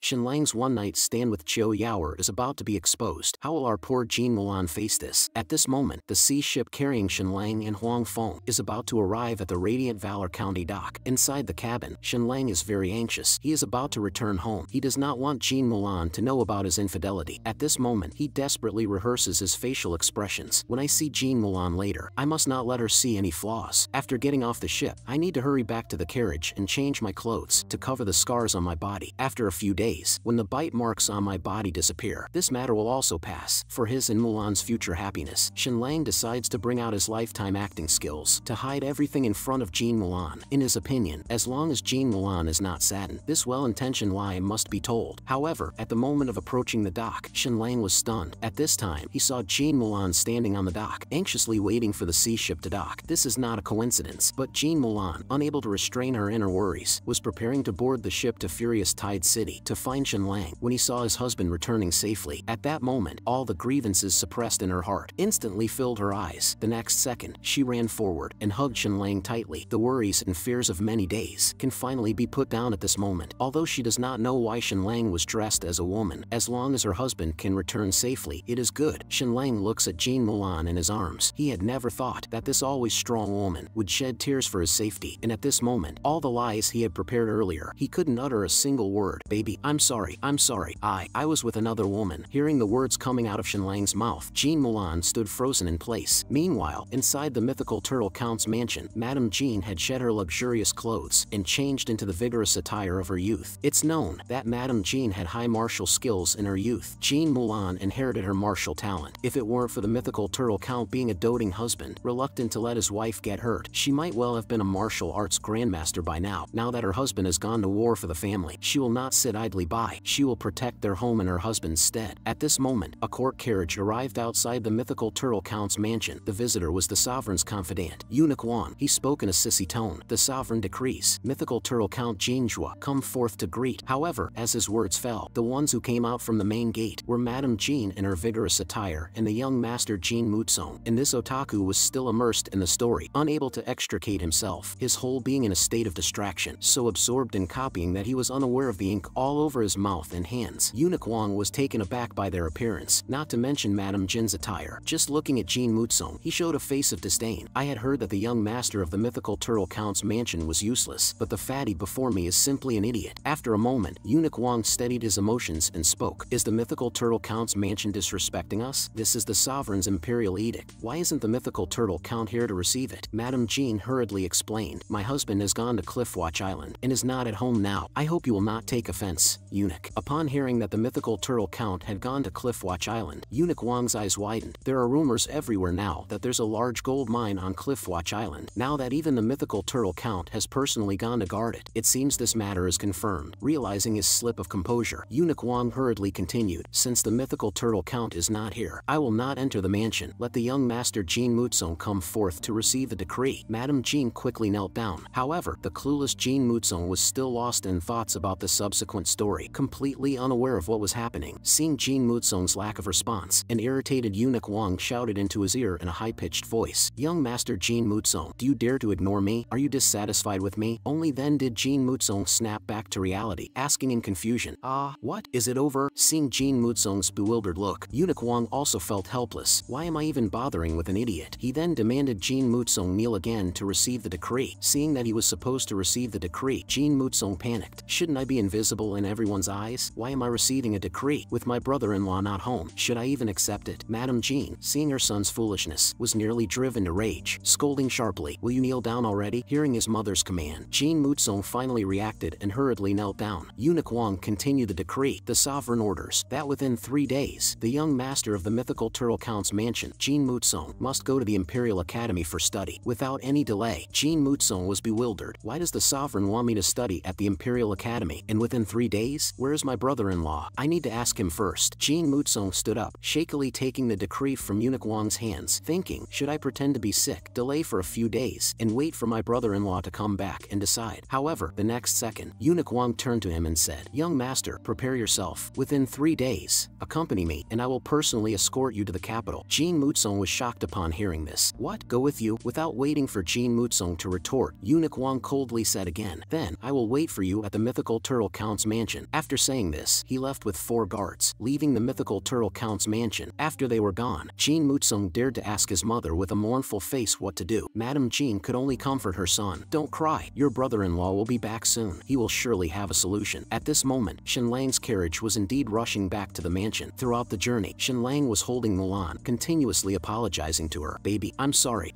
Shenlang's one-night stand with Chiu Yaoer is about to be exposed. How will our poor Jean Mulan face this? At this moment, the sea ship carrying Shenlang and Huang Feng is about to arrive at the Radiant Valor County dock. Inside the cabin, Shenlang is very anxious. He is about to return home. He does not want Jean Mulan to know about his infidelity. At this moment, he desperately rehearses his facial expressions. When I see Jean Mulan later, I must not let her see any flaws. After getting off the ship, I need to hurry back to the carriage and change my clothes to cover the scars on my body. After a few days, when the bite marks on my body disappear, this matter will also pass. For his and Mulan's future happiness, Shenlang decides to bring out his lifetime acting skills to hide everything in front of Jean Mulan. In his opinion, as long as Jean Mulan is not saddened, this well-intentioned lie must be told. However, at the moment of approaching the dock, Shenlang was stunned. At this time, he saw Jean Mulan standing on the dock, anxiously waiting for the sea ship to dock. This is not a coincidence, but Jean Mulan, unable to restrain her inner worries, was preparing to board the ship to Furious Tide City to find Shenlang when he saw his husband returning safely. At that moment, all the grievances suppressed in her heart instantly filled her eyes. The next second, she ran forward and hugged Shenlang tightly. The worries and fears of many days can finally be put down at this moment. Although she does not know why Shenlang was dressed as a woman, as long as her husband can return safely, it is good. Shenlang looks at Jean Mulan in his arms. He had never thought that this always strong woman would shed tears for his safety, and at this moment, all the lies he had prepared earlier, he couldn't utter a single word. Baby, I'm sorry, I was with another woman. Hearing the words coming out of Shenlang's mouth, Jean Mulan stood frozen in place. Meanwhile, inside the mythical Turtle Count's mansion, Madame Jean had shed her luxurious clothes and changed into the vigorous attire of her youth. It's known that Madame Jean had high martial skills in her youth. Jean Mulan inherited her martial talent. If it weren't for the mythical Turtle Count being a doting husband, reluctant to let his wife get hurt, she might well have been a martial arts grandmaster by now. Now that her husband has gone to war for the family, she will not sit idly by. She will protect their home in her husband's stead. At this moment, a court carriage arrived outside the mythical Turtle Count's mansion. The visitor was the sovereign's confidant, Eunuch Wang. He spoke in a sissy tone. The sovereign decrees, mythical Turtle Count Jinjua, come forth to greet. However, as his words fell, the ones who came out from the main gate were Madame Jean in her vigorous attire and the young master Jean Mutsong. And this otaku was still immersed in the story, unable to extricate himself, his whole being in a state of distraction, so absorbed in copying that he was unaware of the ink all over his mouth and hands. Eunuch Wang was taken aback by their appearance, not to mention Madame Jin's attire. Just looking at Jean Mutsong, he showed a face of disdain. I had heard that the young master of the mythical Turtle Count's mansion was useless, but the fatty before me is simply an idiot. After a moment, Eunuch Wang steadied his emotions and spoke. Is the mythical Turtle Count's mansion disrespecting us? This is the sovereign's imperial edict. Why isn't the mythical Turtle Count here to receive it? Madame Jean hurriedly explained. My husband has gone to Cliffwatch Island and is not at home now. I hope you will not take offense, Eunuch. Upon hearing that the mythical Turtle Count had gone to Cliffwatch Island, Eunuch Wang's eyes widened. There are rumors everywhere now that there's a large gold mine on Cliffwatch Island. Now that even the mythical Turtle Count has personally gone to guard it, it seems this matter is confirmed. Realizing his slip of composure, Eunuch Wang hurriedly continued. Since the mythical Turtle Count is not here, I will not enter the mansion. Let the young master Jean Mutsong come forth to receive the decree. Madame Jean quickly knelt down. However, the clueless Jean Mutsong was still lost in thoughts about the subsequent story, completely unaware of what was happening. Seeing Jean Mutsong's lack of response, an irritated Eunuch Wang shouted into his ear in a high-pitched voice. Young master Jean Mutsong, do you dare to ignore me? Are you dissatisfied with me? Only then did Jean Mutsong snap back to reality, asking in confusion, what? Is it over? Seeing Jean Mutsong's bewildered look, Eunuch Wang also felt helpless. Why am I even bothering with an idiot? He then demanded Jean Mutsong kneel again to receive the decree. Seeing that he was supposed to receive the decree, Jean Mutsong panicked. Shouldn't I be invisible in everyone's eyes? Why am I receiving a decree with my brother-in-law not home? Should I even accept it? Madame Jean, seeing her son's foolishness, was nearly driven to rage, scolding sharply. Will you kneel down already? Hearing his mother's command, Jean Mutsong finally reacted and hurriedly knelt down. Eunuch Wang continued the decree. The sovereign orders that within 3 days, the young master of the mythical Turtle Count's mansion, Jean Mutsong, must go to the Imperial Academy for study. Without any delay, Jean Mutsong was bewildered. Why does the sovereign want me to study at the Imperial Academy? And within 3 days? Where is my brother-in-law? I need to ask him first. Jean Mutsong stood up, shakily taking the decree from Eunuch Wang's hands, thinking, should I pretend to be sick, delay for a few days, and wait for my brother-in-law to come back and decide? However, the next second, Eunuch Wang turned to him and said, young master, prepare yourself. Within 3 days, accompany me, and I will personally escort you to the capital. Jean Mutsong was shocked upon hearing this. What? Go with you? Without waiting for Jean Mutsong to retort, Eunuch Wang coldly said again, then, I will wait for you at the mythical Turtle Count's mansion. mansion. After saying this, he left with 4 guards, leaving the mythical turtle count's mansion. After they were gone, Jin Mutsung dared to ask his mother with a mournful face what to do. Madame Jin could only comfort her son. "Don't cry, your brother-in-law will be back soon. He will surely have a solution." At this moment, Shenlang's carriage was indeed rushing back to the mansion. Throughout the journey, Shenlang was holding Mulan, continuously apologizing to her. "Baby, I'm sorry,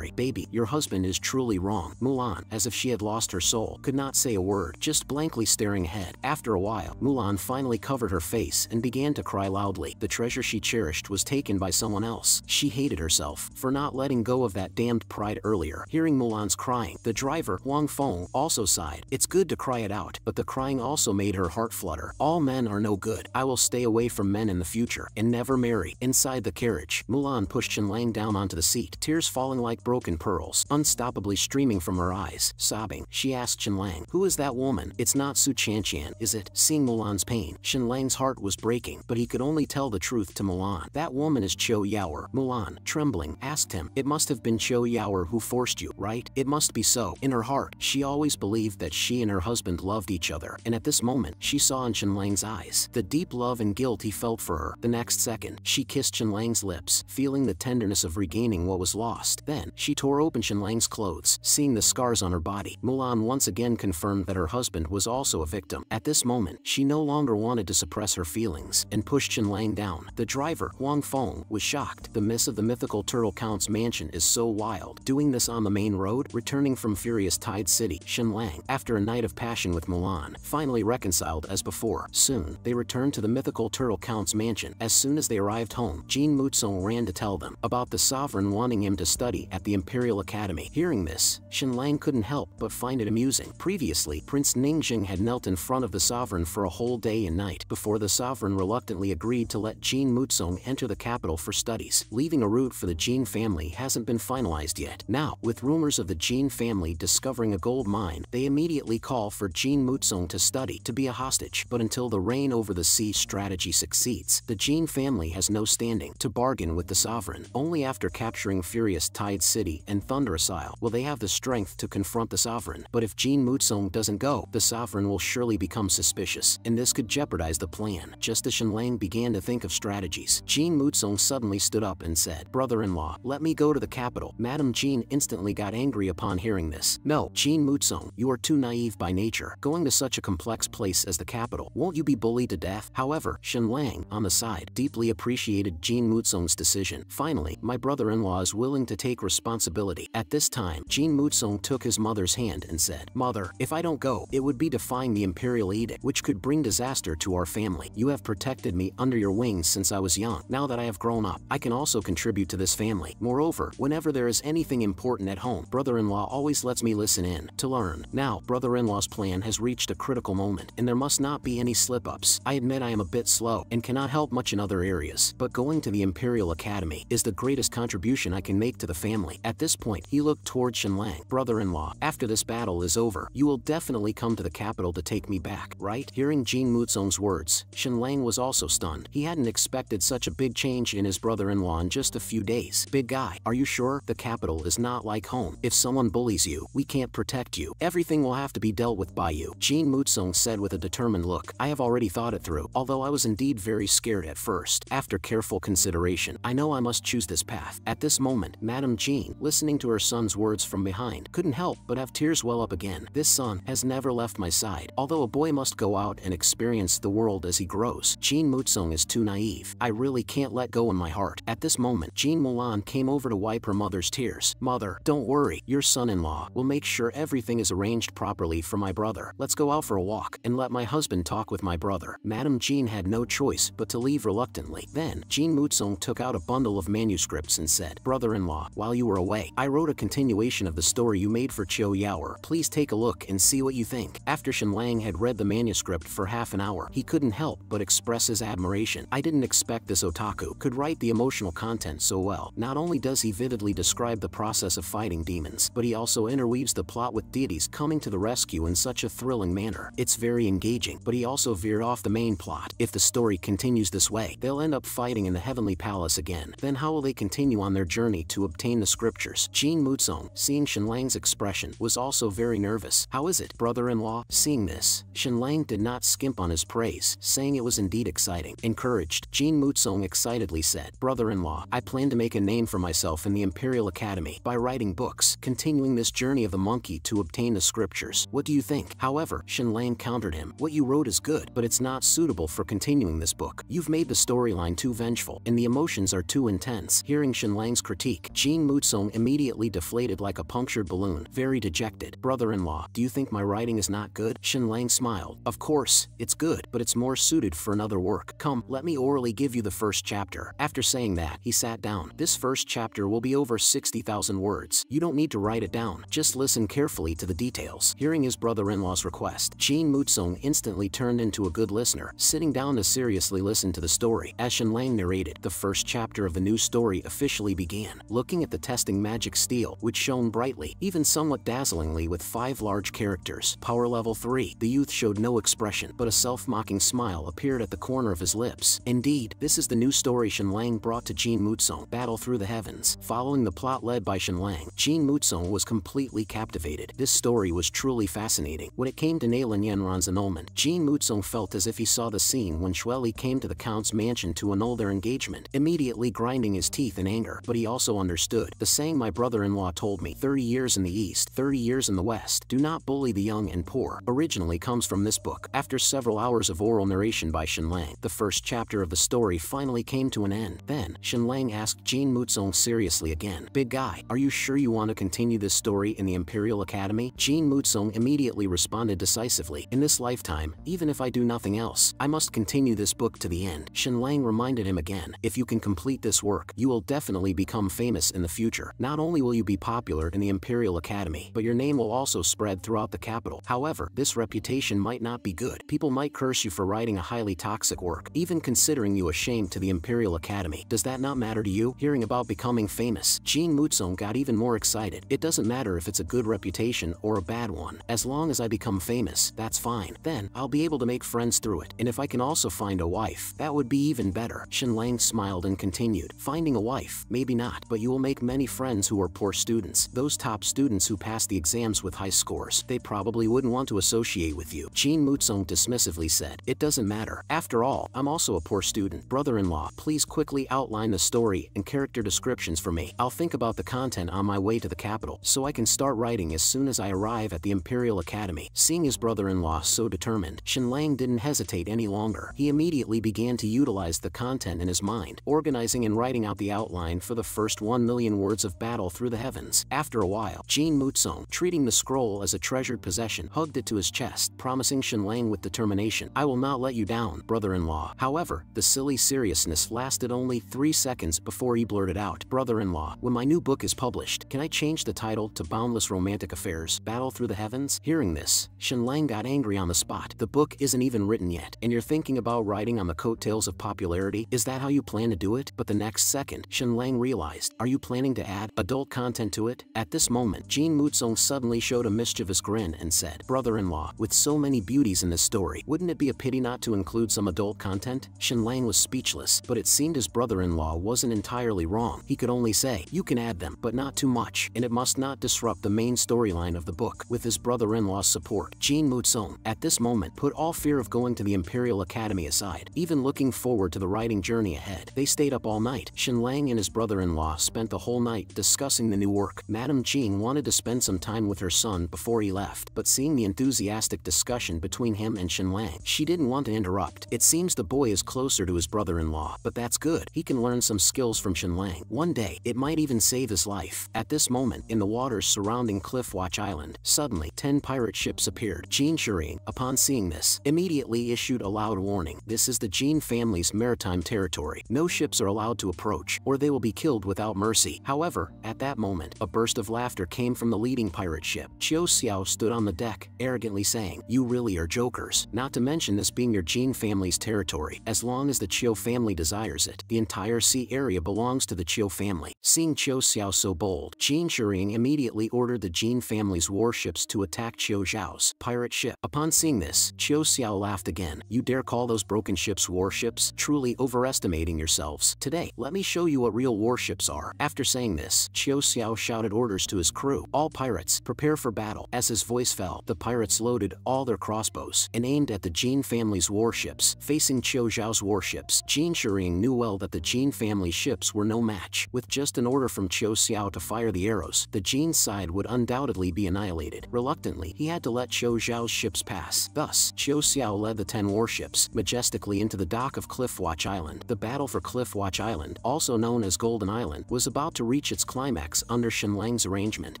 baby, your husband is truly wrong." Mulan, as if she had lost her soul, could not say a word, just blankly staring ahead. After a while, Mulan finally covered her face and began to cry loudly. The treasure she cherished was taken by someone else. She hated herself for not letting go of that damned pride earlier. Hearing Mulan's crying, the driver, Huang Feng, also sighed. It's good to cry it out, but the crying also made her heart flutter. "All men are no good. I will stay away from men in the future and never marry." Inside the carriage, Mulan pushed Shenlang down onto the seat, tears falling like broken pearls, unstoppably streaming from her eyes. Sobbing, she asked Shenlang, "Who is that woman? It's not Su Chanqian, is it?" Seeing Mulan's pain, Shenlang's heart was breaking, but he could only tell the truth to Mulan. "That woman is Qiu Yaoer." Mulan, trembling, asked him, "It must have been Qiu Yaoer who forced you, right?" "It must be so." In her heart, she always believed that she and her husband loved each other, and at this moment, she saw in Shenlang's eyes the deep love and guilt he felt for her. The next second, she kissed Shenlang's lips, feeling the tenderness of regaining what was lost. Then, she tore open Shenlang's clothes. Seeing the scars on her body, Mulan once again confirmed that her husband was also a victim. At this moment, she no longer wanted to suppress her feelings and pushed Shenlang down. The driver, Huang Feng, was shocked. The miss of the mythical turtle count's mansion is so wild. Doing this on the main road, returning from Furious Tide City, Shenlang, after a night of passion with Mulan, finally reconciled as before. Soon, they returned to the mythical turtle count's mansion. As soon as they arrived home, Jin Mutsung ran to tell them about the sovereign wanting him to study at the Imperial Academy. Hearing this, Shenlang couldn't help but find it amusing. Previously, Prince Ningjing had knelt in front of the sovereign for a whole day and night before the sovereign reluctantly agreed to let Jin Mutsung enter the capital for studies. Leaving a route for the Jin family hasn't been finalized yet. Now, with rumors of the Jin family discovering a gold mine, they immediately call for Jin Mutsung to study, to be a hostage. But until the reign over the sea strategy succeeds, the Jin family has no standing to bargain with the sovereign. Only after capturing Furious Tide City and Thunderous Isle will they have the strength to confront the sovereign. But if Jin Mutsung doesn't go, the sovereign will surely become suspicious, and this could jeopardize the plan. Just as Shenlang began to think of strategies, Jin Mutsung suddenly stood up and said, "Brother-in-law, let me go to the capital." Madame Jin instantly got angry upon hearing this. "No, Jin Mutsung, you are too naive by nature. Going to such a complex place as the capital, won't you be bullied to death?" However, Shenlang, on the side, deeply appreciated Jin Mutsung's decision. "Finally, my brother-in-law is willing to take responsibility." At this time, Jin Mutsung took his mother's hand and said, "Mother, if I don't go, it would be defying the imperial edict, which could bring disaster to our family. You have protected me under your wings since I was young. Now that I have grown up, I can also contribute to this family. Moreover, whenever there is anything important at home, brother-in-law always lets me listen in to learn." Now, brother-in-law's plan has reached a critical moment, and there must not be any slip-ups. "I admit I am a bit slow and cannot help much in other areas, but going to the Imperial Academy is the greatest contribution I can make to the family." At this point, he looked toward Shenlang. "Brother-in-law, after this battle is over, you will definitely come to the capital to take me back, right?" Hearing Jin Mutsung's words, Shenlang was also stunned. He hadn't expected such a big change in his brother-in-law in just a few days. "Big guy, are you sure? The capital is not like home. If someone bullies you, we can't protect you. Everything will have to be dealt with by you." Jin Mutsung said with a determined look, "I have already thought it through, although I was indeed very scared at first. After careful consideration, I know I must choose this path." At this moment, Madame Jin, listening to her son's words from behind, couldn't help but have tears well up again. "This son has never left my side. Although a boy must go out and experience the world as he grows, Jin Mutsung is too naive. I really can't let go in my heart." At this moment, Jin Mulan came over to wipe her mother's tears. "Mother, don't worry. Your son-in-law will make sure everything is arranged properly for my brother. Let's go out for a walk and let my husband talk with my brother." Madame Jin had no choice but to leave reluctantly. Then, Jin Mutsung took out a bundle of manuscripts and said, "Brother-in-law, while you were away, I wrote a continuation of the story you made for Qiu Yaoer. Please take a look and see what you think." After Shenlang had read the manuscript for half an hour, he couldn't help but express his admiration. "I didn't expect this otaku could write the emotional content so well. Not only does he vividly describe the process of fighting demons, but he also interweaves the plot with deities coming to the rescue in such a thrilling manner. It's very engaging, but he also veered off the main plot. If the story continues this way, they'll end up fighting in the Heavenly Palace again. Then how will they continue on their journey to obtain the scriptures?" Jin Mutsung, seeing Shenlang's expression, was also very nervous. "How is it, brother-in-law?" Seeing this, Shenlang Lang did not skimp on his praise, saying it was indeed exciting. Encouraged, Jin Mutsung excitedly said, "Brother-in-law, I plan to make a name for myself in the Imperial Academy by writing books, continuing this journey of the monkey to obtain the scriptures. What do you think?" However, Lang countered him, "What you wrote is good, but it's not suitable for continuing this book. You've made the storyline too vengeful, and the emotions are too intense." Hearing Lang's critique, Jin Mutsung immediately deflated like a punctured balloon, very dejected. "Brother-in-law, do you think my writing is not good?" Lang smiled. "Of course, it's good, but it's more suited for another work. Come, let me orally give you the first chapter." After saying that, he sat down. "This first chapter will be over 60,000 words. You don't need to write it down, just listen carefully to the details." Hearing his brother-in-law's request, Jin Mutsung instantly turned into a good listener, sitting down to seriously listen to the story. As Lang narrated, the first chapter of the new story officially began. Looking at the testing magic steel, which shone brightly, even somewhat dazzlingly with 5 large characters. Power level 3. The youth showed no expression, but a self-mocking smile appeared at the corner of his lips. Indeed, this is the new story Lang brought to Jin Mutsung, Battle Through the Heavens. Following the plot led by Lang, Jin Mutsung was completely captivated. This story was truly fascinating. When it came to Nalan Yenron's annulment, Jin Mutsung felt as if he saw the scene when Xueli came to the Count's mansion to annul their engagement, immediately grinding his teeth in anger. But he also understood. The saying my brother-in-law told me, 30 years in the East, 30 years in the West, do not bully the young and poor, originally comes from this book. After several hours of oral narration by Lang, the first chapter of the story finally came to an end. Then, Lang asked Jin Mutsung seriously again, "Big guy, are you sure you want to continue this story in the Imperial Academy?" Jin Mutsung immediately responded decisively, "In this lifetime, even if I do nothing else, I must continue this book to the end." Lang reminded him again, "If you can complete this work, you will definitely become famous in the future. Not only will you be popular in the Imperial Academy, but your name will also spread throughout the capital. However, this reputation might not be good. People might curse you for writing a highly toxic work, even considering you a shame to the Imperial Academy. Does that not matter to you?" Hearing about becoming famous, Jin Mutsung got even more excited. "It doesn't matter if it's a good reputation or a bad one. As long as I become famous, that's fine. Then, I'll be able to make friends through it. And if I can also find a wife, that would be even better." Lang smiled and continued, "Finding a wife, maybe not, but you will make many friends who are poor students. Those top students who pass the exams with high scores, they probably wouldn't want to associate with you." Jin Mutsung dismissively said, "It doesn't matter. After all, I'm also a poor student. Brother-in-law, please quickly outline the story and character descriptions for me. I'll think about the content on my way to the capital, so I can start writing as soon as I arrive at the Imperial Academy." Seeing his brother-in-law so determined, Lang didn't hesitate any longer. He immediately began to utilize the content in his mind, organizing and writing out the outline for the first 1 million words of Battle Through the Heavens. After a while, Jin Mutsung, treating the scroll as a treasured possession, hugged it to his chest, promising Lang with determination, "I will not let you down, brother-in-law." However, the silly seriousness lasted only 3 seconds before he blurted out, "Brother-in-law, when my new book is published, can I change the title to Boundless Romantic Affairs, Battle Through the Heavens?" Hearing this, Lang got angry on the spot. "The book isn't even written yet, and you're thinking about writing on the coattails of popularity? Is that how you plan to do it?" But the next second, Lang realized, "Are you planning to add adult content to it?" At this moment, Jin Mutsung suddenly showed a mischievous grin and said, "Brother-in-law, with so many beauties in this story, wouldn't it be a pity not to include some adult content?" Lang was speechless, but it seemed his brother-in-law wasn't entirely wrong. He could only say, "You can add them, but not too much, and it must not disrupt the main storyline of the book." With his brother-in-law's support, Jin Mutsung, at this moment, put all fear of going to the Imperial Academy aside, even looking forward to the writing journey ahead. They stayed up all night. Lang and his brother-in-law spent the whole night discussing the new work. Madame Jing wanted to spend some time with her son before he left, but seeing the enthusiastic discussion between him and Lang, she didn't want to interrupt. It seems the boy is closer to his brother-in-law, but that's good. He can learn some skills from Lang. One day, it might even save his life. At this moment, in the waters surrounding Cliffwatch Island, suddenly, 10 pirate ships appeared. Jin Shuring, upon seeing this, immediately issued a loud warning. "This is the Jin family's maritime territory. No ships are allowed to approach, or they will be killed without mercy." However, at that moment, a burst of laughter came from the leading pirate ship. Chiu Xiao stood on the deck, arrogantly saying, "You really are jokers. Not to mention this being your Jin family's territory. As long as the Chiu family desires it, the entire sea area belongs to the Chiu family." Seeing Chiu Xiao so bold, Jin Shuring immediately ordered the Jin family's warships to attack Chiu Xiao's pirate ship. Upon seeing this, Chiu Xiao laughed again. "You dare call those broken ships warships? Truly overestimating yourselves. Today, let me show you what real warships are." After saying this, Chiu Xiao shouted orders to his crew, "All pirates, prepare for battle." As his voice fell, the pirates loaded all their crossbows and aimed at the Jin family's warships. Facing Qiu Zhao's warships, Jin Shirring knew well that the Jin family ships were no match. With just an order from Qiu Xiao to fire the arrows, the Jin side would undoubtedly be annihilated. Reluctantly, he had to let Qiu Zhao's ships pass. Thus, Qiu Xiao led the 10 warships majestically into the dock of Cliffwatch Island. The battle for Cliffwatch Island, also known as Golden Island, was about to reach its climax under Shenlang's arrangement,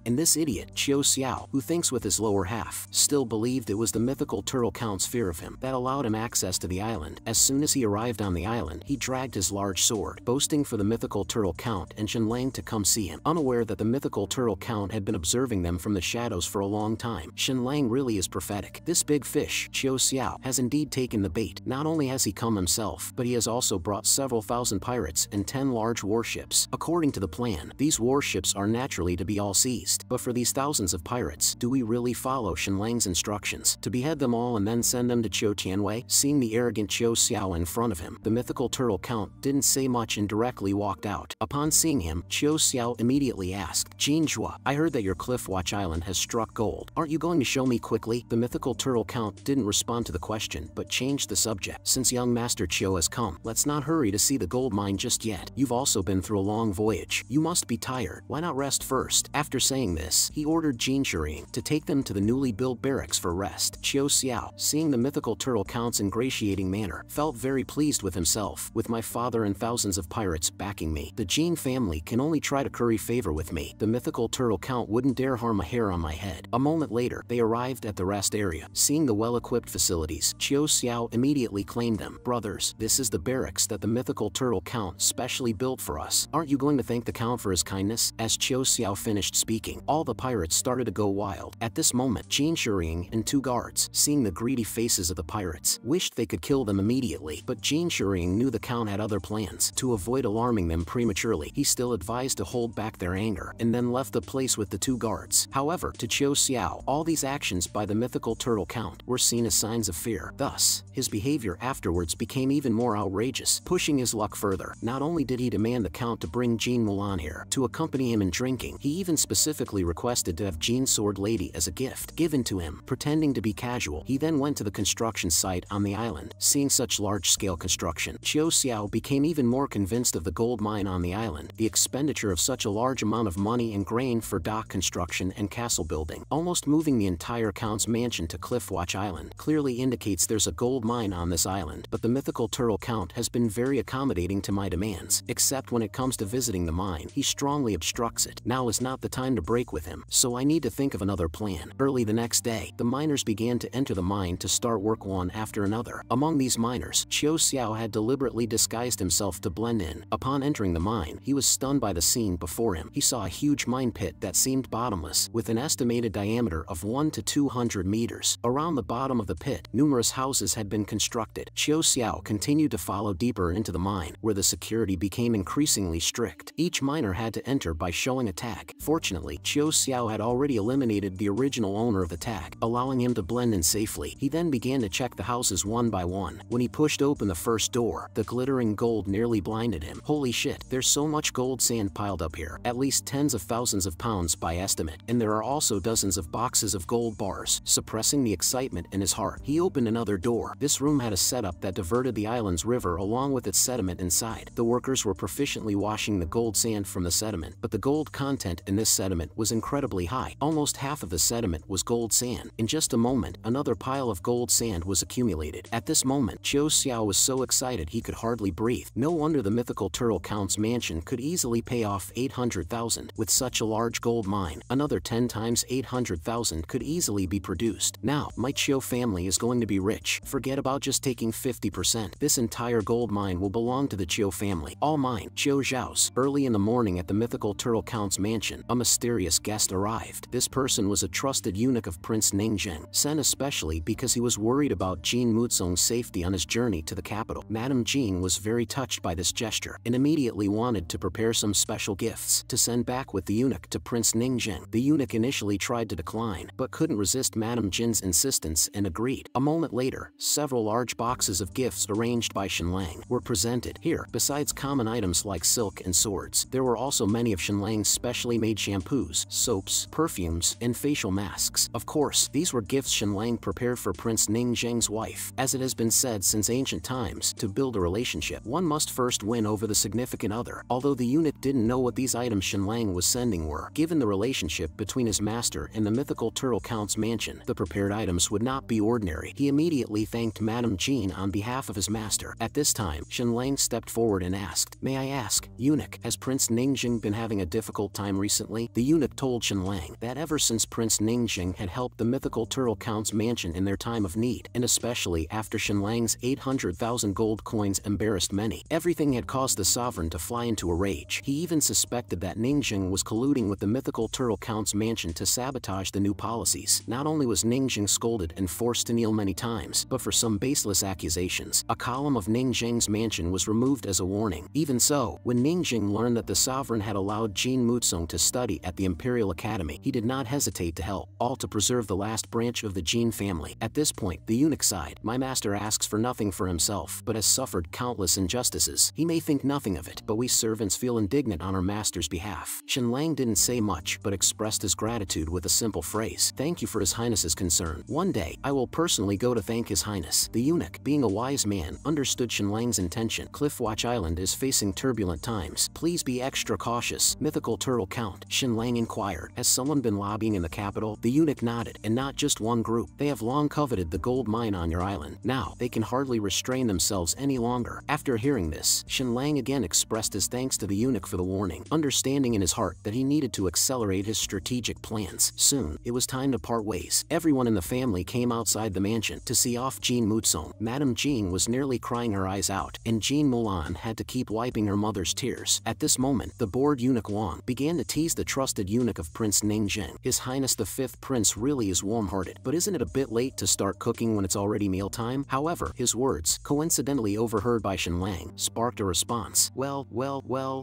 and this idiot, Qiu Xiao, who thinks with his lower half, still believed it was the mythical turtle count's fear of him that allowed him access to the island. As soon as he arrived on the island, he dragged his large sword, boasting for the mythical turtle count and Shenlang to come see him, unaware that the mythical turtle count had been observing them from the shadows for a long time. Shenlang really is prophetic. This big fish, Qiu Xiao, has indeed taken the bait. Not only has he come himself, but he has also brought several thousand pirates and 10 large warships. According to the plan, these warships are naturally to be all seized. But for these thousands of pirates, do we really follow Shenlang's instructions to behead them all and then send them to Qiu Tianwei? Seeing the arrogant Qiu Xiao in front of him, the mythical turtle count didn't say much and directly walked out. Upon seeing him, Qiu Xiao immediately asked, Jin Zhua, I heard that your Cliffwatch Island has struck gold. Aren't you going to show me quickly? The mythical turtle count didn't respond to the question, but changed the subject. Since young Master Qiu has come, let's not hurry to see the gold mine just yet. You've also been through a long voyage. You must be tired. Why not rest first? After saying this, he ordered Jin Shirring to take them to the newly built barracks for rest. Qiu Xiao, seeing the mythical turtle count's ingratiating manner, felt very pleased with himself. With my father and thousands of pirates backing me, the Jin family can only try to curry favor with me. The mythical turtle count wouldn't dare harm a hair on my head. A moment later, they arrived at the rest area. Seeing the well-equipped facilities, Qiu Xiao immediately claimed them. Brothers, this is the barracks that the mythical turtle count specially built for us. Aren't you going to thank the count for his kindness? As Qiu Xiao finished speaking, all the pirates started to go wild. At this moment, Jin Shirring and 2 guards, seeing the greedy faces of the pirates, wished they could kill them immediately. But Jin Shirring knew the count had other plans. To avoid alarming them prematurely, he still advised to hold back their anger, and then left the place with the 2 guards. However, to Qiu Xiao, all these actions by the mythical turtle count were seen as signs of fear. Thus, his behavior afterwards became even more outrageous, pushing his luck further. Not only did he demand the count to bring Jean Mulan here to accompany him in drinking, he even specifically requested to have Jean's sword lady as a gift given to him. Pretending to be casual, he then went to the construction site on the island. Seeing such large-scale construction, Qiu Xiao became even more convinced of the gold mine on the island. The expenditure of such a large amount of money and grain for dock construction and castle building, almost moving the entire count's mansion to Cliffwatch Island, clearly indicates there's a gold mine on this island. But the mythical turtle count has been very accommodating to my demands, except when it comes to visiting the mine, he strongly obstructs it. Now is not the time to break with him, so I need to think of another plan. Early the next day, the miners began to enter the mine to start work one after another. Among these miners, Qiu Xiao had deliberately disguised himself to blend in. Upon entering the mine, he was stunned by the scene before him. He saw a huge mine pit that seemed bottomless, with an estimated diameter of 1 to 200 meters. Around the bottom of the pit, numerous houses had been constructed. Qiu Xiao continued to follow deeper into the mine, where the security became increasingly strict. Each miner had to enter by showing a tag. Fortunately, Qiu Xiao had already eliminated the original owner of the tag, allowing him to blend in safely. He then began to check the houses one by one. When he pushed open the first door, the glittering gold nearly blinded him. Holy shit, there's so much gold sand piled up here. At least tens of thousands of pounds by estimate. And there are also dozens of boxes of gold bars. Suppressing the excitement in his heart, he opened another door. This room had a setup that diverted the island's river along with its sediment inside. The workers were proficiently washing the gold sand from the sediment, but the gold content in this sediment was incredibly high. Almost half of the sediment was gold sand. In just a moment, another pile of gold sand was accumulated. At this moment, Qiu Xiao was so excited he could hardly breathe. No wonder the mythical turtle count's mansion could easily pay off 800,000. With such a large gold mine, another 10 times 800,000 could easily be produced. Now, my Qiu family is going to be rich. Forget about just taking 50%. This entire gold mine will belong to the Qiu family. All mine. Qiu Zhao's. Early in the morning at the mythical turtle count's mansion, a mysterious guest arrived. This person was a trusted eunuch of Prince Ningjing, sent especially because he was worried about Jin Muzong's safety on his journey to the capital. Madame Jin was very touched by this gesture and immediately wanted to prepare some special gifts to send back with the eunuch to Prince Ningjing. The eunuch initially tried to decline, but couldn't resist Madame Jin's insistence and agreed. A moment later, several large boxes of gifts arranged by Shenlang were presented. Here, besides common items like silk and swords, there were also many of Shenlang's specially made shampoos, soaps, perfumes, and facial masks. Of course, these were gifts Shenlang Lang prepared for Prince Ning Zheng's wife. As it has been said since ancient times, to build a relationship, one must first win over the significant other. Although the eunuch didn't know what these items Shen Lang was sending were, given the relationship between his master and the mythical Turtle Count's mansion, the prepared items would not be ordinary. He immediately thanked Madame Jean on behalf of his master. At this time, Shen Lang stepped forward and asked, "May I ask, eunuch, has Prince Ningjing been having a difficult time recently?" The eunuch told Shen Lang that ever since Prince Ningjing had helped the mythical Turtle Count's mansion in their time of need, and especially after Shen Lang's 800,000 gold coins embarrassed many, everything had caused the sovereign to fly into a rage. He even suspected that Ningjing was colluding with the mythical Turtle Count's mansion to sabotage the new policies. Not only was Ningjing scolded and forced to kneel many times, but for some baseless accusations, a column of Ningjing's mansion was removed as a warning. Even so, when Ningjing learned that the sovereign had allowed Jin Mutsung to study at the Imperial Academy, he did not hesitate to help, all to preserve the last branch of the Jin family. At this point, the eunuch sighed. "My master asks for nothing for himself, but has suffered countless injustices. He may think nothing of it, but we servants feel indignant on our master's behalf." Shen Lang didn't say much, but expressed his gratitude with a simple phrase, "Thank you for His Highness's concern. One day, I will personally go to thank His Highness." The eunuch, being a wise man, understood Shen Lang's intention. "Cliffwatch Island is facing turbulent times. Please be extra cautious, mythical Turtle Count," Shen Lang inquired. "Has someone been lobbying in the capital?" The eunuch nodded. "And not just one group. They have long coveted the gold mine on your island. Now, they can hardly restrain themselves any longer." After hearing this, Shen Lang again expressed his thanks to the eunuch for the warning, understanding in his heart that he needed to accelerate his strategic plans. Soon, it was time to part ways. Everyone in the family came outside the mansion to see off Jin Mutsung. Madame Jean was nearly crying her eyes out, and Jean Mulan had to keep wiping her mother's tears. At this moment, the bored eunuch Wang began to tease the trusted eunuch of Prince Ningjing. "His Highness the Fifth Prince really is warm-hearted, but isn't it a bit late to start cooking when it's already mealtime?" However, his words, coincidentally overheard by Shen Lang, sparked a response. Well,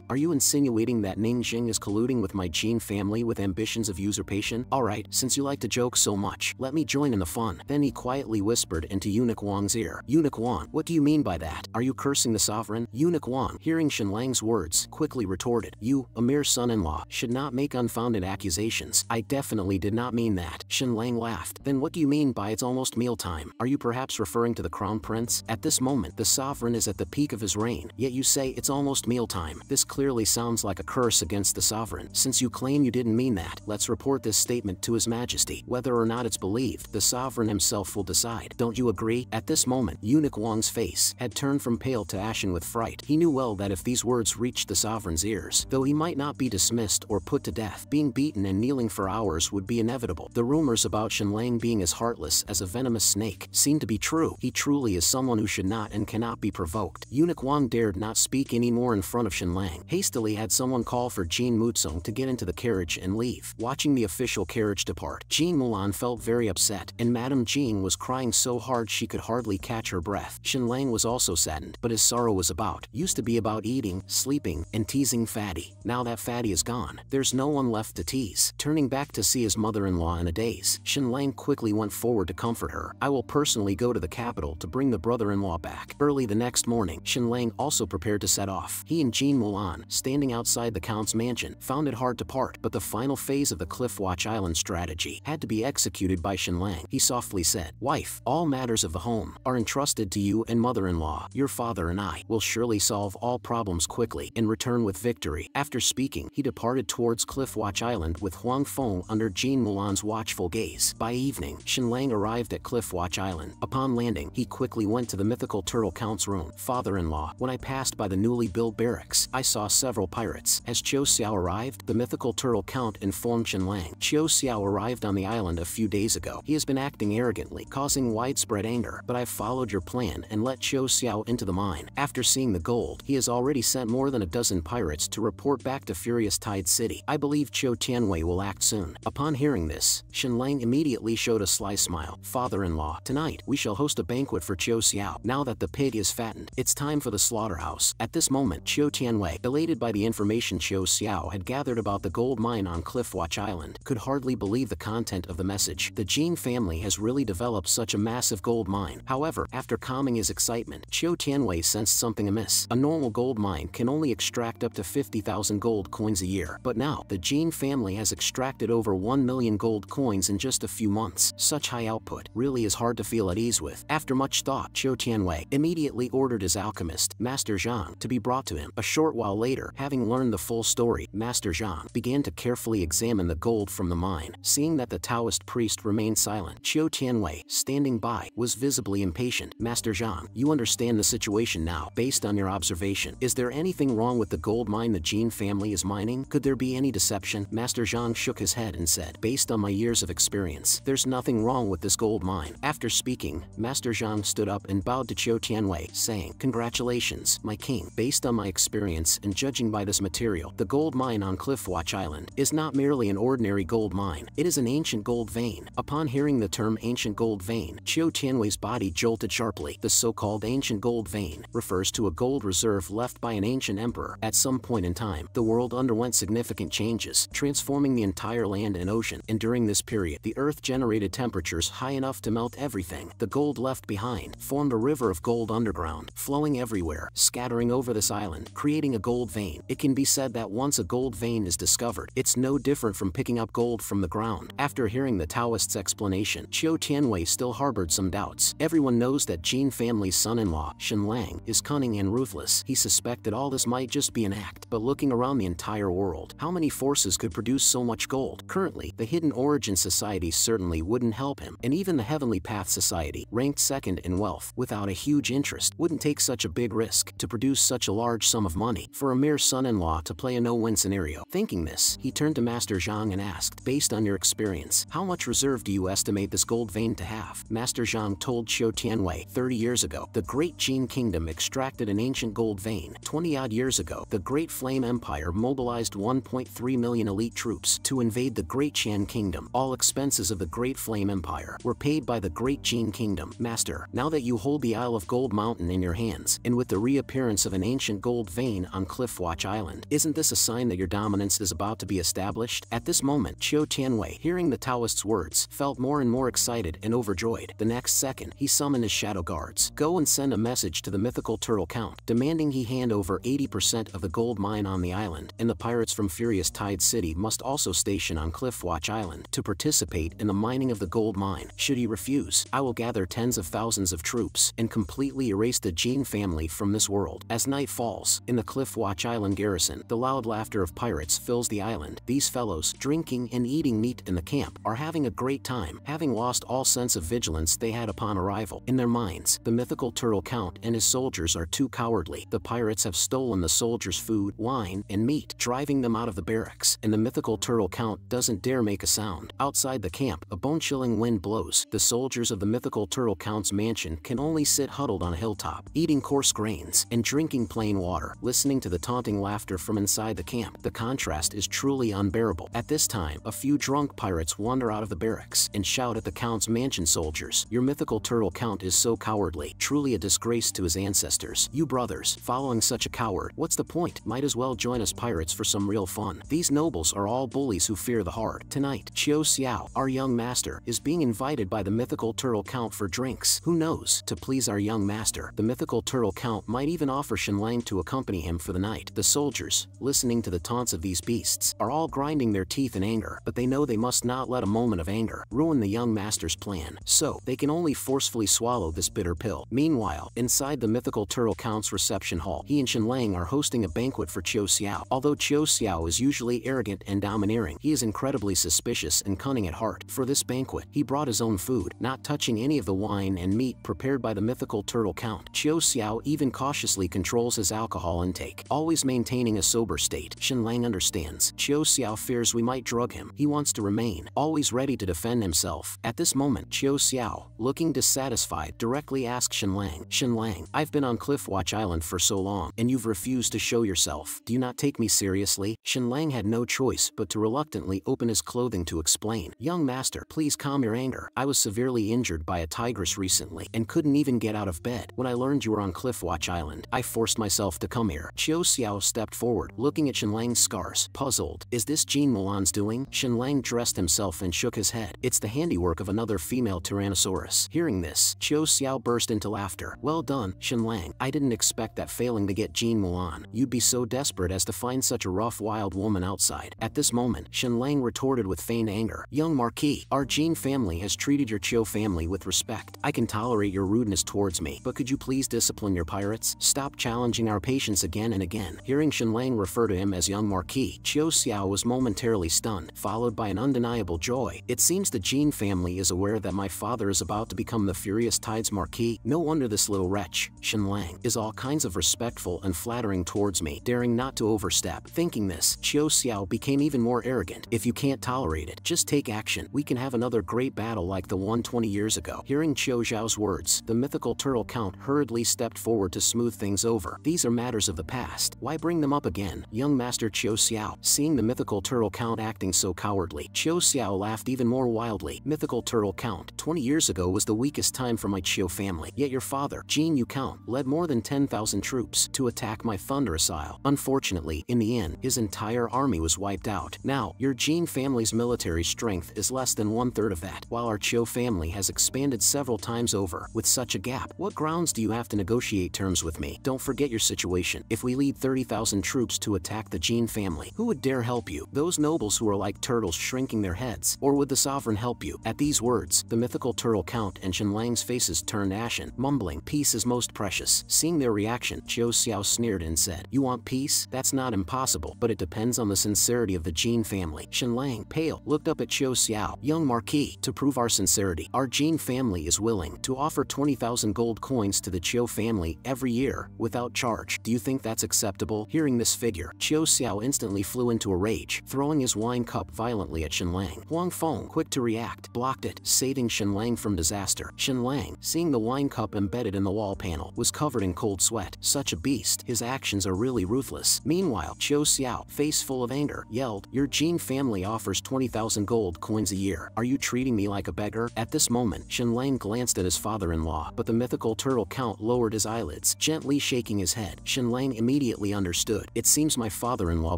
are you insinuating that Ningjing is colluding with my Jin family with ambitions of usurpation? Alright, since you like to joke so much, let me join in the fun." Then he quietly whispered into Eunuch Wang's ear. "Eunuch Wang, what do you mean by that? Are you cursing the sovereign?" Eunuch Wang, hearing Shen Lang's words, quickly retorted, "You, a mere son-in-law, should not make unfounded accusations. I definitely did not mean that." Shen Lang laughed. "Then what do you mean by it's almost mealtime? Are you perhaps referring to the crown prince? At this moment, the sovereign is at the peak of his reign, yet you say it's almost mealtime. This clearly sounds like a curse against the sovereign. Since you claim you didn't mean that, let's report this statement to His Majesty. Whether or not it's believed, the sovereign himself will decide. Don't you agree?" At this moment, Eunuch Wang's face had turned from pale to ashen with fright. He knew well that if these words reached the sovereign's ears, though he might not be dismissed or put to death, being beaten and kneeling for hours would be inevitable. The rumors about Shen Lang being as heartless as a venomous snake seemed to be true. He truly is someone who should not and cannot be provoked. Eunuch Wang dared not speak anymore in front of Shen Lang. Hastily had someone call for Jin Mutsung to get into the carriage and leave. Watching the official carriage depart, Jean Mulan felt very upset, and Madame Jean was crying so hard she could hardly catch her breath. Shen Lang was also saddened, but his sorrow was used to be about eating, sleeping, and teasing Fatty. Now that Fatty is gone, there's no one left to tease. Turning back to see his mother-in-law in a daze, Shen Lang quickly went forward to comfort her. "I will personally go to the capital to bring the brother-in-law back." Early the next morning, Shen Lang also prepared to set off. He and Jean Mulan, standing outside the Count's mansion, found it hard to part, but the final phase of the Cliffwatch Island strategy had to be executed by Shen Lang. He softly said, "Wife, all matters of the home are entrusted to you and mother-in-law. Your father and I will surely solve all problems quickly and return with victory." After speaking, he departed towards Cliffwatch Island with Huang Feng under Jean Mulan's watchful gaze. By evening, Shen Lang arrived at Cliffwatch Island. Upon landing, he quickly went to the mythical Turtle Count's room. "Father-in-law, when I passed by the newly built barracks, I saw several pirates. Has Qiu Xiao arrived?" The mythical Turtle Count informed Shen Lang. "Qiu Xiao arrived on the island a few days ago. He has been acting arrogantly, causing widespread anger, but I've followed your plan and let Qiu Xiao into the mine. After seeing the gold, he has already sent more than a dozen pirates to report back to Furious Tide City. I believe Qiu Tianwei will act soon." Upon hearing this, Shen Lang immediately showed a sly smile. "Father-in-law, tonight we shall host a banquet for Qiu Xiao. Now that the pig is fattened, it's time for the slaughterhouse." At this moment, Qiu Tianwei, elated by the information Qiu Xiao had gathered about the gold mine on Cliffwatch Island, could hardly believe the content of the message. The Jin family has really developed such a massive gold mine. However, after calming his excitement, Qiu Tianwei sensed something amiss. A normal gold mine can only extract up to 50,000 gold coins a year, but now, the Jin family has extracted over 1 million gold coins in just a few months. Such high output really is hard to feel at ease with. After much thought, Qiu Tianwei immediately ordered his alchemist, Master Zhang, to be brought to him. A short while later, having learned the full story, Master Zhang began to carefully examine the gold from the mine. Seeing that the Taoist priest remained silent, Qiu Tianwei, standing by, was visibly impatient. Master Zhang, you understand the situation now. Based on your observation, is there anything wrong with the gold mine the Jin family is mining? Could there be any deception? Master Zhang shook his head and said, based on my years of experience, there's nothing wrong with this gold mine. After speaking, Master Zhang stood up and bowed to Qiu Tianwei, saying, congratulations, my king. Based on my experience and judging by this material, the gold mine on Cliffwatch Island is not merely an ordinary gold mine, it is an ancient gold vein. Upon hearing the term ancient gold vein, Qiu Tianwei's body jolted sharply. The so-called ancient gold vein refers to a gold reserve left by an ancient emperor. At some point in time, the world underwent significant changes, transforming the entire land and ocean, and during this period, the earth generated temperatures high enough to melt everything. The gold left behind formed a river of gold underground, flowing everywhere, scattering over this island, creating a gold vein. It can be said that once a gold vein is discovered, it's no different from picking up gold from the ground. After hearing the Taoist's explanation, Qiu Tianwei still harbored some doubts. Everyone knows that Jin family's son-in-law, Shenlang, is cunning and ruthless. He suspected all this might just be an act, but looking around the entire world, how many forces could produce so much gold? Currently, the Hidden Origin Society certainly wouldn't help him, and even the Heavenly Path Society, ranked second in wealth, without a huge interest, wouldn't take such a big risk to produce such a large sum of money for a mere son-in-law to play a no-win scenario. Thinking this, he turned to Master Zhang and asked, based on your experience, how much reserve do you estimate this gold vein to have? Master Zhang told Qiu Tianwei, 30 years ago, the Great Jin Kingdom extracted an ancient gold vein. 20-odd years ago, the Great Flame Empire mobilized 1.3 million elite troops to invade the Great Qian Kingdom. All expenses of the Great Flame Empire were paid by the Great Jin Kingdom. Master, now that you hold the Isle of Gold Mountain in your hands, and with the reappearance of an ancient gold vein on Cliffwatch Island, isn't this a sign that your dominance is about to be established? At this moment, Qiu Tianwei, hearing the Taoist's words, felt more and more excited and overjoyed. The next second, he summoned his shadow guards. Go and send a message to the mythical turtle count, demanding he hand over 80% of the gold mine on the island, and the pirates from Furious Tide City must also station on Cliffwatch Island to participate in the mining of the gold mine. Should he refuse, I will gather tens of thousands of troops and completely erase the Jin family from this world. As night falls, in the Cliffwatch Island garrison, the loud laughter of pirates fills the island. These fellows, drinking and eating meat in the camp, are having a great time, having lost all sense of vigilance they had upon arrival. In their minds, the mythical turtle count and his soldiers are too cowardly. The pirates have stolen the soldiers' food, wine, and meat, driving them out of the barracks, and the mythical turtle count doesn't dare make a sound. Outside the camp, a bone-chilling wind blows. The soldiers of the mythical turtle count's mansion can only sit huddled on a hilltop, eating coarse grains and drinking plain water, listening to the taunting laughter from inside the camp. The contrast is truly unbearable. At this time, a few drunk pirates wander out of the barracks and shout at the count's mansion soldiers, your mythical turtle count is so cowardly, truly a disgrace to his ancestors. You brothers, following such a coward, what's the point? Might as well join us pirates for some real fun. These nobles are all bullies who fear the hard. Tonight, Qiu Xiao, our young master, is being invited by the mythical turtle count for drinks. Who knows? To please our young master, the mythical turtle count might even offer Shenlang to accompany him for the night. The soldiers, listening to the taunts of these beasts, are all grinding their teeth in anger, but they know they must not let a moment of anger ruin the young master's plan, so they can only forcefully swallow this bitter pill. Meanwhile, inside the mythical turtle count's reception hall, he and Shenlang are hosting a banquet for Qiu Xiao. Although Qiu Xiao is usually arrogant and domineering, he is incredibly suspicious and cunning at heart. For this banquet, he brought his own food, not touching any of the wine and meat prepared by the mythical turtle count. Qiu Xiao even cautiously controls his alcohol intake, always maintaining a sober state. Shenlang understands. Qiu Xiao fears we might drug him. He wants to remain, always ready to defend himself. At this moment, Qiu Xiao, looking dissatisfied, directly asks Shenlang, Shenlang, I've been on Cliffwatch Island for so long, and you've refused to show yourself. Do you not take me seriously? Shenlang had no choice but to reluctantly open his clothing to explain. Young master, please calm your anger. I was severely injured by a tigress recently and couldn't even get out of bed. When I learned you were on Cliffwatch Island, I forced myself to come here. Qiu Xiao stepped forward, looking at Shenlang's scars, puzzled. Is this Jin Mulan's doing? Shenlang dressed himself and shook his head. It's the handiwork of another female Tyrannosaurus. Hearing this, Qiu Xiao burst into laughter. Well done, Shenlang. I didn't expect that failing to get Jin Mulan, you'd be so desperate as to find such a rough wild woman outside. At this moment, Shenlang retorted with feigned anger. Young Marquis, our Jin Jin family has treated your Cho family with respect. I can tolerate your rudeness towards me, but could you please discipline your pirates? Stop challenging our patience again and again. Hearing Shenlang refer to him as young Marquis, Chiu Xiao was momentarily stunned, followed by an undeniable joy. It seems the Jin family is aware that my father is about to become the Furious Tides Marquis. No wonder this little wretch, Shenlang, is all kinds of respectful and flattering towards me, daring not to overstep. Thinking this, Chiu Xiao became even more arrogant. If you can't tolerate it, just take action. We can have another great battle like the one 20 years ago. Hearing Chiu Xiao's words, the mythical turtle count hurriedly stepped forward to smooth things over. These are matters of the past. Why bring them up again? Young Master Chiu Xiao. Seeing the mythical turtle count acting so cowardly, Chiu Xiao laughed even more wildly. Mythical turtle count, 20 years ago was the weakest time for my Chiu family. Yet your father, Jin Yu Count, led more than 10,000 troops to attack my Thunderous Isle. Unfortunately, in the end, his entire army was wiped out. Now, your Jin family's military strength is less than 1/3 of that, while our Chiu family has expanded several times over. With such a gap, what grounds do you have to negotiate terms with me? Don't forget your situation. If we lead 30,000 troops to attack the Jin family, who would dare help you? Those nobles who are like turtles shrinking their heads? Or would the sovereign help you? At these words, the mythical turtle count and Shenlang's faces turned ashen, mumbling, "Peace is most precious." Seeing their reaction, Chiu Xiao sneered and said, "You want peace? That's not impossible, but it depends on the sincerity of the Jin family." Shenlang, pale, looked up at Chiu Xiao. "Young Marquis, to prove our sincerity, our Jin family is willing to offer 20,000 gold coins to the Chiu family every year, without charge. Do you think that's acceptable?" Hearing this figure, Chiu Xiao instantly flew into a rage, throwing his wine cup violently at Shenlang. Huang Feng, quick to react, blocked it, saving Shenlang from disaster. Shenlang, seeing the wine cup embedded in the wall panel, was covered in cold sweat. Such a beast, his actions are really ruthless. Meanwhile, Chiu Xiao, face full of anger, yelled, "Your Jin family offers 20,000 gold coins a year. Are you treating me like a beggar?" At this moment, Shenlang glanced at his father-in-law, but the mythical turtle count lowered his eyelids, gently shaking his head. Shenlang immediately understood. It seems my father-in-law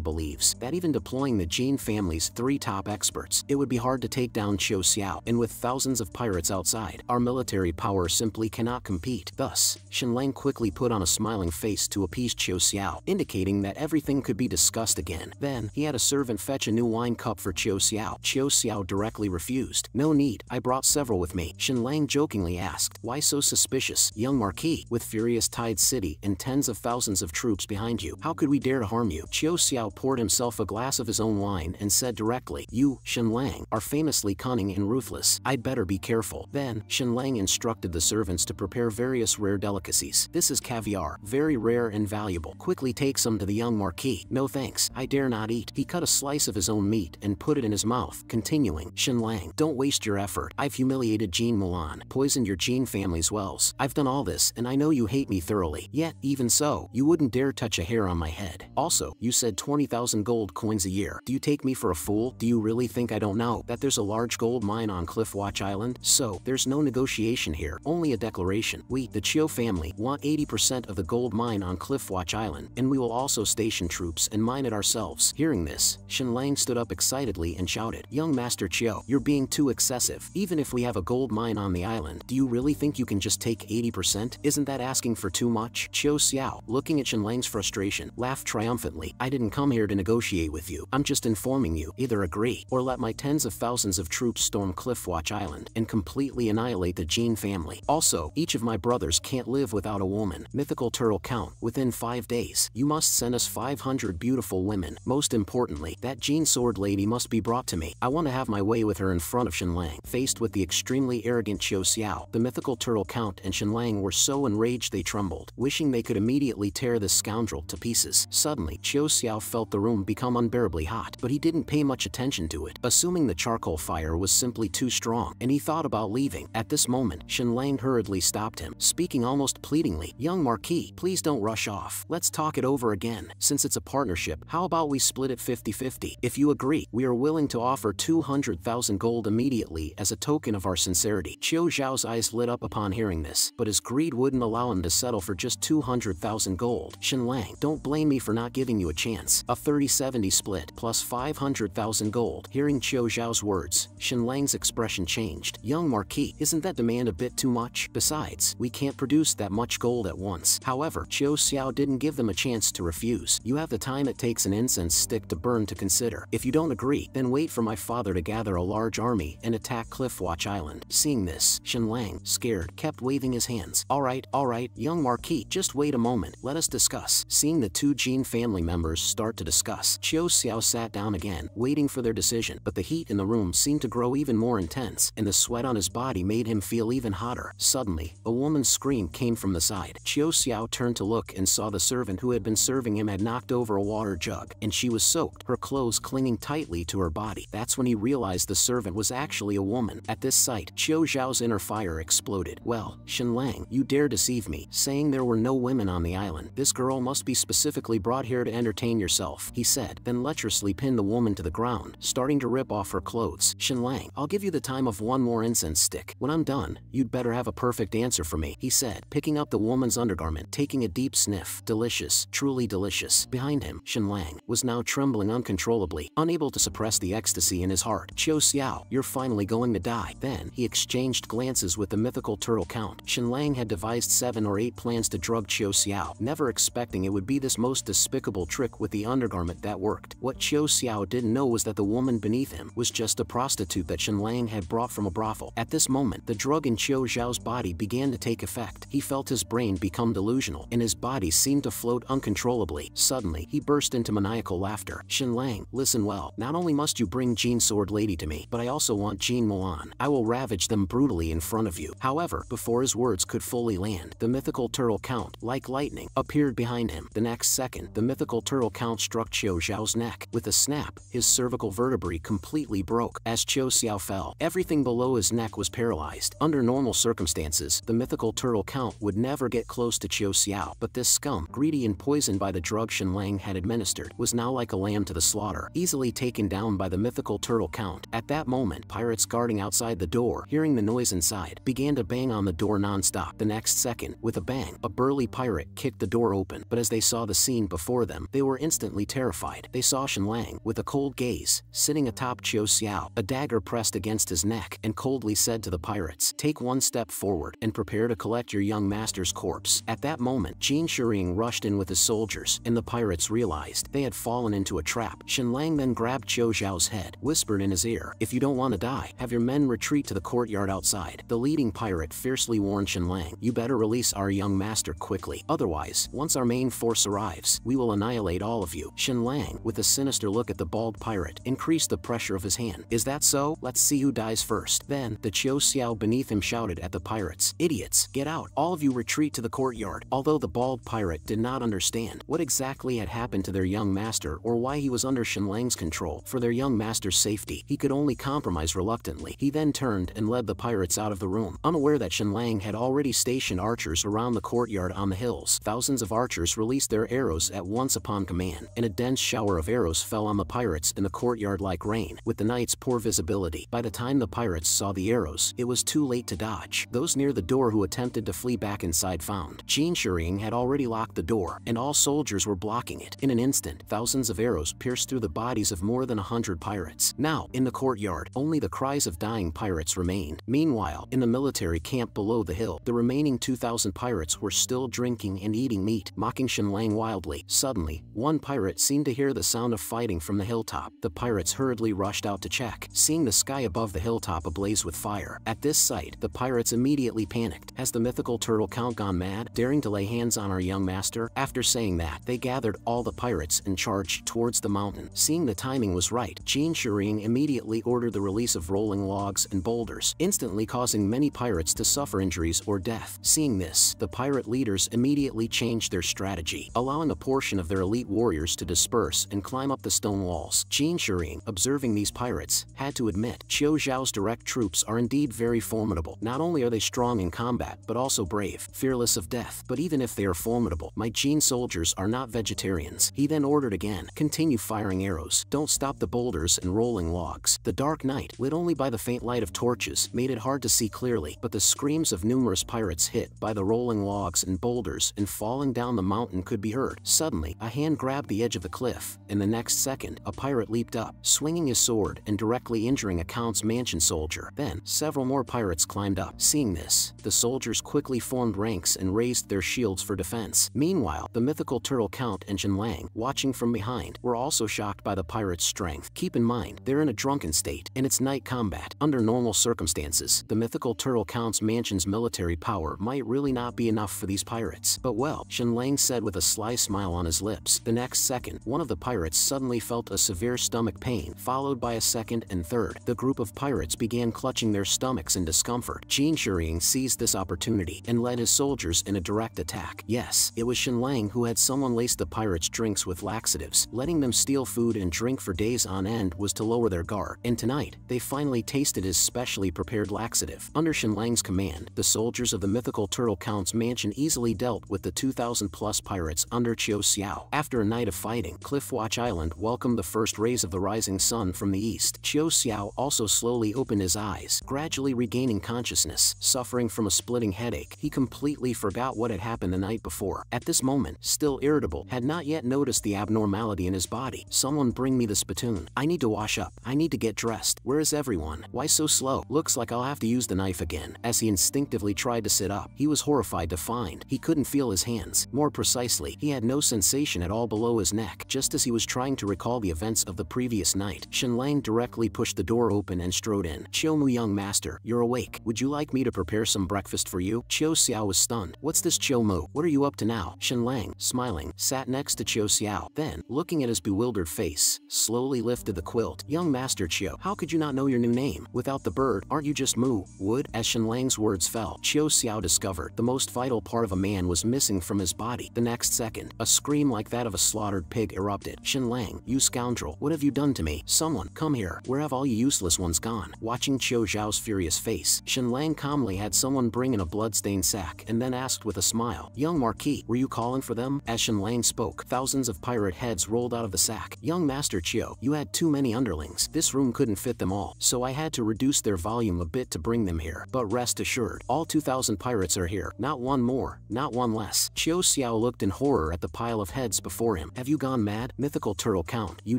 believes that even deploying the Jin family's 3 top experts, it would be hard to take down Chiu Xiao, and with thousands of pirates outside, our military power simply cannot compete. Thus, Shenlang quickly put on a smiling face to appease Chiu Xiao, indicating that everything could be discussed again. Then, he had a servant fetch a new wine cup for Chiu Xiao. Chiu Xiao directly refused. "No need, I brought several with me." Shenlang jokingly asked, "Why so suspicious, young Marquis? With Furious Tide City and tens of thousands of troops behind you, how could we dare to harm you?" Chiu Xiao poured himself a glass of his own wine and said directly, "You, Shenlang, are famously cunning and ruthless. I'd better be careful." Then, Shenlang instructed the servants to prepare various rare delicacies. "This is caviar, very rare and valuable. Quickly take some to the young Marquis." "No thanks, I dare not eat." He cut a slice of his own meat and put it in his mouth, continuing, "Shenlang, don't waste your effort. I've humiliated Jin Mulan, poisoned your Jin family's wells. I've done all this, and I know you hate me thoroughly. Yet, even so, you wouldn't dare touch a hair on my head. Also, you said 20,000 gold coins a year. Do you take me for a fool? Do you really think I don't know that there's a large gold mine on Cliffwatch Island? So, there's no negotiation here, only a declaration. We, the Chiu family, want 80% of the gold mine on Cliffwatch Island, and we will also station troops and mine it ourselves." Hearing this, Shenlang stood up excitedly and shouted, "Young Master Chiu, you're being too excessive. Even if we have a gold mine on the island, do you really think you can just take 80%? Isn't that asking for too much?" Chiu Xiao, looking at Shenlang's frustration, laughed triumphantly. "I didn't come here to negotiate with you. I'm just informing you. Either agree, or let my tens of thousands of troops storm Cliffwatch Island and completely annihilate the Jin family. Also, each of my brothers can't live without a woman. Mythical turtle count, within 5 days, you must send us 500 beautiful women. Most importantly, that Jin sword lady must be brought to me. I want to have my way with her in front of Shenlang." Faced with the extremely arrogant Chiu Xiao, the mythical turtle count and Shenlang were so enraged they trembled, wishing they could immediately tear this scoundrel to pieces. Suddenly, Chiu Xiao felt the room become unbearably hot, but he didn't pay much attention to it, assuming the charcoal fire was simply too strong, and he thought about leaving. At this moment, Shenlang hurriedly stopped him, speaking almost pleadingly, "Young Marquis, please don't rush off. Let's talk it over again. Since it's a partnership, how about we split it 50-50? If you agree, we are willing to offer 200,000 gold immediately as a token of our sincerity." Chiu Zhao's eyes lit up upon hearing this, but his greed wouldn't allow him to settle for just 200,000 gold. "Shenlang, don't blame me for not giving you a chance. A 30-70 split, plus 500,000 gold." Hearing Chiu Zhao's words, Shenlang's expression changed. "Young Marquis, isn't that demand a bit too much? Besides, we can't produce that much gold at once." However, Chiu Xiao didn't give them a chance to refuse. "You have the time it takes an incense stick to burn to consider. If you don't agree, then wait for my father to gather a large army army and attack Cliffwatch Island. Seeing this, Shenlang, scared, kept waving his hands. All right, young Marquis, just wait a moment, let us discuss. Seeing the two Jin family members start to discuss, Chiu Xiao sat down again, waiting for their decision, but the heat in the room seemed to grow even more intense, and the sweat on his body made him feel even hotter. Suddenly, a woman's scream came from the side. Chiu Xiao turned to look and saw the servant who had been serving him had knocked over a water jug, and she was soaked, her clothes clinging tightly to her body. That's when he realized the servant was actually a woman. At this sight, Chiu Xiao's inner fire exploded. Well, Shenlang, you dare deceive me, saying there were no women on the island. This girl must be specifically brought here to entertain yourself, he said, then lecherously pinned the woman to the ground, starting to rip off her clothes. Shenlang, I'll give you the time of one more incense stick. When I'm done, you'd better have a perfect answer for me, he said, picking up the woman's undergarment, taking a deep sniff. Delicious, truly delicious. Behind him, Shenlang was now trembling uncontrollably, unable to suppress the ecstasy in his heart. Chiu Xiao, you're finally going to die. Then, he exchanged glances with the mythical turtle count. Shenlang had devised 7 or 8 plans to drug Chiu Xiao, never expecting it would be this most despicable trick with the undergarment that worked. What Chiu Xiao didn't know was that the woman beneath him was just a prostitute that Shenlang had brought from a brothel. At this moment, the drug in Chiu Xiao's body began to take effect. He felt his brain become delusional, and his body seemed to float uncontrollably. Suddenly, he burst into maniacal laughter. Shenlang, listen well. Not only must you bring Jean Sword Lady to me, but I also want Jean Mulan. I will ravage them brutally in front of you. However, before his words could fully land, the mythical turtle count, like lightning, appeared behind him. The next second, the mythical turtle count struck Chiu Xiao's neck. With a snap, his cervical vertebrae completely broke. As Chiu Xiao fell, everything below his neck was paralyzed. Under normal circumstances, the mythical turtle count would never get close to Chiu Xiao, but this scum, greedy and poisoned by the drug Shenlang had administered, was now like a lamb to the slaughter, easily taken down by the mythical turtle count. At that moment, pirates guarding outside the door, hearing the noise inside, began to bang on the door non-stop. The next second, with a bang, a burly pirate kicked the door open, but as they saw the scene before them, they were instantly terrified. They saw Shenlang, with a cold gaze, sitting atop Chiu Xiao, a dagger pressed against his neck, and coldly said to the pirates, "Take one step forward, and prepare to collect your young master's corpse." At that moment, Jin Shuring rushed in with his soldiers, and the pirates realized they had fallen into a trap. Shenlang then grabbed Chiu Xiao's head, whispered in his ear, "If you don't want to die, have your men retreat to the courtyard outside." The leading pirate fiercely warned Shenlang, "You better release our young master quickly. Otherwise, once our main force arrives, we will annihilate all of you." Shenlang, with a sinister look at the bald pirate, increased the pressure of his hand. "Is that so? Let's see who dies first." Then, the Chiu Xiao beneath him shouted at the pirates, "Idiots, get out! All of you retreat to the courtyard." Although the bald pirate did not understand what exactly had happened to their young master or why he was under Shenlang's control, for their young master's safety, he could only compromise reluctantly. He then turned and led the pirates out of the room, unaware that Shenlang had already stationed archers around the courtyard on the hills. Thousands of archers released their arrows at once upon command, and a dense shower of arrows fell on the pirates in the courtyard like rain, with the night's poor visibility. By the time the pirates saw the arrows, it was too late to dodge. Those near the door who attempted to flee back inside found Jin Shuring had already locked the door, and all soldiers were blocking it. In an instant, thousands of arrows pierced through the bodies of more than 100 pirates. Now, in the courtyard, only the cries of dying pirates remained. Meanwhile, in the military camp below the hill, the remaining 2,000 pirates were still drinking and eating meat, mocking Shenlang wildly. Suddenly, one pirate seemed to hear the sound of fighting from the hilltop. The pirates hurriedly rushed out to check, seeing the sky above the hilltop ablaze with fire. At this sight, the pirates immediately panicked. Has the mythical turtle count gone mad, daring to lay hands on our young master? After saying that, they gathered all the pirates and charged towards the mountain. Seeing the timing was right, Jin Shuring immediately ordered the release of rolling logs and boulders, instantly causing many pirates to suffer injuries or death. Seeing this, the pirate leaders immediately changed their strategy, allowing a portion of their elite warriors to disperse and climb up the stone walls. Jin Shuring, observing these pirates, had to admit, Chiu Xiao's direct troops are indeed very formidable. Not only are they strong in combat, but also brave, fearless of death. But even if they are formidable, my Jin soldiers are not vegetarians. He then ordered again, continue firing arrows. Don't stop the boulders and rolling logs. The dark night, lit only by the faint light of torches, made it hard to see clearly, but the screams of numerous pirates hit by the rolling logs and boulders and falling down the mountain could be heard. Suddenly, a hand grabbed the edge of the cliff, and the next second, a pirate leaped up, swinging his sword and directly injuring a Count's mansion soldier. Then, several more pirates climbed up. Seeing this, the soldiers quickly formed ranks and raised their shields for defense. Meanwhile, the mythical turtle Count and Shenlang, watching from behind, were also shocked by the pirates' strength. Keep in mind, they're in a drunken state, and it's night combat. Under normal circumstances, the mythical Turtle Count's mansion's military power might really not be enough for these pirates. But well, Shenlang said with a sly smile on his lips. The next second, one of the pirates suddenly felt a severe stomach pain, followed by a second and third. The group of pirates began clutching their stomachs in discomfort. Jin Shuriying seized this opportunity and led his soldiers in a direct attack. Yes, it was Shenlang who had someone lace the pirates' drinks with laxatives. Letting them steal food and drink for days on end was to lower their guard, and tonight, they finally tasted his specially prepared laxative. Under Shenlang's command, the soldiers of the mythical Turtle Count's mansion easily dealt with the 2,000+ pirates under Qiu Xiao. After a night of fighting, Cliffwatch Island welcomed the first rays of the rising sun from the east. Qiu Xiao also slowly opened his eyes, gradually regaining consciousness. Suffering from a splitting headache, he completely forgot what had happened the night before. At this moment, still irritable, had not yet noticed the abnormality in his body. Someone bring me the spittoon. I need to wash up. I need to get dressed. Where is everyone? Why so slow? Looks like I'll have to use the knife again. As he instinctively tried to sit up, he was horrified to find he couldn't feel his hands. More precisely, he had no sensation at all below his neck. Just as he was trying to recall the events of the previous night, Shenlang directly pushed the door open and strode in. Qiu, young master, you're awake. Would you like me to prepare some breakfast for you? Qiu Xiao was stunned. What's this, Qiu? What are you up to now? Shenlang, smiling, sat next to Qiu Xiao. Then, looking at his bewildered face, slowly lifted the quilt. Young master Qiu, how could you not know your new name? Without the bird, aren't you just Mu? Wood? As Shenlang's words fell, Qiu Xiao discovered the most vital part of a man was missing from his body. The next second, a scream like that of a slaughtered pig erupted. Shenlang, you scoundrel, what have you done to me? Someone, come here. Where have all you useless ones gone? Watching Qiu Zhao's furious face, Shenlang calmly had someone bring in a blood-stained sack and then asked with a smile, Young Marquis, were you calling for them? As Shenlang spoke, thousands of pirate heads rolled out of the sack. Young Master Qiu, you had too many underlings. This room couldn't fit them all, so I had to reduce their volume a bit to bring them here. But rest assured, all 2,000 pirates are here. Not one more, not one less. Qiu Xiao looked in horror at the pile of heads before him. Have you gone mad? Mythical Turtle Count, you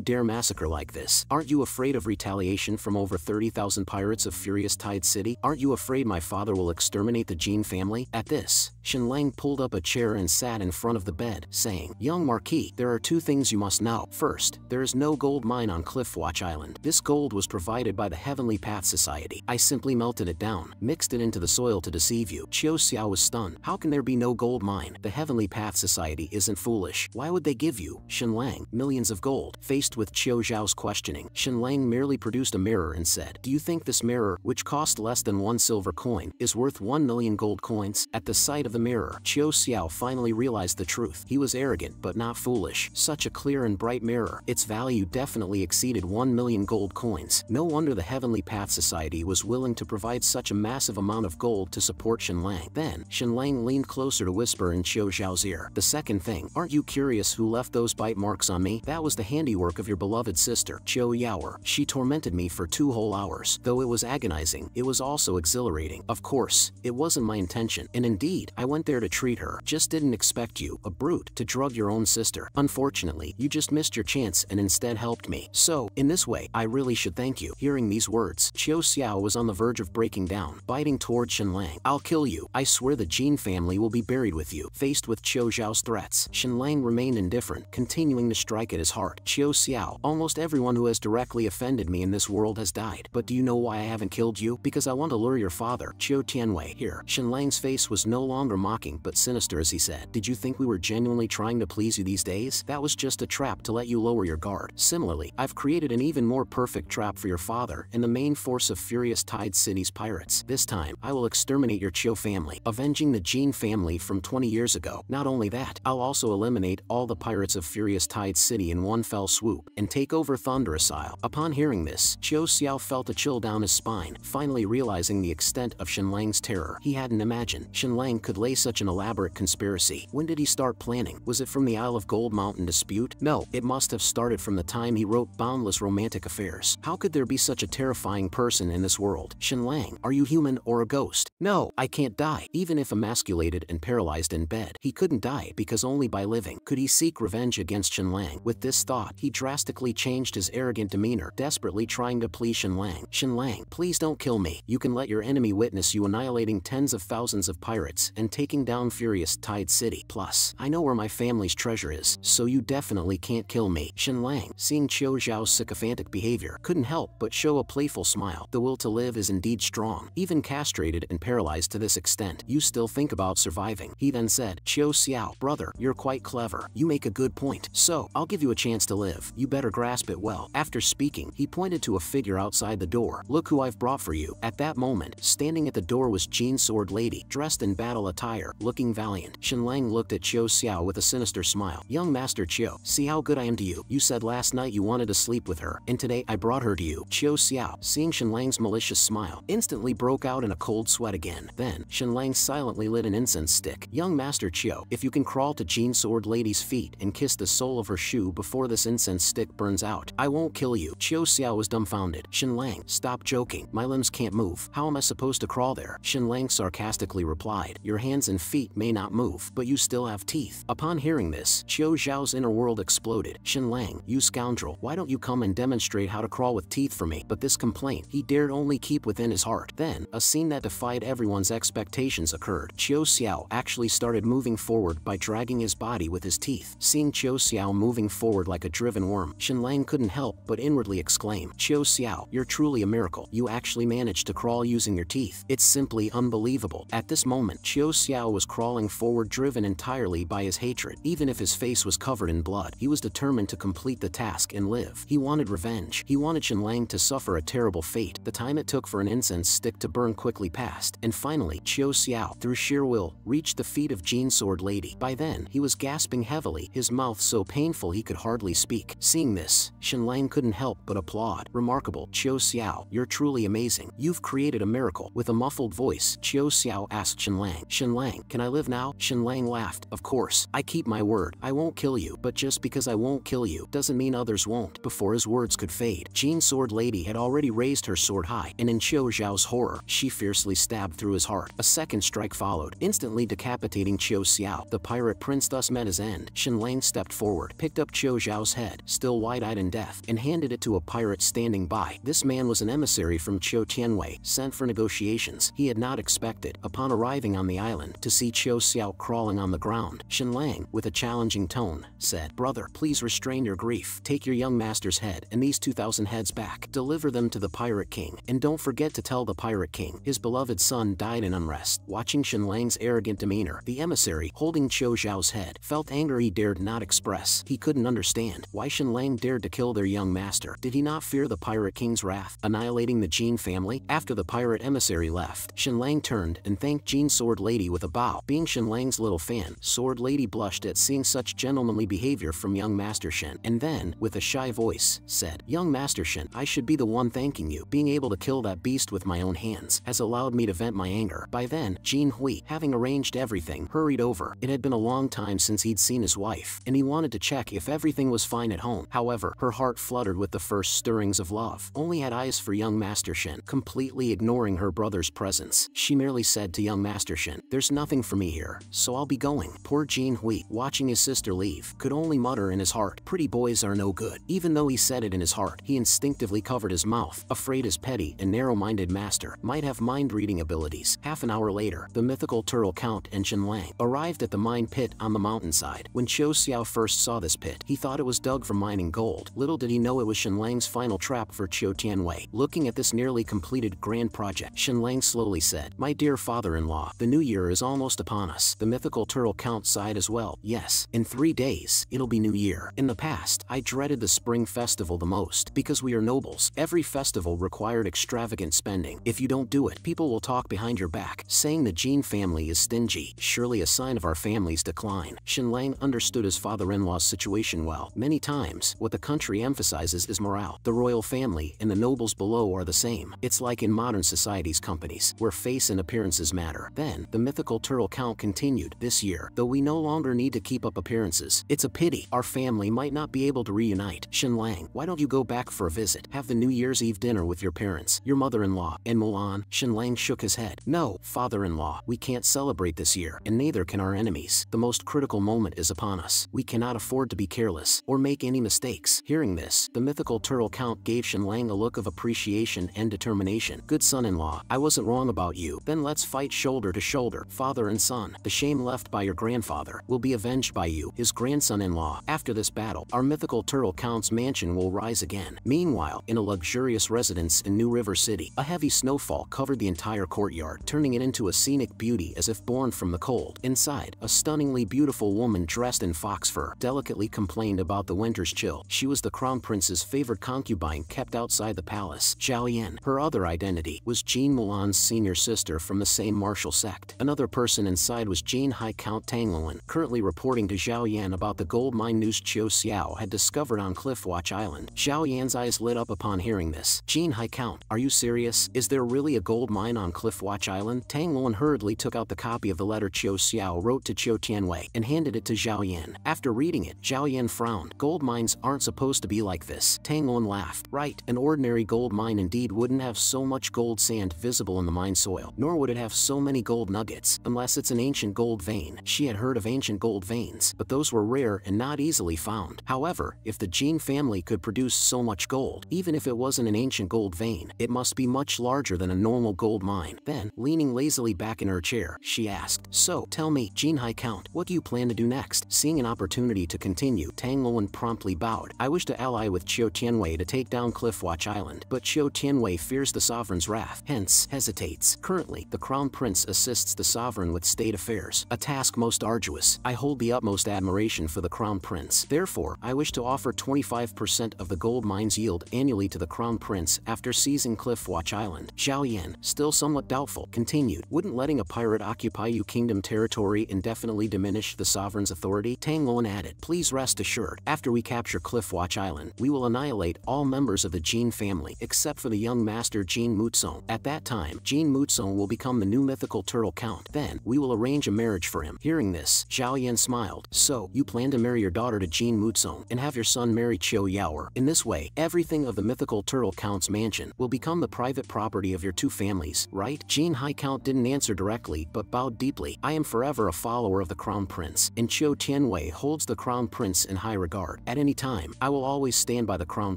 dare massacre like this? Aren't you afraid of retaliation from over 30,000 pirates of Furious Tide City? Aren't you afraid my father will exterminate the Jin family? At this, Shenlang pulled up a chair and sat in front of the bed, saying, Young Marquis, there are two things you must know. First, there is no gold mine on Cliffwatch Island. This gold was provided by the Heavenly Path Society. I simply melted it down, mixed it into the soil to deceive you. Qiu Xiao was stunned. How can there be no gold mine? The Heavenly Path Society isn't foolish. Why would they give you, Shenlang, millions of gold? Faced with Qiu Zhao's questioning, Shenlang merely produced a mirror and said, Do you think this mirror, which cost less than 1 silver coin, is worth 1 million gold coins? At the sight of the mirror, Qiu Xiao finally realized the truth. He was arrogant, but not foolish. Such a clear and bright mirror. Its value definitely exceeded 1 million gold coins. No wonder the Heavenly Path Society was willing to provide such a massive amount of gold to support Shenlang. Then, Shenlang leaned closer to whisper in Qiu Zhao's ear. The second thing, aren't you curious who left those bite marks on me? That was the handiwork of your beloved sister, Qiu Yaoer. She tormented me for 2 whole hours. Though it was agonizing, it was also exhilarating. Of course, it wasn't my intention, and indeed, I went there to treat her. Just didn't expect you, a brute, to drug your own sister. Unfortunately, you just missed your chance and instead helped me. So, in this way, I really should thank you. Hearing these words, Qiu Xiao was on the verge of breaking down, biting toward Shenlang. I'll kill you. I swear the Jin family will be buried with you. Faced with Qiu Zhao's threats, Shenlang remained indifferent, continuing to strike at his heart. Qiu Xiao, almost everyone who has directly offended me in this world has died. But do you know why I haven't killed you? Because I want to lure your father, Qiu Tianwei, here. Shenlang's face was no longer mocking but sinister as he said, Did you think we were genuinely trying to please you these days? That was just a trap to let you lower your guard. Similarly, I've created an even more perfect trap for your father and the main force of Furious Tide City's pirates. This time, I will exterminate your Qiu family, avenging the Jin family from 20 years ago. Not only that, I'll also eliminate all the pirates of Furious Tide City in one fell swoop and take over Thunderous Isle. Upon hearing this, Qiu Xiao felt a chill down his spine, finally realizing the extent of Shenlang's terror. He hadn't imagined Shenlang could lay such an elaborate conspiracy. When did he start planning? Was it from the Isle of Gold Mountain dispute? No, it must have started from the time he wrote Boundless Romantic Affairs. How could there be such a terrifying person in this world? Shenlang, are you human or a ghost? No, I can't die. Even if emasculated and paralyzed in bed, he couldn't die because only by living could he seek revenge against Shenlang. With this thought, he drastically changed his arrogant demeanor, desperately trying to please Shenlang. Shenlang, please don't kill me. You can let your enemy witness you annihilating tens of thousands of pirates and taking down Furious Tide City. Plus, I know where my family's treasure is, so you definitely can't kill me. Shenlang, seeing Qiu Zhao's sycophantic behavior, couldn't help but show a playful smile. The will to live is indeed strong. Even castrated and paralyzed to this extent, you still think about surviving. He then said, Chiu Xiao, brother, you're quite clever. You make a good point. So, I'll give you a chance to live. You better grasp it well. After speaking, he pointed to a figure outside the door. Look who I've brought for you. At that moment, standing at the door was Jean Sword Lady, dressed in battle attire, looking valiant. Shenlang looked at Chiu Xiao with a sinister smile. Young Master Chiu, see how good I am to you. You said last night you wanted to sleep with her, and today I brought her to you. Chiu Xiao, seeing Shenlang's malicious smile, instantly broke out in a cold sweat again. Then, Shenlang silently lit an incense stick. Young Master Chiu, if you can crawl to Jean Sword Lady's feet and kiss the sole of her shoe before this incense stick burns out, I won't kill you. Chiu Xiao was dumbfounded. Shenlang, stop joking. My limbs can't move. How am I supposed to crawl there? Shenlang sarcastically replied, your hands and feet may not move, but you still have teeth. Upon hearing this, Chiu Xiao's inner world exploded. Shenlang, you scoundrel, why don't you come and demonstrate how to crawl with teeth for me? But this complaint he dared only keep within his heart. Then, a scene that defied everyone's expectations occurred. Chiu Xiao actually started moving forward by dragging his body with his teeth. Seeing Chiu Xiao moving forward like a driven worm, Shenlang couldn't help but inwardly exclaim, Chiu Xiao, you're truly a miracle. You actually managed to crawl using your teeth. It's simply unbelievable. At this moment, Chiu Xiao was crawling forward, driven entirely by his hatred. Even if his face was covered in blood, he was determined to complete the task and live. He wanted revenge. He wanted Shenlang to suffer a terrible fate. The time it took for an incense stick to burn quickly passed, and finally, Chiu Xiao, through sheer will, reached the feet of Jean Sword Lady. By then, he was gasping heavily, his mouth so painful he could hardly speak. Seeing this, Shenlang couldn't help but applaud. Remarkable, Chiu Xiao, you're truly amazing. You've created a miracle. With a muffled voice, Chiu Xiao asked Shenlang, Shenlang, can I live now? Shenlang laughed, of course, I keep my word. I won't kill you, but just because I won't kill you, doesn't mean others won't. Before his words could fade, Jean Sword Lady had already raised her sword high, and in Chiu Xiao's horror, she fiercely stabbed through his heart. A second strike followed, instantly decapitating Chiu Xiao. The pirate prince thus met his end. Shenlang stepped forward, picked up Chiu Xiao's head, still wide-eyed in death, and handed it to a pirate standing by. This man was an emissary from Chiu Tianwei, sent for negotiations. He had not expected, upon arriving on the island, to see Chiu Xiao crawling on the ground. Shenlang, with a challenging tone, said, brother, please restrain your grief. Take your young master's head and these 2,000 heads back. Deliver them to the Pirate King, and don't forget to tell the Pirate King his beloved son died in unrest. Watching Shenlang's arrogant demeanor, the emissary, holding Chiu Xiao's head, felt anger he dared not express. He couldn't understand why Shenlang dared to kill their young master. Did he not fear the Pirate King's wrath, annihilating the Jean family? After the pirate emissary left, Shenlang turned and thanked Jean Sword Lady with a bow. Being Shenlang's little fan, Sword Lady blushed at seeing such gentlemanly behavior from young Master Shen, and then, with a shy voice, said, young Master Shen, I should be the one thanking you. Being able to kill that beast with my own hands has allowed me to vent my anger. By then, Jean Hui, having arranged everything, hurried over. It had been a long time since he'd seen his wife, and he wanted to check if everything was fine at home. However, her heart fluttered with the first stirrings of love. Only had eyes for young Master Shen, completely ignoring her brother's presence. She merely said to young Master Shen, there's nothing for me here, so I'll be going. Poor Jean Hui, watching his sister leave, could only mutter in his heart, pretty boys are no good. Even though he said it in his heart, he instinctively covered his mouth, afraid his petty and narrow-minded master might have mind-reading abilities. Half an hour later, the mythical turtle Count and Shenlang arrived at the mine pit on the mountainside. When Chiu Xiao first saw this pit, he thought it was dug for mining gold. Little did he know it was Shenlang's final trap for Chiu Tianwei. Looking at this nearly completed grand project, Shenlang slowly said, my dear father-in-law, the new year is almost upon us. The mythical turtle Count sighed as well. Yes, in 3 days, it'll be New Year. In the past, I dreaded the spring festival the most, because we are nobles. Every festival required extravagant spending. If you don't do it, people will talk behind your back, saying the Jean family is stingy, surely a sign of our family's decline. Shenlang understood his father-in-law's situation well. Many times, what the country emphasizes is morale. The royal family and the nobles below are the same. It's like in modern society's companies, where face and appearances matter. Then, the mythical turtle Count continued, this year, though we no longer need to keep up appearances, it's a pity our family might not be able to reunite. Shenlang, why don't you go back for a visit? Have the New Year's Eve dinner with your parents, your mother-in-law, and Mulan? Shenlang shook his head. No, father-in-law, we can't celebrate this year, and neither can our enemies. The most critical moment is upon us. We cannot afford to be careless, or make any mistakes. Hearing this, the mythical turtle Count gave Shenlang a look of appreciation and determination. Good son-in-law, I wasn't wrong about you. Then let's fight shoulder to shoulder, father and son. The shame left by your grandfather will be avenged by you, his grandson-in-law. After this battle, our mythical turtle Count's mansion will rise again. Meanwhile, in a luxurious residence in New River City. A heavy snowfall covered the entire courtyard, turning it into a scenic beauty as if born from the cold. Inside, a stunningly beautiful woman dressed in fox fur delicately complained about the winter's chill. She was the crown prince's favorite concubine kept outside the palace, Zhao Yan. Her other identity was Jean Mulan's senior sister from the same martial sect. Another person inside was Jean High Count Tang Luan, currently reporting to Zhao Yan about the gold mine news Chiu Xiao had discovered on Cliffwatch Island. Zhao Yan's eyes lit up upon hearing this. Jean High Count, are you serious? Is there really a gold mine on Cliffwatch Island? Tang Luan hurriedly took out the copy of the letter Chiu Xiao wrote to Chiu Tianwei and handed it to Zhao Yan. After reading it, Zhao Yan frowned. Gold mines aren't supposed to be like this. Tang Luan laughed. Right, an ordinary gold mine indeed wouldn't have so much gold sand visible in the mine soil, nor would it have so many gold nuggets, unless it's an ancient gold vein. She had heard of ancient gold veins, but those were rare and not easily found. However, if the Jean family could produce so much gold, even if it wasn't an ancient gold vein, it must be much larger than a normal gold mine. Then, leaning lazily back in her chair, she asked, "So, tell me, Jean High Count, what do you plan to do next?" Seeing an opportunity to continue, Tang Luan promptly bowed. "I wish to ally with Chiu Tianwei to take down Cliffwatch Island, but Chiu Tianwei fears the sovereign's wrath, hence hesitates. Currently, the crown prince assists the sovereign with state affairs, a task most arduous. I hold the utmost admiration for the crown prince. Therefore, I wish to offer 25% of the gold mine's yield annually to the crown prince after seizing Cliffwatch Island." Zhao Yan, still somewhat doubtful, continued, "Wouldn't letting a pirate occupy your kingdom territory indefinitely diminish the sovereign's authority?" Tang Luan added, "Please rest assured, after we capture Cliffwatch Island, we will annihilate all members of the Jean family, except for the young master Jean Muzong. At that time, Jean Muzong will become the new mythical turtle count. Then, we will arrange a marriage for him." Hearing this, Zhao Yan smiled. "So, you plan to marry your daughter to Jean Muzong and have your son marry Chiu Yaoer. In this way, everything of the mythical turtle count's mansion will become the private property of your two families, right?" Jean High Count didn't answer directly, but bowed deeply. "I am forever a follower of the crown prince, and Chiu Tianwei holds the crown prince in high regard. At any time, I will always stand by the crown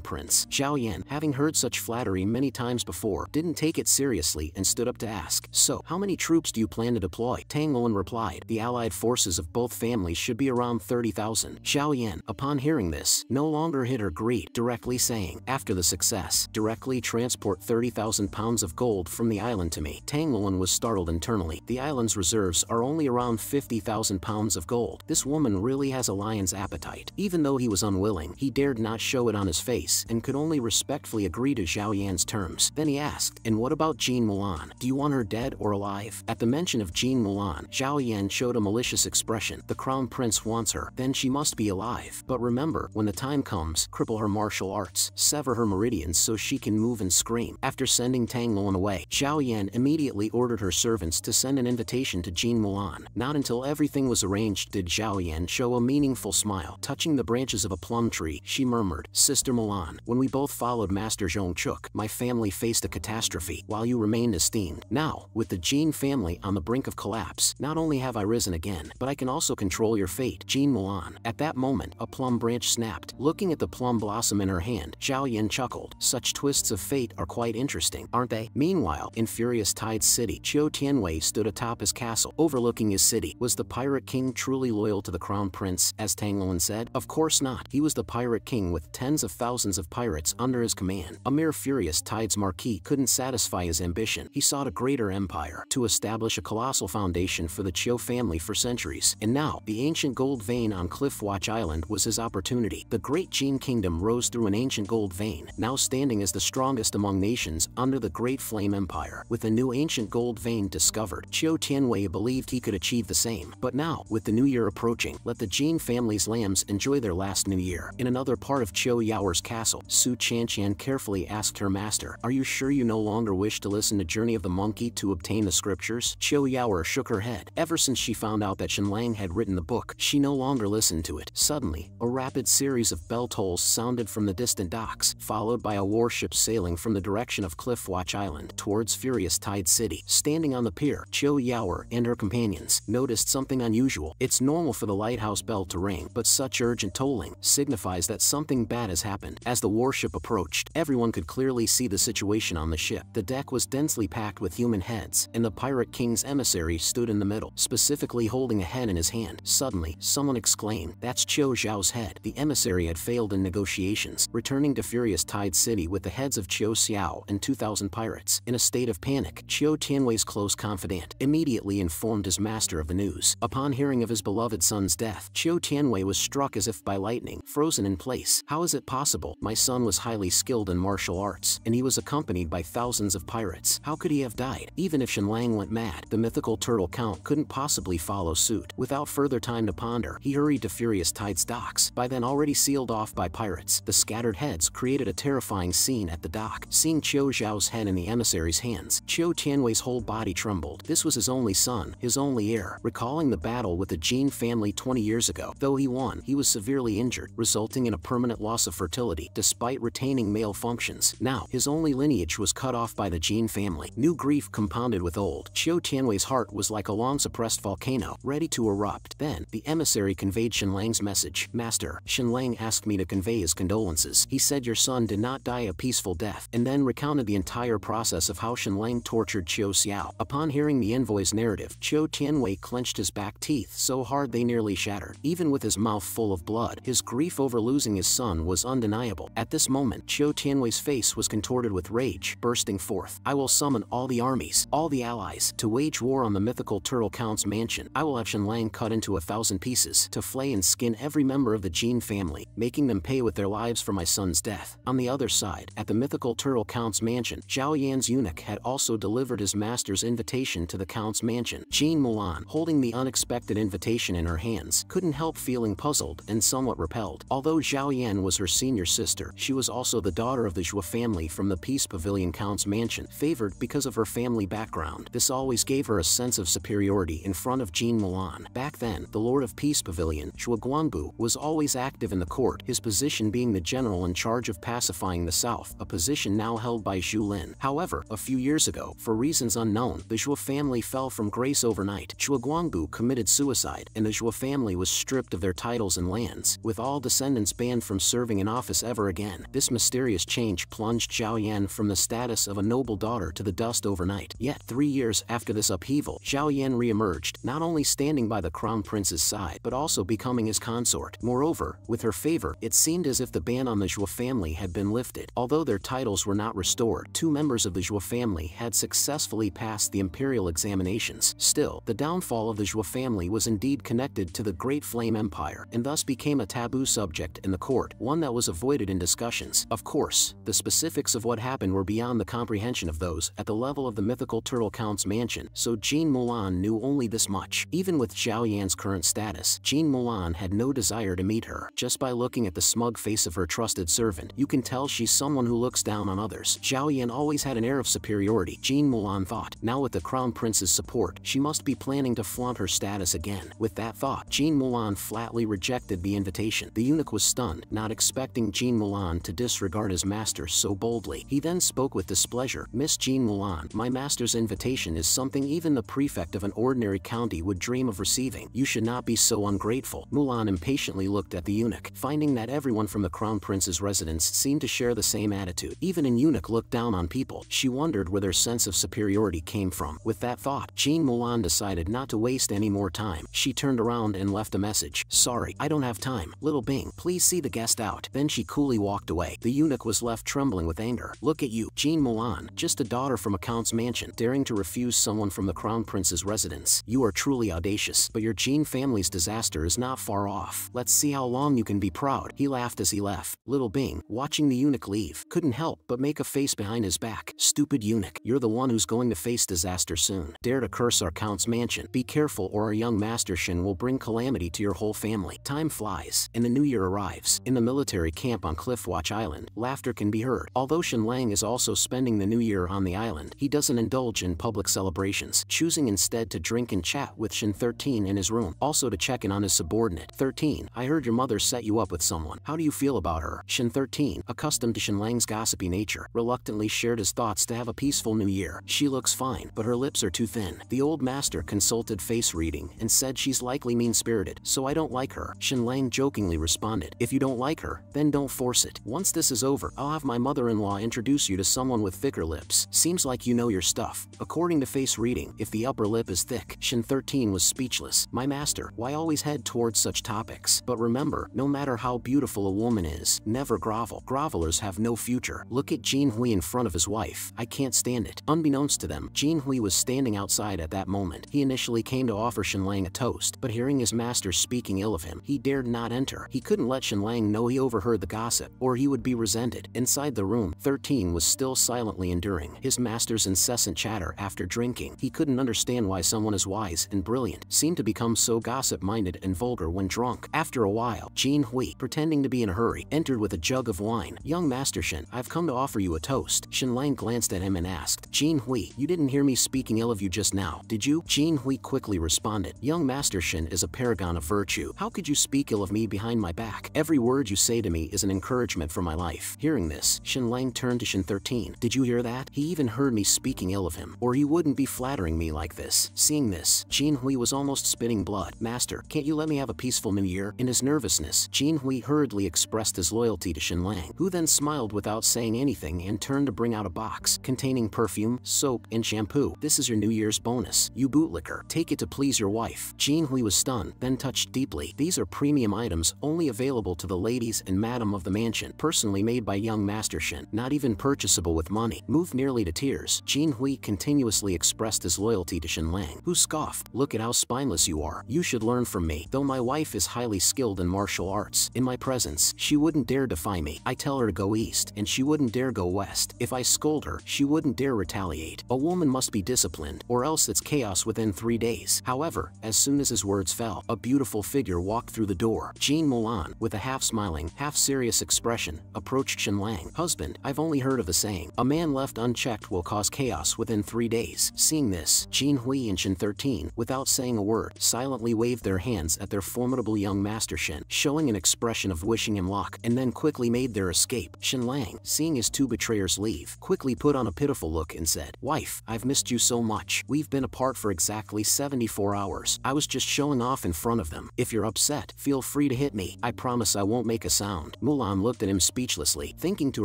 prince." Zhao Yan, having heard such flattery many times before, didn't take it seriously and stood up to ask, "So, how many troops do you plan to deploy?" Tang Luan replied, "The allied forces of both families should be around 30,000. Zhao Yan, upon hearing this, no longer hid her greed, directly saying, "After the success, directly transport 30,000 pounds of gold from the island to me." Tang Luan was startled internally. The island's reserves are only around 50,000 pounds of gold. This woman really has a lion's appetite. Even though he was unwilling, he dared not show it on his face and could only respectfully agree to Zhao Yan's terms. Then he asked, "And what about Jean Mulan? Do you want her dead or alive?" At the mention of Jean Mulan, Zhao Yan showed a malicious expression. "The crown prince wants her, then she must be alive. But remember, when the time comes, cripple her martial arts, sever her meridians so she can move and scream." After sending Tang Luan away, Zhao Yan immediately ordered her servants to send an invitation to Jean Mulan. Not until everything was arranged did Zhao Yan show a meaningful smile. Touching the branches of a plum tree, she murmured, "Sister Mulan, when we both followed Master Zhong Chuk, my family faced a catastrophe, while you remained esteemed. Now, with the Jean family on the brink of collapse, not only have I risen again, but I can also control your fate, Jean Mulan." At that moment, a plum branch snapped. Looking at the plum blossom in her hand, Zhao Yan chuckled. "Such twists of fate are quite interesting, aren't they?" Meanwhile, in Furious Tide's city, Chiu Tianwei stood atop his castle, overlooking his city. Was the pirate king truly loyal to the crown prince, as Tang Luan said? Of course not. He was the pirate king with tens of thousands of pirates under his command. A mere Furious Tide's marquis couldn't satisfy his ambition. He sought a greater empire, to establish a colossal foundation for the Chiu family for centuries. And now, the ancient gold vein on Cliffwatch Island was his opportunity. The great Jean kingdom rose through an ancient gold vein, now standing as the strongest among nations under the Great Flame Empire. With a new ancient gold vein discovered, Chiu Tianwei believed he could achieve the same. But now, with the new year approaching, let the Jean family's lambs enjoy their last new year. In another part of Chiu Yaoer's castle, Su Chanqian carefully asked her master, "Are you sure you no longer wish to listen to Journey of the Monkey to obtain the scriptures?" Chiu Yaoer shook her head. Ever since she found out that Shenlang had written the book, she no longer listened to it. Suddenly, a rapid series of bell tolls sounded from the distant docks, followed by a warship sailing from the direction of Cliffwatch Island towards Furious Tide City. Standing on the pier, Chiu Yaoer and her companions noticed something unusual. It's normal for the lighthouse bell to ring, but such urgent tolling signifies that something bad has happened. As the warship approached, everyone could clearly see the situation on the ship. The deck was densely packed with human heads, and the pirate king's emissary stood in the middle, specifically holding a head in his hand. Suddenly, someone exclaimed, "That's Chiu Zhao's head." The emissary had failed in negotiations. Returning to Furious mysterious Tide City with the heads of Chiu Xiao and 2,000 pirates. In a state of panic, Chiu Tianwei's close confidant immediately informed his master of the news. Upon hearing of his beloved son's death, Chiu Tianwei was struck as if by lightning, frozen in place. How is it possible? My son was highly skilled in martial arts, and he was accompanied by thousands of pirates. How could he have died? Even if Shenlang went mad, the mythical turtle count couldn't possibly follow suit. Without further time to ponder, he hurried to Furious Tide's docks, by then already sealed off by pirates. The scattered heads created a terrifying scene at the dock. Seeing Chiu Xiao's head in the emissary's hands, Chiu Tianwei's whole body trembled. This was his only son, his only heir. Recalling the battle with the Jin family 20 years ago, though he won, he was severely injured, resulting in a permanent loss of fertility, despite retaining male functions. Now, his only lineage was cut off by the Jin family. New grief compounded with old. Chiu Tianwei's heart was like a long-suppressed volcano, ready to erupt. Then, the emissary conveyed Shenlang's message. Master, Shenlang asked me to convey his condolences. He said your son did not die a peaceful death, and then recounted the entire process of how Shenlang tortured Chiu Xiao. Upon hearing the envoy's narrative, Chiu Tianwei clenched his back teeth so hard they nearly shattered. Even with his mouth full of blood, his grief over losing his son was undeniable. At this moment, Chiu Tianwei's face was contorted with rage, bursting forth. I will summon all the armies, all the allies, to wage war on the mythical Turtle Count's mansion. I will have Shenlang cut into 1,000 pieces, to flay and skin every member of the Jin family, making them pay with their lives for my son's death. On the other side, at the mythical Turtle Count's mansion, Zhao Yan's eunuch had also delivered his master's invitation to the Count's mansion. Jean Mulan, holding the unexpected invitation in her hands, couldn't help feeling puzzled and somewhat repelled. Although Zhao Yan was her senior sister, she was also the daughter of the Zhou family from the Peace Pavilion Count's mansion, favored because of her family background. This always gave her a sense of superiority in front of Jean Mulan. Back then, the Lord of Peace Pavilion, Zhou Guanbu, was always active in the court, his position being the general in charge of pacifying the south, a position now held by Zhu Lin. However, a few years ago, for reasons unknown, the Zhou family fell from grace overnight. Zhou Guanbu committed suicide, and the Zhou family was stripped of their titles and lands, with all descendants banned from serving in office ever again. This mysterious change plunged Zhao Yan from the status of a noble daughter to the dust overnight. Yet, 3 years after this upheaval, Zhao Yan re-emerged, not only standing by the crown prince's side, but also becoming his consort. Moreover, with her favor, it seemed as if the ban on the Zhou family had been lifted. Although their titles were not restored, 2 members of the Zhou family had successfully passed the imperial examinations. Still, the downfall of the Zhou family was indeed connected to the Great Flame Empire, and thus became a taboo subject in the court, one that was avoided in discussions. Of course, the specifics of what happened were beyond the comprehension of those at the level of the mythical Turtle Count's mansion, so Jean Mulan knew only this much. Even with Zhao Yan's current status, Jean Mulan had no desire to meet her. Just by looking at the smug face of her trusted servant, you can tell she's someone who looks down on others. Zhao Yan always had an air of superiority, Jean Mulan thought. Now with the crown prince's support, she must be planning to flaunt her status again. With that thought, Jean Mulan flatly rejected the invitation. The eunuch was stunned, not expecting Jean Mulan to disregard his master so boldly. He then spoke with displeasure. Miss Jean Mulan, my master's invitation is something even the prefect of an ordinary county would dream of receiving. You should not be so ungrateful. Mulan impatiently looked at the eunuch, finding that everyone from the crown prince's residence seemed to share the same attitude. Even an eunuch looked down on people. She wondered where their sense of superiority came from. With that thought, Jean Mulan decided not to waste any more time. She turned around and left a message. Sorry, I don't have time. Little Bing, please see the guest out. Then she coolly walked away. The eunuch was left trembling with anger. Look at you, Jean Mulan, just a daughter from a count's mansion, daring to refuse someone from the crown prince's residence. You are truly audacious, but your Jean family's disaster is not far off. Let's see how long you can be proud. He laughed as he left. Little Bing, watching the eunuch leave, couldn't help but make a face behind his back. Stupid eunuch, you're the one who's going to face disaster soon. Dare to curse our count's mansion. Be careful or our young master Shin will bring calamity to your whole family. Time flies, and the new year arrives. In the military camp on Cliffwatch Island, laughter can be heard. Although Shen Lang is also spending the new year on the island, he doesn't indulge in public celebrations, choosing instead to drink and chat with Shin 13 in his room, also to check in on his subordinate. 13, I heard your mother set you up with someone. How do you feel about her? Shin 13, accustomed to Shen Lang's gossipy nature, reluctantly shared his thoughts to have a peaceful new year. She looks fine, but her lips are too thin. The old master consulted face reading and said she's likely mean-spirited, so I don't like her. Shen Lang jokingly responded, if you don't like her, then don't force it. Once this is over, I'll have my mother-in-law introduce you to someone with thicker lips. Seems like you know your stuff. According to face reading, if the upper lip is thick, Shin 13 was speechless. My master, why always head towards such topics? But remember, no matter how beautiful a woman is, never grovel. Grovelers have no future. Look at Jin Hui in front of his wife. I can't stand it. Unbeknownst to them, Jin Hui was standing outside at that moment. He initially came to offer Shenlang a toast, but hearing his master speaking ill of him, he dared not enter. He couldn't let Shenlang know he overheard the gossip, or he would be resented. Inside the room, 13 was still silently enduring his master's incessant chatter after drinking. He couldn't understand why someone as wise and brilliant seemed to become so gossip-minded and vulgar when drunk. After a while, Jin Hui, pretending to be in a hurry, entered with a jug of wine. Young Master Shen, I've come to offer you a toast. Shenlang glanced at him and asked, Jin Hui, you didn't hear me speaking ill of you just now, did you? Jin Hui quickly responded, Young Master Shen is a paragon of virtue. How could you speak ill of me behind my back? Every word you say to me is an encouragement for my life. Hearing this, Shenlang turned to Shen 13. Did you hear that? He even heard me speaking ill of him, or he wouldn't be flattering me like this. Seeing this, Jin Hui was almost spitting blood. Master, can't you let me have a peaceful new year? In his nervousness, Jin Hui hurriedly expressed his loyalty to Shenlang, who then smiled without saying anything and turned to bring out a box containing perfume, soap, and shampoo. This is your New Year's bonus, you bootlicker. Take it to please your wife. Jin Hui was stunned, then touched deeply. These are premium items only available to the ladies and madam of the mansion, personally made by young Master Shen, not even purchasable with money. Moved nearly to tears, Jin Hui continuously expressed his loyalty to Shenlang, who scoffed, Look at how spineless you are. You should learn from me. Though my wife is highly skilled in martial arts, in my presence, she wouldn't dare defy me. I tell her to go east, and she wouldn't dare go west. If I scold her, she wouldn't dare retaliate. A woman must be disciplined, or else it's chaos within 3 days. However, as soon as his words fell, a beautiful figure walked through the door. Jean Mulan, with a half-smiling, half-serious expression, approached Shenlang. Husband, I've only heard of the saying, a man left unchecked will cause chaos within 3 days. Seeing this, Jin Hui and Shen 13, without saying a word, silently waved their hands at their formidable young Master Shen, showing an expression of wishing him luck, and then quickly made their escape. Shenlang, seeing his two betrayers leave, quickly put on a pitiful look and said, Wife, I've missed you so much. We've been apart for exactly 74 hours. I was just showing off in front of them. If you're upset, feel free to hit me. I promise I won't make a sound. Mulan looked at him speechlessly, thinking to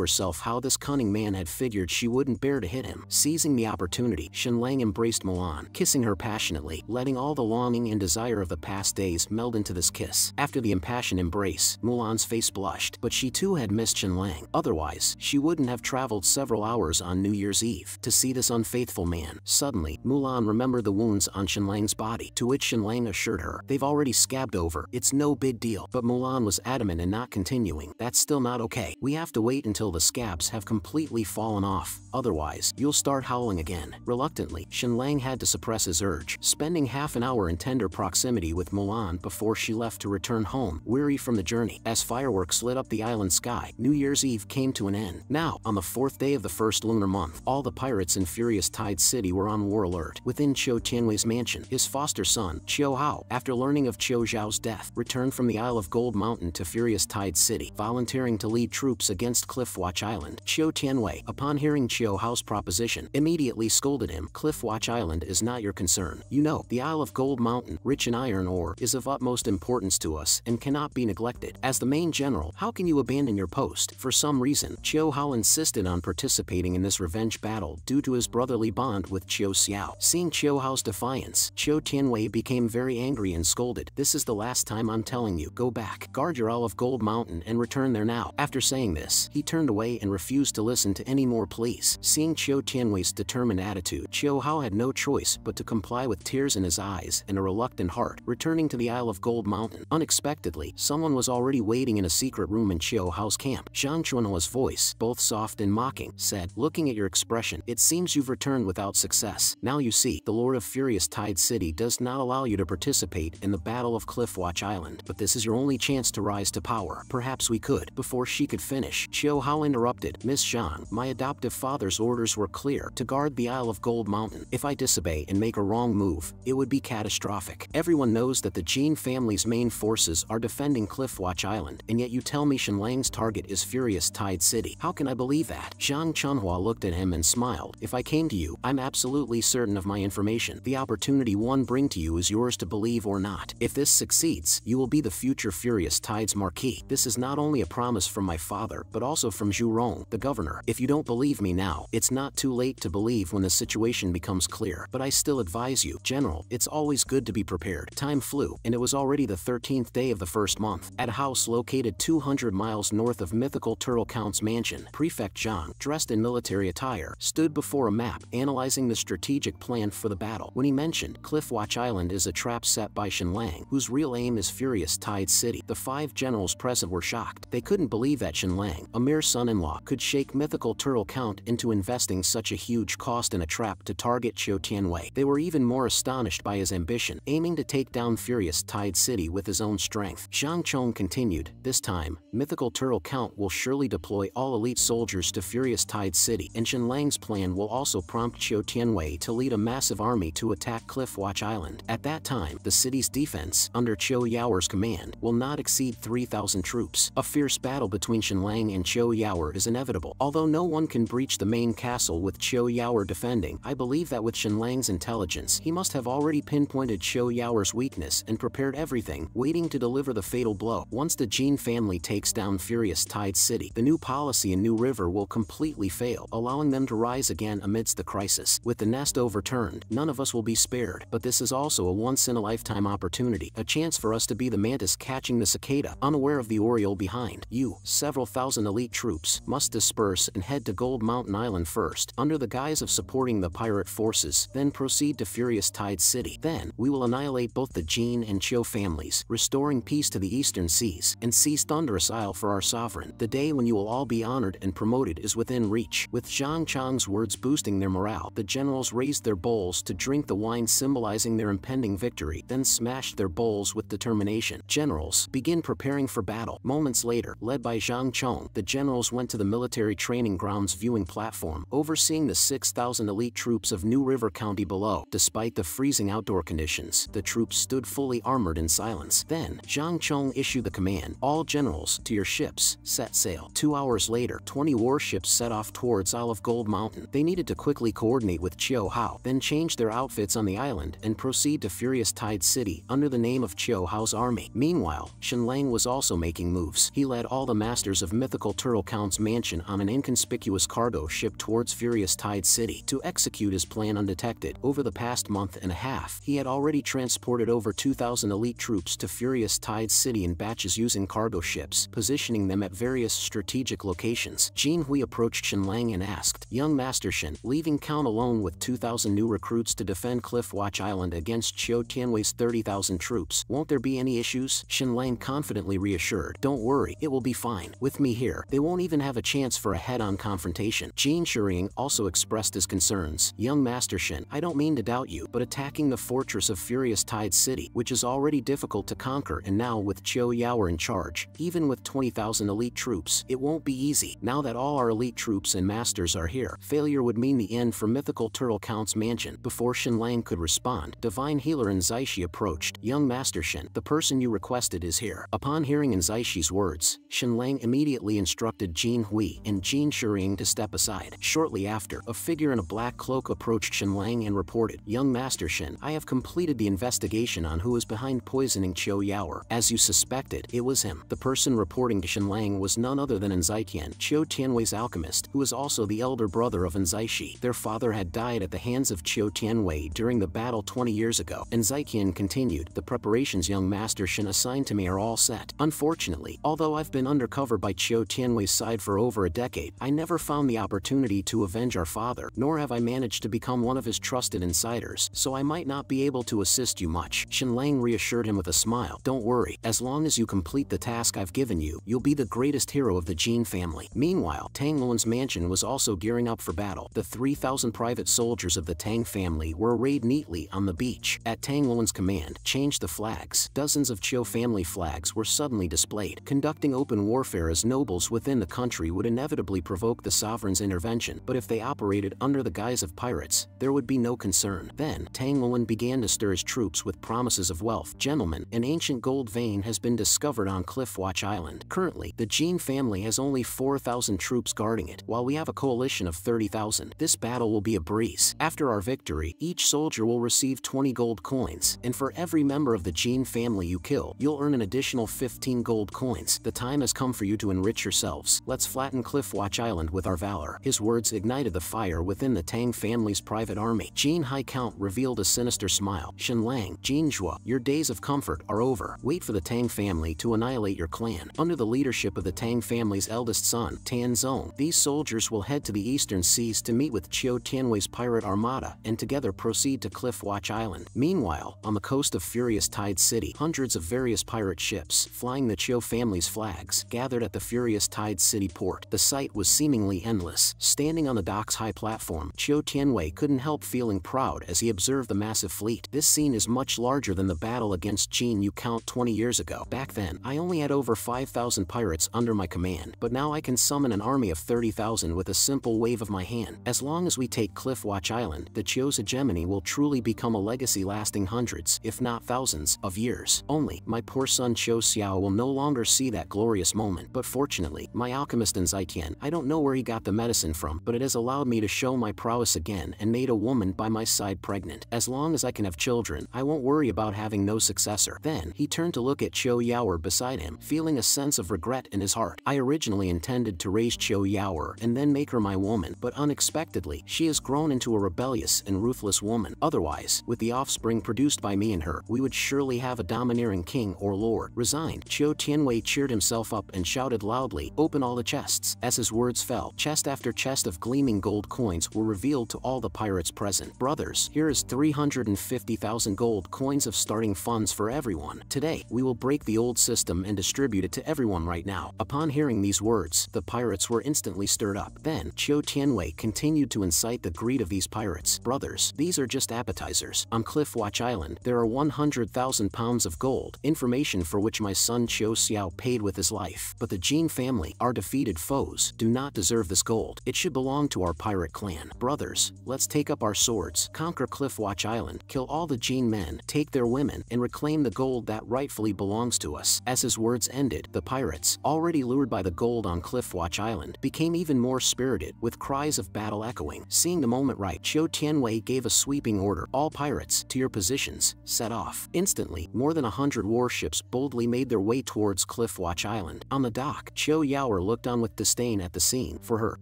herself how this cunning man had figured she wouldn't bear to hit him. Seizing the opportunity, Shenlang embraced Mulan, kissing her passionately, letting all the longing and desire of the past days meld into this kiss. After the impassioned embrace, Mulan's face blushed, but she too had missed Shenlang. Otherwise, she wouldn't have traveled several hours on New Year's Eve to see this unfaithful man. Suddenly, Mulan remembered the wounds on Shenlang's body, to which Shenlang assured her, they've already scabbed over, it's no big deal. But Mulan was adamant in not continuing. That's still not okay. We have to wait until the scabs have completely fallen off. Otherwise, you'll start howling again. Reluctantly, Shenlang had to suppress his urge, spending half an hour in tender proximity with Mulan before she left to return home, weary from the journey. As fireworks lit up the island sky, New Year's Eve came to an end. Now, on the 4th day of the first lunar month, all the pirates in Furious Tide City were on war alert. Within Qiu Tianwei's mansion, his foster son, Qiu Hao, after learning of Qiu Zhao's death, returned from the Isle of Gold Mountain to Furious Tide City, volunteering to lead troops against Cliffwatch Island. Qiu Tianwei, upon hearing Qiu Hao's proposition, immediately scolded him. Cliffwatch Island is not your concern. You know, the Isle of Gold Mountain, rich in iron ore, is of utmost importance to us and cannot be neglected. As the main general, how can you abandon your post? For some reason, Qiu Hao insisted on participating in this revenge battle due to his brotherly bond with Qiu Xiao. Seeing Qiu Hao's defiance, Qiu Tianwei became very angry and scolded. This is the last time I'm telling you. Go back, guard your Isle of Gold Mountain and return there now. After saying this, he turned away and refused to listen to any more pleas. Seeing Qiu Tianwei's determined attitude, Qiu Hao had no choice but to comply with tears in his eyes and a reluctant heart, returning to the Isle of Gold Mountain. Unexpectedly, someone was already waiting in a secret room in Qiu Hao's camp. Zhang Chuanhua's voice, both soft and mocking, said, looking at your expression, it seems you've returned without success. Now you see, the Lord of Furious Tide City does not allow you to participate in the Battle of Cliffwatch Island, but this is your only chance to rise to power. Perhaps we could. Before she could finish, Qiu Hao interrupted, Miss Zhang, my adoptive father's orders were clear, to guard the Isle of Gold Mountain. If I disobey and make a wrong move, it would be catastrophic. Everyone knows that the Jin family's main forces are defending Cliffwatch Island, and yet you tell me Shenlang's target is Furious Tide City. How can I believe that? Zhang Chunhua looked at him and smiled. If I came to you, I'm absolutely certain of my information. The opportunity one bring to you is yours to believe or not. If this succeeds, you will be the future Furious Tide's marquis. This is not only a promise from my father, but also from Zhu Rong, the governor. If you don't believe me now, it's not too late to believe when the situation becomes clear. But I still advise you, General, it's always good to be prepared. Time flew, and it was already the 13th day of the first month. At a house located 200 miles north of of mythical turtle count's mansion. Prefect Zhang, dressed in military attire, stood before a map, analyzing the strategic plan for the battle. When he mentioned Cliffwatch Island is a trap set by Shenlang, whose real aim is Furious Tide City, the 5 generals present were shocked. They couldn't believe that Shenlang, a mere son-in-law, could shake mythical turtle count into investing such a huge cost in a trap to target Qiu Tianwei. They were even more astonished by his ambition, aiming to take down Furious Tide City with his own strength. Zhang Chong continued, this time, mythical turtle count will surely deploy all elite soldiers to Furious Tide City, and Shenlang's plan will also prompt Qiu Tianwei to lead a massive army to attack Cliffwatch Island. At that time, the city's defense, under Qiu Yaoer's command, will not exceed 3,000 troops. A fierce battle between Shenlang and Qiu Yaoer is inevitable. Although no one can breach the main castle with Qiu Yaoer defending, I believe that with Shenlang's intelligence, he must have already pinpointed Qiu Yaoer's weakness and prepared everything, waiting to deliver the fatal blow. Once the Jin family takes down Furious Tide City, the new policy in New River will completely fail, allowing them to rise again amidst the crisis. With the nest overturned, none of us will be spared, but this is also a once-in-a-lifetime opportunity, a chance for us to be the mantis catching the cicada, unaware of the oriole behind. You, several thousand elite troops, must disperse and head to Gold Mountain Island first, under the guise of supporting the pirate forces, then proceed to Furious Tide City. Then, we will annihilate both the Jin and Qiu families, restoring peace to the eastern seas, and seize Thunderous Isle for our sovereign. The day when you will all be honored and promoted is within reach. With Zhang Chang's words boosting their morale, the generals raised their bowls to drink the wine symbolizing their impending victory, then smashed their bowls with determination. Generals, begin preparing for battle. Moments later, led by Zhang Chong, the generals went to the military training grounds viewing platform, overseeing the 6,000 elite troops of New River County below. Despite the freezing outdoor conditions, the troops stood fully armored in silence. Then, Zhang Chong issued the command, all generals, to your ships, set sail. 2 hours later, 20 warships set off towards Isle of Gold Mountain. They needed to quickly coordinate with Qiu Hao, then change their outfits on the island and proceed to Furious Tide City under the name of Qiu Hao's army. Meanwhile, Shenlang was also making moves. He led all the masters of mythical turtle count's mansion on an inconspicuous cargo ship towards Furious Tide City to execute his plan undetected. Over the past month and a half, he had already transported over 2,000 elite troops to Furious Tide City in batches using cargo ships, positioning them at various strategic locations. Jin Hui approached Shenlang and asked, Young Master Shen, leaving Count alone with 2,000 new recruits to defend Cliffwatch Island against Qiu Tianwei's 30,000 troops, won't there be any issues? Shenlang confidently reassured, don't worry, it will be fine. With me here, they won't even have a chance for a head-on confrontation. Jin Shuring also expressed his concerns. Young Master Shen, I don't mean to doubt you, but attacking the fortress of Furious Tide City, which is already difficult to conquer, and now with Qiu Yaoer in charge, even with 20,000 elite troops, it won't be easy. Now that all our elite troops and masters are here, failure would mean the end for mythical turtle count's mansion. Before Shenlang could respond, Divine Healer Nzaishi approached. Young Master Shen, the person you requested is here. Upon hearing Nzaishi's words, Shenlang immediately instructed Jin Hui and Jin Shuring to step aside. Shortly after, a figure in a black cloak approached Shenlang and reported, Young Master Shen, I have completed the investigation on who is behind poisoning Qiu Yaoer. As you suspected, it was him. The person reporting to Shenlang was none other than Nzaiqian, Qiu Tianwei's alchemist, who is also the elder brother of Nzaishi. Their father had died at the hands of Qiu Tianwei during the battle 20 years ago. Nzaiqian continued, the preparations Young Master Shen assigned to me are all set. Unfortunately, although I've been undercover by Qiu Tianwei's side for over a decade, I never found the opportunity to avenge our father, nor have I managed to become one of his trusted insiders, so I might not be able to assist you much. Shenlang reassured him with a smile, don't worry, as long as you complete the task I've given you, you'll be the greatest hero of the Jin family. Meanwhile, Tang Luan's mansion was also gearing up for battle. The 3,000 private soldiers of the Tang family were arrayed neatly on the beach. At Tang Luan's command, change the flags. Dozens of Qiu family flags were suddenly displayed. Conducting open warfare as nobles within the country would inevitably provoke the sovereign's intervention, but if they operated under the guise of pirates, there would be no concern. Then, Tang Luan began to stir his troops with promises of wealth. Gentlemen, an ancient gold vein has been discovered on Cliffwatch Island. Currently, the Jin family has only 4,000 troops guarding it, while we have a coalition of 30,000. This battle will be a breeze. After our victory, each soldier will receive 20 gold coins, and for every member of the Jin family you kill, you'll earn an additional 15 gold coins. The time has come for you to enrich yourselves. Let's flatten Cliffwatch Island with our valor. His words ignited the fire within the Tang family's private army. Jin High Count revealed a sinister smile. Shenlang, Jin Zhua, your days of comfort are over. Wait for the Tang family to annihilate your clan. Under the leadership of of the Tang family's eldest son, Tan Zong. These soldiers will head to the eastern seas to meet with Chiu Tianwei's pirate armada and together proceed to Cliff Watch Island. Meanwhile, on the coast of Furious Tide City, hundreds of various pirate ships, flying the Chiu family's flags, gathered at the Furious Tide City port. The sight was seemingly endless. Standing on the dock's high platform, Chiu Tianwei couldn't help feeling proud as he observed the massive fleet. This scene is much larger than the battle against Jin you count 20 years ago. Back then, I only had over 5,000 pirates under my command, but now I can summon an army of 30,000 with a simple wave of my hand. As long as we take Cliff Watch Island, the Chiu's hegemony will truly become a legacy lasting hundreds, if not thousands, of years. Only, my poor son Chiu Xiao will no longer see that glorious moment. But fortunately, my alchemist in Zitian, I don't know where he got the medicine from, but it has allowed me to show my prowess again and made a woman by my side pregnant. As long as I can have children, I won't worry about having no successor. Then, he turned to look at Chiu Yaoer beside him, feeling a sense of regret in his heart. I originally intended to raise Chiu Yaoer and then make her my woman, but unexpectedly, she has grown into a rebellious and ruthless woman. Otherwise, with the offspring produced by me and her, we would surely have a domineering king or lord. Resigned, Chiu Tianwei cheered himself up and shouted loudly, "Open all the chests." As his words fell, chest after chest of gleaming gold coins were revealed to all the pirates present. Brothers, here is 350,000 gold coins of starting funds for everyone. Today, we will break the old system and distribute it to everyone right now. Upon hearing these words, the pirates were instantly stirred up. Then, Chiu Tianwei continued to incite the greed of these pirates. Brothers, these are just appetizers. On Cliff Watch Island, there are 100,000 pounds of gold, information for which my son Chiu Xiao paid with his life. But the Jin family, our defeated foes, do not deserve this gold. It should belong to our pirate clan. Brothers, let's take up our swords, conquer Cliff Watch Island, kill all the Jin men, take their women, and reclaim the gold that rightfully belongs to us. As his words ended, the pirates, already lured by the gold on Cliff Watch Island, became even more spirited, with cries of battle echoing. Seeing the moment right, Chiu Tianwei gave a sweeping order. All pirates, to your positions, set off. Instantly, more than 100 warships boldly made their way towards Cliff Watch Island. On the dock, Chiu Yaoer looked on with disdain at the scene. For her,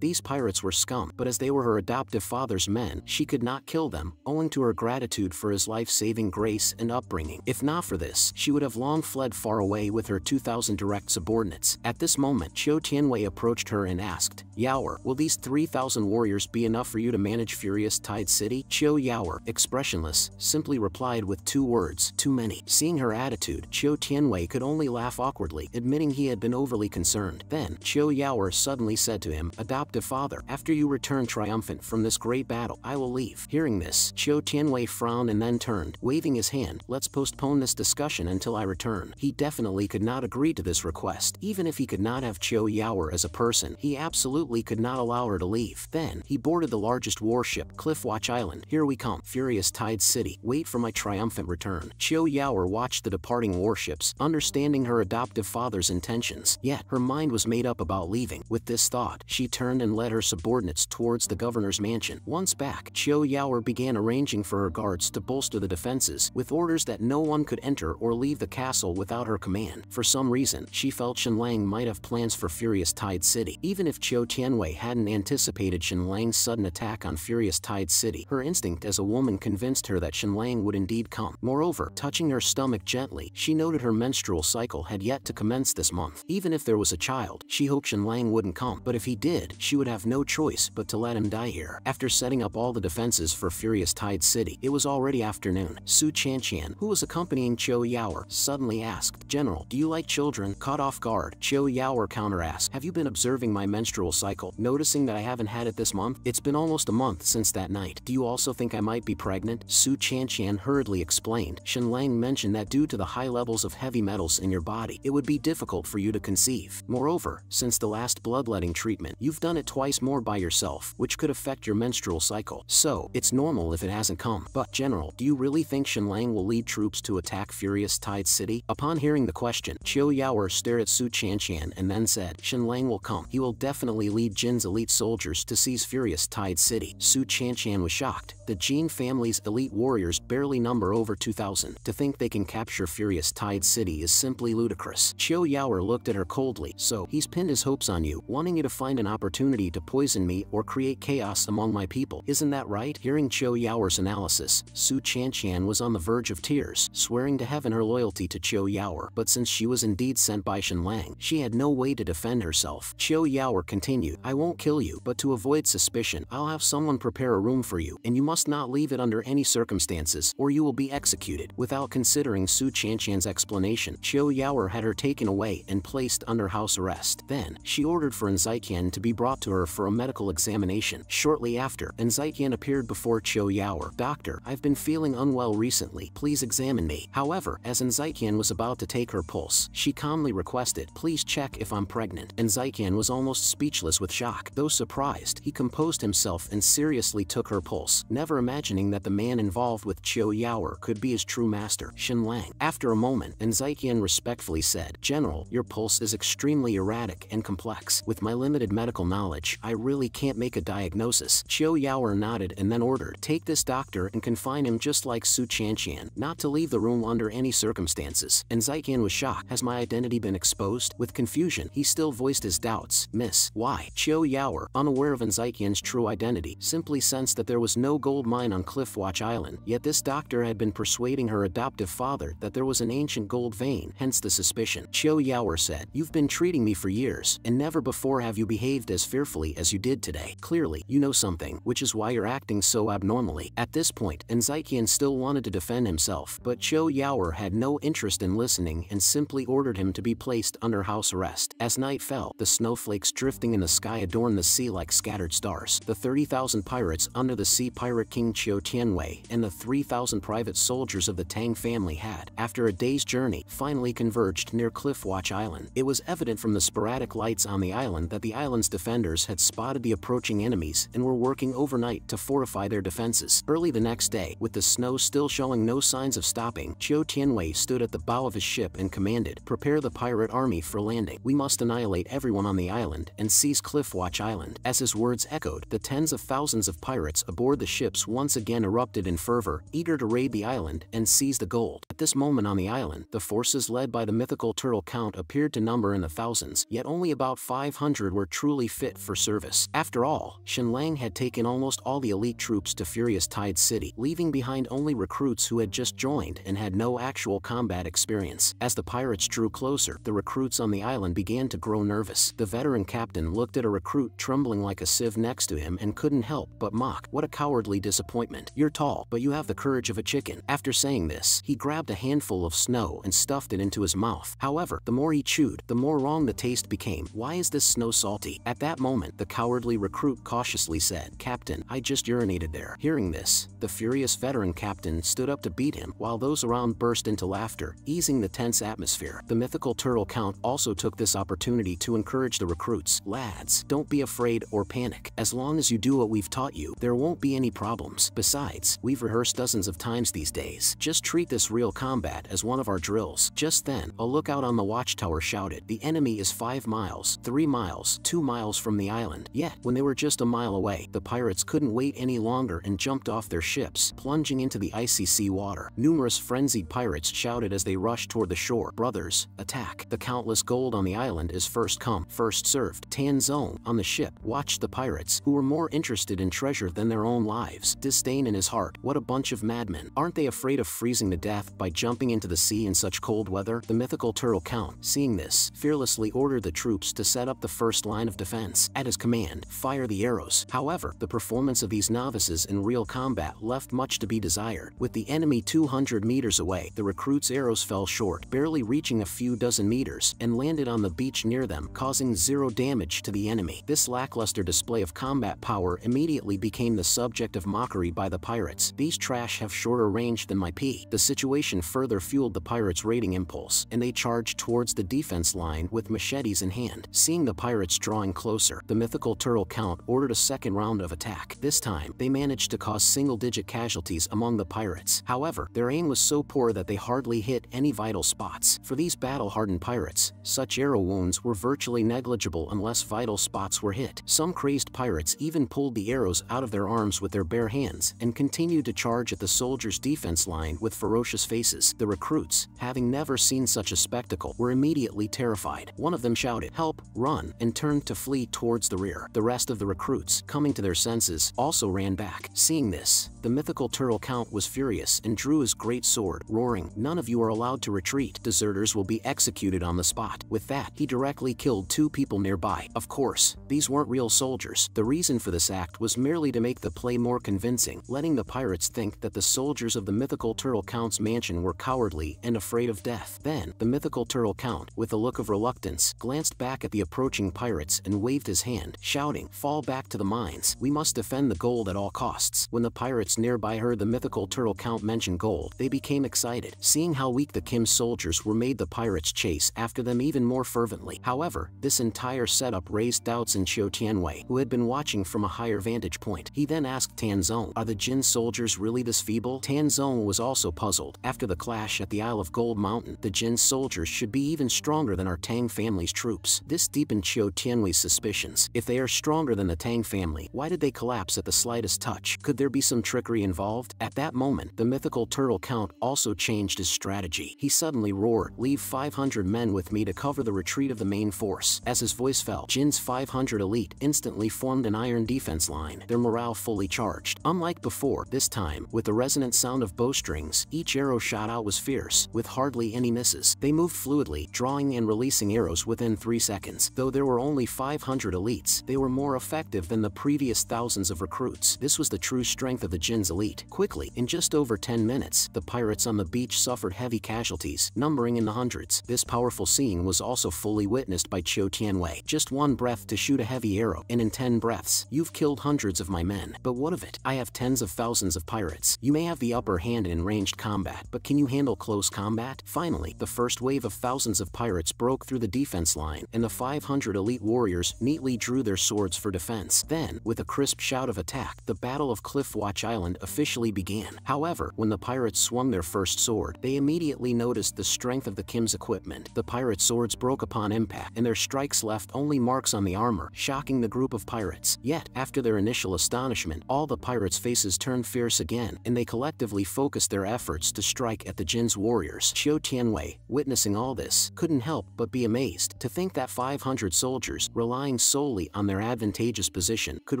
these pirates were scum, but as they were her adoptive father's men, she could not kill them, owing to her gratitude for his life-saving grace and upbringing. If not for this, she would have long fled far away with her 2,000 direct subordinates. At this moment, Chiu Tianwei approached her and asked, "Yaoer, will these 3,000 warriors be enough for you to manage Furious Tide City?" Chiu Yaoer, expressionless, simply replied with 2 words, "Too many." Seeing her attitude, Chiu Tianwei could only laugh awkwardly, admitting he had been overly concerned. Then, Chiu Yaoer suddenly said to him, "Adoptive father, after you return triumphant from this great battle, I will leave." Hearing this, Chiu Tianwei frowned and then turned, waving his hand, "Let's postpone this discussion until I return." He definitely could not agree to this request. Even if he could not have Chiu Yaoer as a person, he absolutely could not allow her to leave. Then, he boarded the largest warship, Cliff Watch Island. "Here we come, Furious Tide City. Wait for my triumphant return." Chiu Yaoer watched the departing warships, understanding her adoptive father's intentions. Yet, her mind was made up about leaving. With this thought, she turned and led her subordinates towards the governor's mansion. Once back, Chiu Yaoer began arranging for her guards to bolster the defenses, with orders that no one could enter or leave the castle without her command. For some reason, she felt Shenlang might have plans for Furious Tide City. Even if Chiu Tianwei hadn't anticipated Shenlang's sudden attack on Furious Tide City, her instinct as a woman convinced her that Shenlang would indeed come. Moreover, touching her stomach gently, she noted her menstrual cycle had yet to commence this month. Even if there was a child, she hoped Shenlang wouldn't come, but if he did, she would have no choice but to let him die here. After setting up all the defenses for Furious Tide City, it was already afternoon. Su Chanqian, who was accompanying Chiu Yaoer, suddenly asked, "General, do you like children?" Caught off guard, Chiu Yaoer counter-asked, "Have you been observing my menstrual cycle, noticing that I haven't had it this month? It's been almost a month since that night. Do you also think I might be pregnant?" Su Chanqian hurriedly explained, "Shenlang mentioned that due to the high levels of heavy metals in your body, it would be difficult for you to conceive. Moreover, since the last bloodletting treatment, you've done it twice more by yourself, which could affect your menstrual cycle. So, it's normal if it hasn't come. But, General, do you really think Shenlang will lead troops to attack Furious Tide City?" Upon hearing the question, Chiu Yaoer stared at Su Chanqian and then said, "Shenlang will come. He will definitely lead Jin's elite soldiers to seize Furious Tide City." Su Chanqian was shocked. The Jin family's elite warriors barely number over 2,000. To think they can capture Furious Tide City is simply ludicrous. Chiu Yaoer looked at her coldly. "So, he's pinned his hopes on you, wanting you to find an opportunity to poison me or create chaos among my people. Isn't that right?" Hearing Chiu Yaoer's analysis, Su Chanqian was on the verge of tears, swearing to heaven her loyalty to Chiu Yaoer. But since she was indeed sent by Shenlang, She had no way to defend herself. Qiu Yaoer continued, I won't kill you, but to avoid suspicion, I'll have someone prepare a room for you, and you must not leave it under any circumstances, or you will be executed. Without considering Su Qianqian's explanation, Qiu Yaoer had her taken away and placed under house arrest. Then, she ordered for Enziqian to be brought to her for a medical examination. Shortly after, Enziqian appeared before Qiu Yaoer. Doctor, I've been feeling unwell recently, please examine me. However, as Enziqian was about to take her pulse, she calmly requested, please check if I'm pregnant. Enziqian was almost speechless with shock. Though surprised, he composed himself and seriously took her pulse, never imagining that the man involved with Qiu Yaoer could be his true master, Shen Lang. After a moment, Enziqian respectfully said, General, your pulse is extremely erratic and complex. With my limited medical knowledge, I really can't make a diagnosis. Qiu Yaoer nodded and then ordered, take this doctor and confine him just like Su Qianqian, not to leave the room under any circumstances. Enziqian was shocked. Has my identity been exposed? With confusion, he still voiced his doubts. Miss, why? Qiu Yaoer, unaware of Enziqian's true identity, simply sensed that there was no gold mine on Cliffwatch Island, yet this doctor had been persuading her adoptive father that there was an ancient gold vein, hence the suspicion. Qiu Yaoer said, you've been treating me for years, and never before have you behaved as fearfully as you did today. Clearly, you know something, which is why you're acting so abnormally. At this point, Enziqian still wanted to defend himself, but Qiu Yaoer had no interest in listening and simply ordered him to be placed under house arrest. As night fell, the snowflakes drifting in the sky adorned the sea like scattered stars. The 30,000 pirates under the sea pirate king Qiu Tianwei and the 3,000 private soldiers of the Tang family had, after a day's journey, finally converged near Cliffwatch Island. It was evident from the sporadic lights on the island that the island's defenders had spotted the approaching enemies and were working overnight to fortify their defenses. Early the next day, with the snow still showing no signs of stopping, Qiu Tianwei stood at the bow of his ship and commanded, prepare the pirate army for landing. We must annihilate everyone on the island and seize Cliffwatch Island. As his words echoed, the tens of thousands of pirates aboard the ships once again erupted in fervor, eager to raid the island and seize the gold. At this moment on the island, the forces led by the mythical turtle count appeared to number in the thousands, yet only about 500 were truly fit for service. After all, Shen Lang had taken almost all the elite troops to Furious Tide City, leaving behind only recruits who had just joined and had no actual combat experience. As the pirates drew closer, the recruits on the island began to grow nervous. The veteran captain looked at a recruit trembling like a sieve next to him and couldn't help but mock. What a cowardly disappointment. You're tall, but you have the courage of a chicken. After saying this, he grabbed a handful of snow and stuffed it into his mouth. However, the more he chewed, the more wrong the taste became. Why is this snow salty? At that moment, the cowardly recruit cautiously said, Captain, I just urinated there. Hearing this, the furious veteran captain stood up to beat him, while those around burst into laughter, easing the tense atmosphere. The mythical turtle count also took this opportunity to encourage the recruits. Lads, don't be afraid or panic. As long as you do what we've taught you, there won't be any problems. Besides, we've rehearsed dozens of times these days. Just treat this real combat as one of our drills. Just then, a lookout on the watchtower shouted, the enemy is 5 miles, 3 miles, 2 miles from the island. Yet, when they were just a mile away, the pirates couldn't wait any longer and jumped off their ships, plunging into the icy sea water. Numerous frenzied pirates shouted as they rushed toward the shore, brothers, attack. The countless gold on the island is first come, first served. Tan Zong, on the ship, watched the pirates, who were more interested in treasure than their own lives. Disdain in his heart. What a bunch of madmen. Aren't they afraid of freezing to death by jumping into the sea in such cold weather? The mythical turtle count, seeing this, fearlessly ordered the troops to set up the first line of defense. At his command, fire the arrows. However, the performance of these novices in real combat left much to be desired. With the enemy 200 meters away, the recruits' arrows fell short, barely reaching a few dozen meters, and landed on the beach near them, causing 0 damage to the enemy. This lackluster display of combat power immediately became the subject of mockery by the pirates. These trash have shorter range than my pea. The situation further fueled the pirates' raiding impulse, and they charged towards the defense line with machetes in hand. Seeing the pirates drawing closer, the mythical turtle count ordered a second round of attack. This time, they managed to cause single-digit casualties among the pirates. However, their aim was so poor that they hardly hit any vital spots. For these battle-hardened pirates, such arrow wounds were virtually negligible unless vital spots were hit. Some crazed pirates even pulled the arrows out of their arms with their bare hands and continued to charge at the soldiers' defense line with ferocious faces. The recruits, having never seen such a spectacle, were immediately terrified. One of them shouted, "Help, run," and turned to flee towards the rear. The rest of the recruits, coming to their senses, also ran back. Seeing this, the mythical turtle count was furious and drew his great sword, roaring, "None of you are allowed to retreat. Deserters will be executed on the spot." shot. With that, he directly killed 2 people nearby. Of course, these weren't real soldiers. The reason for this act was merely to make the play more convincing, letting the pirates think that the soldiers of the mythical Turtle Count's mansion were cowardly and afraid of death. Then, the mythical Turtle Count, with a look of reluctance, glanced back at the approaching pirates and waved his hand, shouting, "Fall back to the mines. We must defend the gold at all costs." When the pirates nearby heard the mythical Turtle Count mention gold, they became excited. Seeing how weak the Kim soldiers were made the pirates chase after them even more fervently. However, this entire setup raised doubts in Qiu Tianwei, who had been watching from a higher vantage point. He then asked Tan Zong, "Are the Jin soldiers really this feeble?" Tan Zong was also puzzled. After the clash at the Isle of Gold Mountain, the Jin soldiers should be even stronger than our Tang family's troops. This deepened Qiu Tianwei's suspicions. If they are stronger than the Tang family, why did they collapse at the slightest touch? Could there be some trickery involved? At that moment, the mythical Turtle Count also changed his strategy. He suddenly roared, "Leave 500 men with me to cover the retreat of the main force." As his voice fell, Jin's 500 elite instantly formed an iron defense line, their morale fully charged. Unlike before, this time, with the resonant sound of bowstrings, each arrow shot out was fierce, with hardly any misses. They moved fluidly, drawing and releasing arrows within 3 seconds. Though there were only 500 elites, they were more effective than the previous thousands of recruits. This was the true strength of the Jin's elite. Quickly, in just over 10 minutes, the pirates on the beach suffered heavy casualties, numbering in the hundreds. This powerful scene was also fully witnessed by Qiu Tianwei. Just one breath to shoot a heavy arrow, and in 10 breaths, you've killed hundreds of my men. But what of it? I have tens of thousands of pirates. You may have the upper hand in ranged combat, but can you handle close combat? Finally, the first wave of thousands of pirates broke through the defense line, and the 500 elite warriors neatly drew their swords for defense. Then, with a crisp shout of attack, the Battle of Cliffwatch Island officially began. However, when the pirates swung their first sword, they immediately noticed the strength of the Kim's equipment. The pirate swords broke upon impact, and their strikes left only marks on the armor, shocking the group of pirates. Yet, after their initial astonishment, all the pirates' faces turned fierce again, and they collectively focused their efforts to strike at the Jin's warriors. Qiu Tianwei, witnessing all this, couldn't help but be amazed. To think that 500 soldiers, relying solely on their advantageous position, could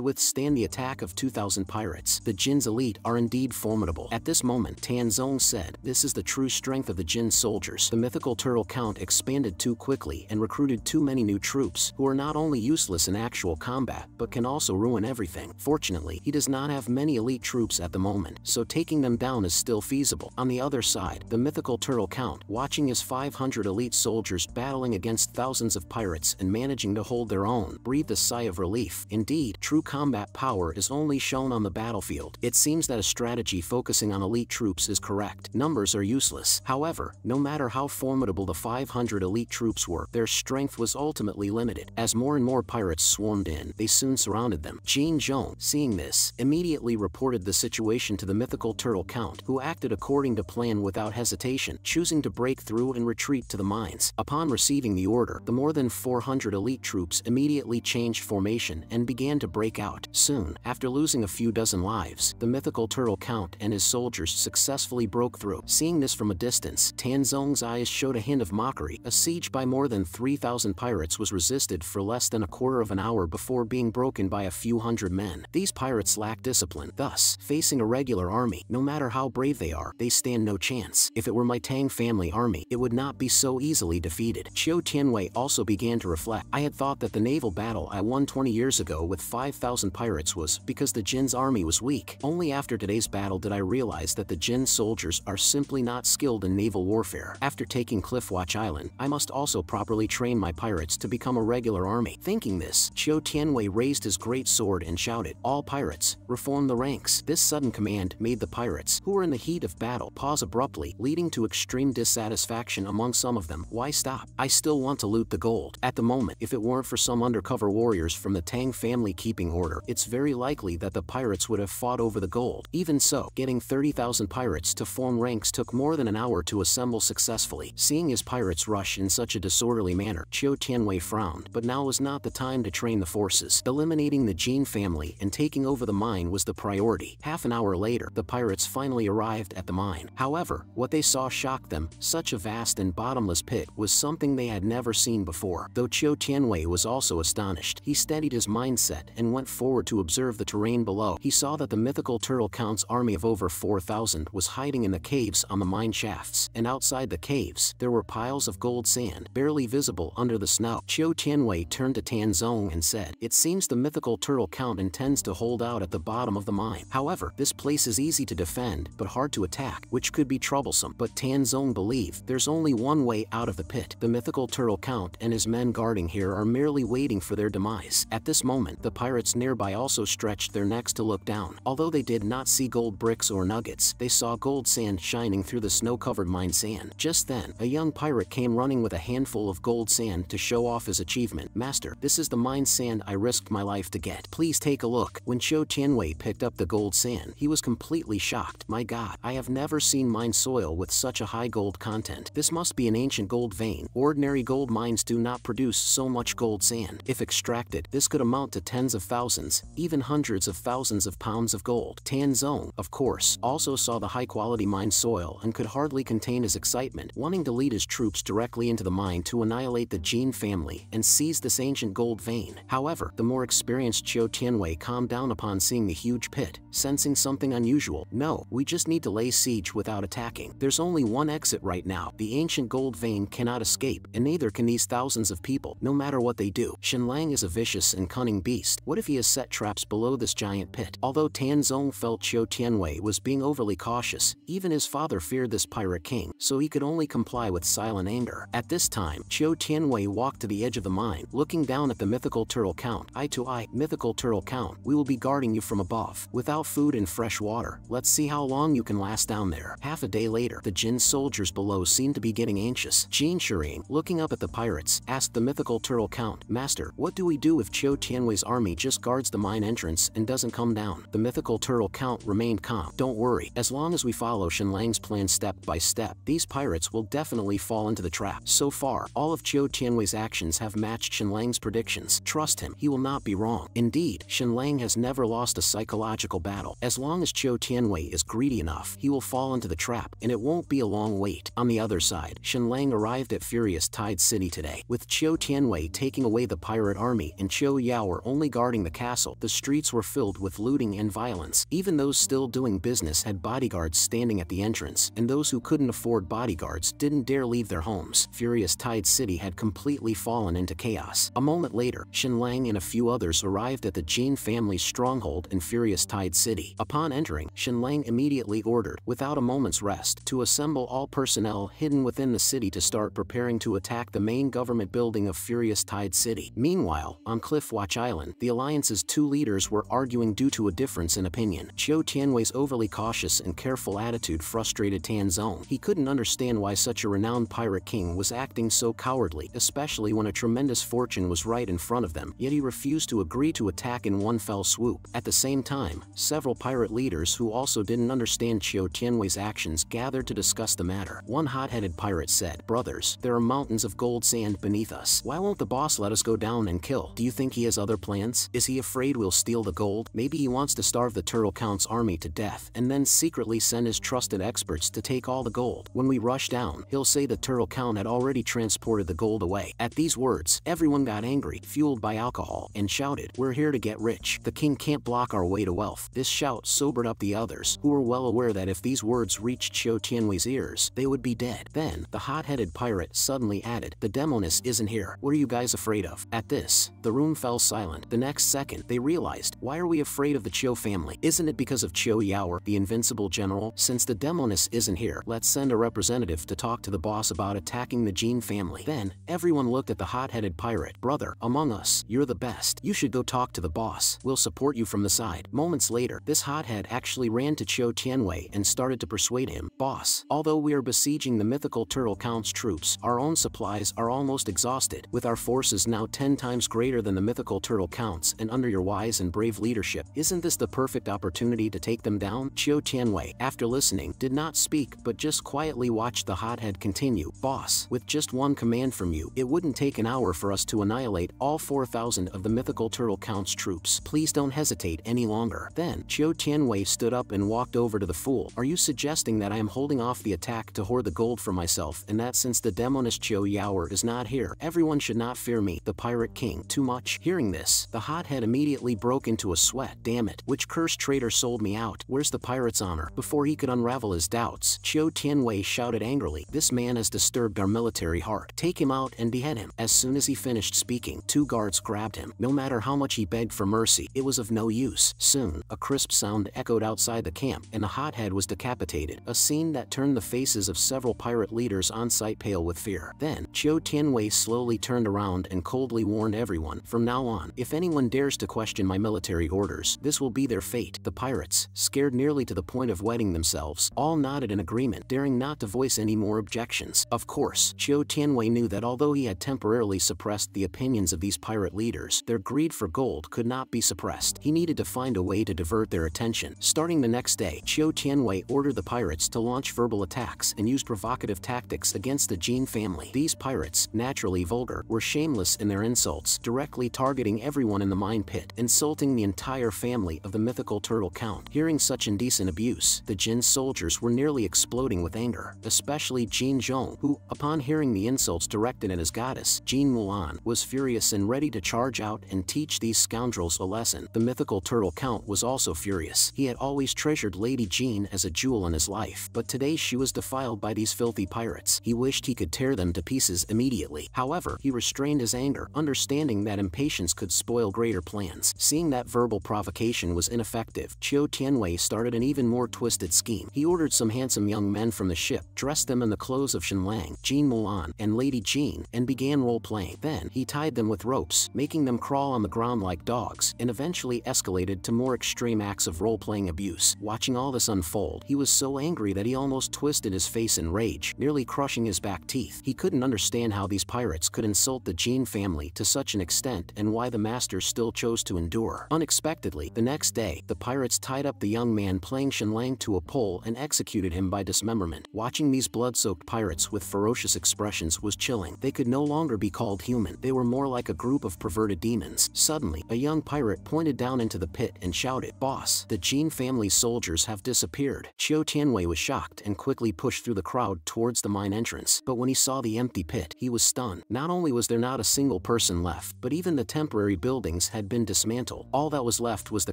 withstand the attack of 2,000 pirates. The Jin's elite are indeed formidable. At this moment, Tan Zong said, "This is the true strength of the Jin soldiers." The mythical Turtle Count expanded too quickly and recruited too many new troops, who are not only useless in actual combat, but can also ruin everything. Fortunately, he does not have many elite troops at the moment, so taking them down is still feasible. On the other side, the mythical Turtle Count, watching his 500 elite soldiers battling against thousands of pirates and managing to hold their own, breathed a sigh of relief. Indeed, true combat power is only shown on the battlefield. It seems that a strategy focusing on elite troops is correct. Numbers are useless. However, no matter how formidable the 500 elite troops were, their strength was ultimately limited. As more and more pirates swarmed in, they soon surrounded them. Jin Zhong, seeing this, immediately reported the situation to the mythical Turtle Count, who acted according to plan without hesitation, choosing to break through and retreat to the mines. Upon receiving the order, the more than 400 elite troops immediately changed formation and began to break out. Soon, after losing a few dozen lives, the mythical Turtle Count and his soldiers successfully broke through. Seeing this from a distance, Tan Zong's eyes showed a hint of mockery. A siege by more than 3,000 pirates was resisted for less than a quarter of an hour before being broken by a few hundred men. These pirates lack discipline. Thus, facing a regular army, no matter how brave they are, they stand no chance. If it were my Tang family army, it would not be so easily defeated. Qiu Tianwei also began to reflect. I had thought that the naval battle I won 20 years ago with 5,000 pirates was because the Jin's army was weak. Only after today's battle did I realize that the Jin soldiers are simply not skilled in naval warfare. After taking Cliffwatch Island, I must also properly train my pirates to become a regular army. Thinking this, Qiu Tianwei raised his great sword and shouted, "All pirates, reform the ranks." This sudden command made the pirates, who were in the heat of battle, pause abruptly, leading to extreme dissatisfaction among some of them. Why stop? I still want to loot the gold. At the moment, if it weren't for some undercover warriors from the Tang family keeping order, it's very likely that the pirates would have fought over the gold. Even so, getting 30,000 pirates to form ranks took more than an hour to assemble successfully. Seeing his pirates rush in such a disorderly manner, Qiu Tianwei frowned, but now was not the time to train the forces. Eliminating the Jin family and taking over the mine was the priority. Half an hour later, the pirates finally arrived at the mine. However, what they saw shocked them. Such a vast and bottomless pit was something they had never seen before. Though Qiu Tianwei was also astonished, he steadied his mindset and went forward to observe the terrain below. He saw that the mythical Turtle Count's army of over 4,000 was hiding in the caves on the mine shafts, and outside the caves, there were piles of gold sand, barely visible under the snow. Qiu Tianwei turned to Tan Zong and said, "It seems the mythical turtle count intends to hold out at the bottom of the mine. However, this place is easy to defend, but hard to attack, which could be troublesome." But Tan Zong believed there's only one way out of the pit. The mythical turtle count and his men guarding here are merely waiting for their demise. At this moment, the pirates nearby also stretched their necks to look down. Although they did not see gold bricks or nuggets, they saw gold sand shining through the snow-covered mine sand. Just then, a young pirate came running with a handful of gold sand to show off his achievement. "Master, this is the mine sand I risked my life to get. Please take a look." When Qiu Tianwei picked up the gold sand, he was completely shocked. "My God, I have never seen mine soil with such a high gold content. This must be an ancient gold vein. Ordinary gold mines do not produce so much gold sand. If extracted, this could amount to tens of thousands, even hundreds of thousands of pounds of gold." Tan Zong, of course, also saw the high-quality mine soil and could hardly contain his excitement, wanting to lead his troops directly into the mine to annihilate the Jin family and seize this ancient gold vein. However, the more experienced Qiu Tianwei calmed down upon seeing the huge pit, sensing something unusual. "No, we just need to lay siege without attacking. There's only one exit right now. The ancient gold vein cannot escape, and neither can these thousands of people, no matter what they do. Shenlang is a vicious and cunning beast. What if he has set traps below this giant pit?" Although Tan Zong felt Qiu Tianwei was being overly cautious, even his father feared this pirate king, so he could only comply with silent anger. At this time, Qiu Tianwei walked to the edge of the mine, looking down at the mythical turtle count. "Eye to eye, mythical turtle count, we will be guarding you from above. Without food and fresh water, let's see how long you can last down there." Half a day later, the Jin soldiers below seemed to be getting anxious. Jin Shiring, looking up at the pirates, asked the mythical turtle count, "Master, what do we do if Qiu Tianwei's army just guards the mine entrance and doesn't come down?" The mythical turtle count remained calm. "Don't worry, as long as we follow Shenlang's plan step by step, these pirates will definitely fall into the trap. So far, all of Qiu Tianwei's actions have matched Shenlang's predictions. Trust him, he will not be wrong." Indeed, Shenlang has never lost a psychological battle. As long as Qiu Tianwei is greedy enough, he will fall into the trap, and it won't be a long wait. On the other side, Shenlang arrived at Furious Tide City today. With Qiu Tianwei taking away the pirate army and Qiu Yao only guarding the castle, the streets were filled with looting and violence. Even those still doing business had bodyguards standing at the entrance, and those who couldn't afford bodyguards didn't dare leave their homes. Furious Tide City had completely fallen into chaos. A moment later, Shenlang and a few others arrived at the Jin family's stronghold in Furious Tide City. Upon entering, Shenlang immediately ordered, without a moment's rest, to assemble all personnel hidden within the city to start preparing to attack the main government building of Furious Tide City. Meanwhile, on Cliff Watch Island, the Alliance's two leaders were arguing due to a difference in opinion. Qiu Tianwei's overly cautious and careful attitude frustrated Tan Zong. He couldn't understand why such a renowned pirate king was acting so cowardly, especially when a tremendous fortune was right in front of them, yet he refused to agree to attack in one fell swoop. At the same time, several pirate leaders who also didn't understand Qiu Tianwei's actions gathered to discuss the matter. One hot-headed pirate said, "Brothers, there are mountains of gold sand beneath us. Why won't the boss let us go down and kill? Do you think he has other plans? Is he afraid we'll steal the gold? Maybe he wants to starve the Turtle Count's army to death and then secretly send his trusted experts to take all the gold. When we rush down, he'll say the Turtle Count had already transported the gold away." At these words, everyone got angry, fueled by alcohol, and shouted, "We're here to get rich. The king can't block our way to wealth." This shout sobered up the others, who were well aware that if these words reached Qiu Tianwei's ears, they would be dead. Then, the hot-headed pirate suddenly added, "The demoness isn't here. What are you guys afraid of?" At this, the room fell silent. The next second, they realized, why are we afraid of the Qiu family? Isn't it because of Qiu Yao, the invincible general? Since the demoness isn't here, let's send a representative to talk to the boss about attacking the Jin family. Then, everyone looked at the hot-headed pirate. "Brother, among us, you're the best. You should go talk to the boss. We'll support you from the side." Moments later, this hothead actually ran to Qiu Tianwei and started to persuade him, "Boss, although we are besieging the mythical Turtle Count's troops, our own supplies are almost exhausted. With our forces now 10 times greater than the mythical Turtle Count's and under your wise and brave leadership, isn't this the perfect opportunity to take them down?" Qiu Tianwei, after listening, did not speak but just quietly watched the hothead continue. "Boss, with just one command from you, it wouldn't take an hour for us to annihilate all 4,000 of the mythical Turtle Count's troops. Please don't hesitate any longer." Then, Qiu Tianwei stood up and walked over to the fool. "Are you suggesting that I am holding off the attack to hoard the gold for myself, and that since the demoness Qiu Yao is not here, everyone should not fear me, the pirate king, too much?" Hearing this, the hothead immediately broke into a sweat. "Damn it, which cursed traitor sold me out? Where's the pirate's honor?" Before he could unravel his doubts, Qiu Tianwei shouted angrily, "This man has disturbed our military military heart. Take him out and behead him. As soon as he finished speaking, 2 guards grabbed him. No matter how much he begged for mercy, it was of no use. Soon, a crisp sound echoed outside the camp, and the hothead was decapitated, a scene that turned the faces of several pirate leaders on site pale with fear. Then, Chiu Tianwei slowly turned around and coldly warned everyone, "From now on, if anyone dares to question my military orders, this will be their fate." The pirates, scared nearly to the point of wetting themselves, all nodded in agreement, daring not to voice any more objections. Of course, Chiu Tianwei knew that although he had temporarily suppressed the opinions of these pirate leaders, their greed for gold could not be suppressed. He needed to find a way to divert their attention. Starting the next day, Chiu Tianwei ordered the pirates to launch verbal attacks and use provocative tactics against the Jin family. These pirates, naturally vulgar, were shameless in their insults, directly targeting everyone in the mine pit, insulting the entire family of the mythical turtle count. Hearing such indecent abuse, the Jin soldiers were nearly exploding with anger, especially Jin Zhong, who, upon hearing the insults directed at his goddess, Jin Mulan, was furious and ready to charge out and teach these scoundrels a lesson. The mythical turtle count was also furious. He had always treasured Lady Jean as a jewel in his life, but today she was defiled by these filthy pirates. He wished he could tear them to pieces immediately. However, he restrained his anger, understanding that impatience could spoil greater plans. Seeing that verbal provocation was ineffective, Chiu Tianwei started an even more twisted scheme. He ordered some handsome young men from the ship, dressed them in the clothes of Shenlang, Jin Mulan, and Lady Jean, and began role-playing. Then, he tied them with ropes, making them crawl on the ground like dogs, and eventually escalated to more extreme acts of role-playing abuse. Watching all this unfold, he was so angry that he almost twisted his face in rage, nearly crushing his back teeth. He couldn't understand how these pirates could insult the Jin family to such an extent and why the master still chose to endure. Unexpectedly, the next day, the pirates tied up the young man playing Shenlang to a pole and executed him by dismemberment. Watching these blood-soaked pirates with ferocious expressions was chilling. They could no longer be called human. They were more like a group of perverted demons. Suddenly, a young pirate pointed down into the pit and shouted, "Boss, the Jin family's soldiers have disappeared." Chiu Tianwei was shocked and quickly pushed through the crowd towards the mine entrance. But when he saw the empty pit, he was stunned. Not only was there not a single person left, but even the temporary buildings had been dismantled. All that was left was the